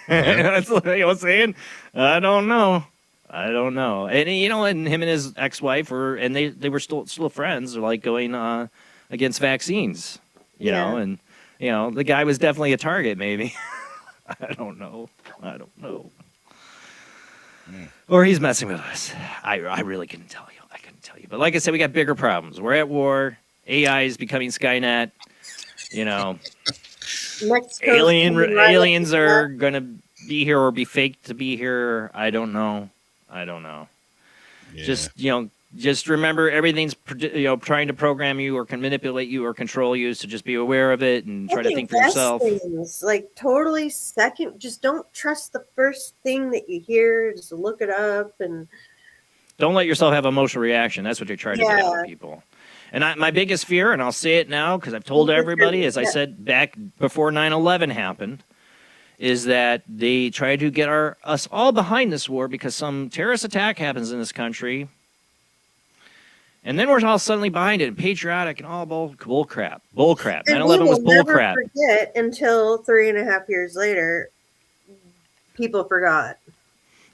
That's what I was saying. I don't know. And and him and his ex-wife they were still friends, going against vaccines. And the guy was definitely a target, maybe. I don't know. Or he's messing with us. I really couldn't tell you. But like I said, we got bigger problems. We're at war. AI is becoming Skynet. Aliens are going to be here or be faked to be here. I don't know. Yeah. Just remember everything's trying to program you or can manipulate you or control you. So just be aware of it and try to think for yourself. Things, totally second. Just don't trust the first thing that you hear. Just look it up and don't let yourself have emotional reaction. That's what you're trying to get out of people. And my biggest fear, and I'll say it now because I've told everybody, as I said back before 9/11 happened, is that they try to get us all behind this war because some terrorist attack happens in this country. And then we're all suddenly behind it and patriotic and all bull crap. 9/11 was bull crap. Forget until 3.5 years later, people forgot.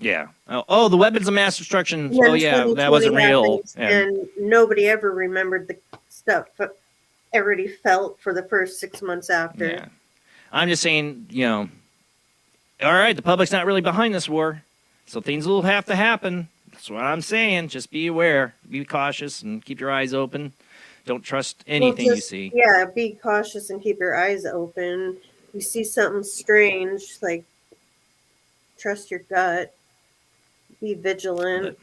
Yeah. Oh, the weapons of mass destruction. Oh, yeah, that wasn't real. And nobody ever remembered the stuff everybody felt for the first 6 months after. Yeah. I'm just saying, all right, the public's not really behind this war, so things will have to happen. That's what I'm saying. Just be aware, be cautious, and keep your eyes open. Don't trust anything you see. Yeah, be cautious and keep your eyes open. You see something strange, trust your gut. Be vigilant.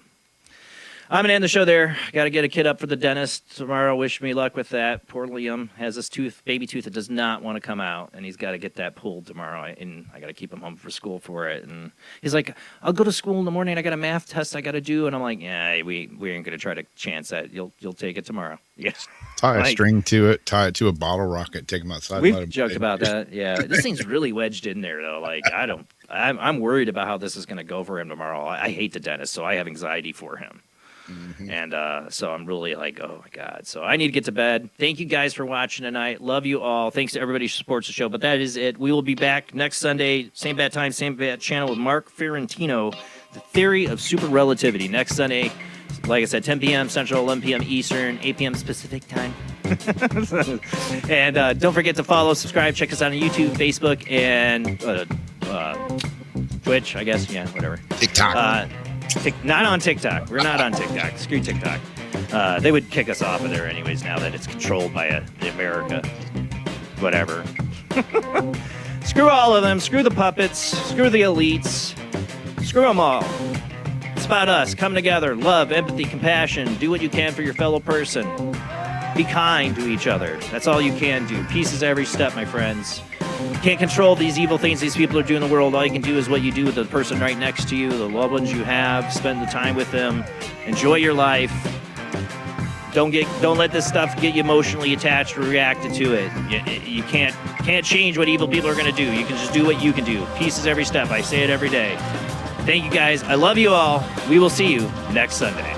I'm going to end the show there. Got to get a kid up for the dentist tomorrow. Wish me luck with that. Poor Liam has this baby tooth that does not want to come out, and he's got to get that pulled tomorrow. And I got to keep him home for school for it. And he's like, "I'll go to school in the morning. I got a math test I got to do." And I'm like, "Yeah, we ain't going to try to chance that. You'll take it tomormer." Yes. Tie a string to it. Tie it to a bottle rocket. Take him outside. We've joked about that. Yeah, this thing's really wedged in there though. I'm worried about how this is going to go for him tomorrow. I hate the dentist, so I have anxiety for him. Mm-hmm. And so I'm really oh my God. So I need to get to bed. Thank you guys for watching tonight. Love you all. Thanks to everybody who supports the show. But that is it. We will be back next Sunday, same bad time, same bad channel with Mark Ferrantino, The Theory of Super Relativity. Next Sunday, like I said, 10 p.m. Central, 11 p.m. Eastern, 8 p.m. Pacific time. And don't forget to follow, subscribe, check us out on YouTube, Facebook, and Twitch, I guess. Yeah, whatever. TikTok. Not on TikTok. We're not on TikTok. Screw TikTok. They would kick us off of there anyways now that it's controlled by the America. Whatever. Screw all of them. Screw the puppets. Screw the elites. Screw them all. It's about us. Come together. Love, empathy, compassion. Do what you can for your fellow person. Be kind to each other. That's all you can do. Peace is every step, my friends. You can't control these evil things these people are doing in the world. All you can do is what you do with the person right next to you, the loved ones you have. Spend the time with them. Enjoy your life. Don't let this stuff get you emotionally attached or reacted to it. You can't change what evil people are going to do. You can just do what you can do. Peace is every step. I say it every day. Thank you guys. I love you all. We will see you next Sunday.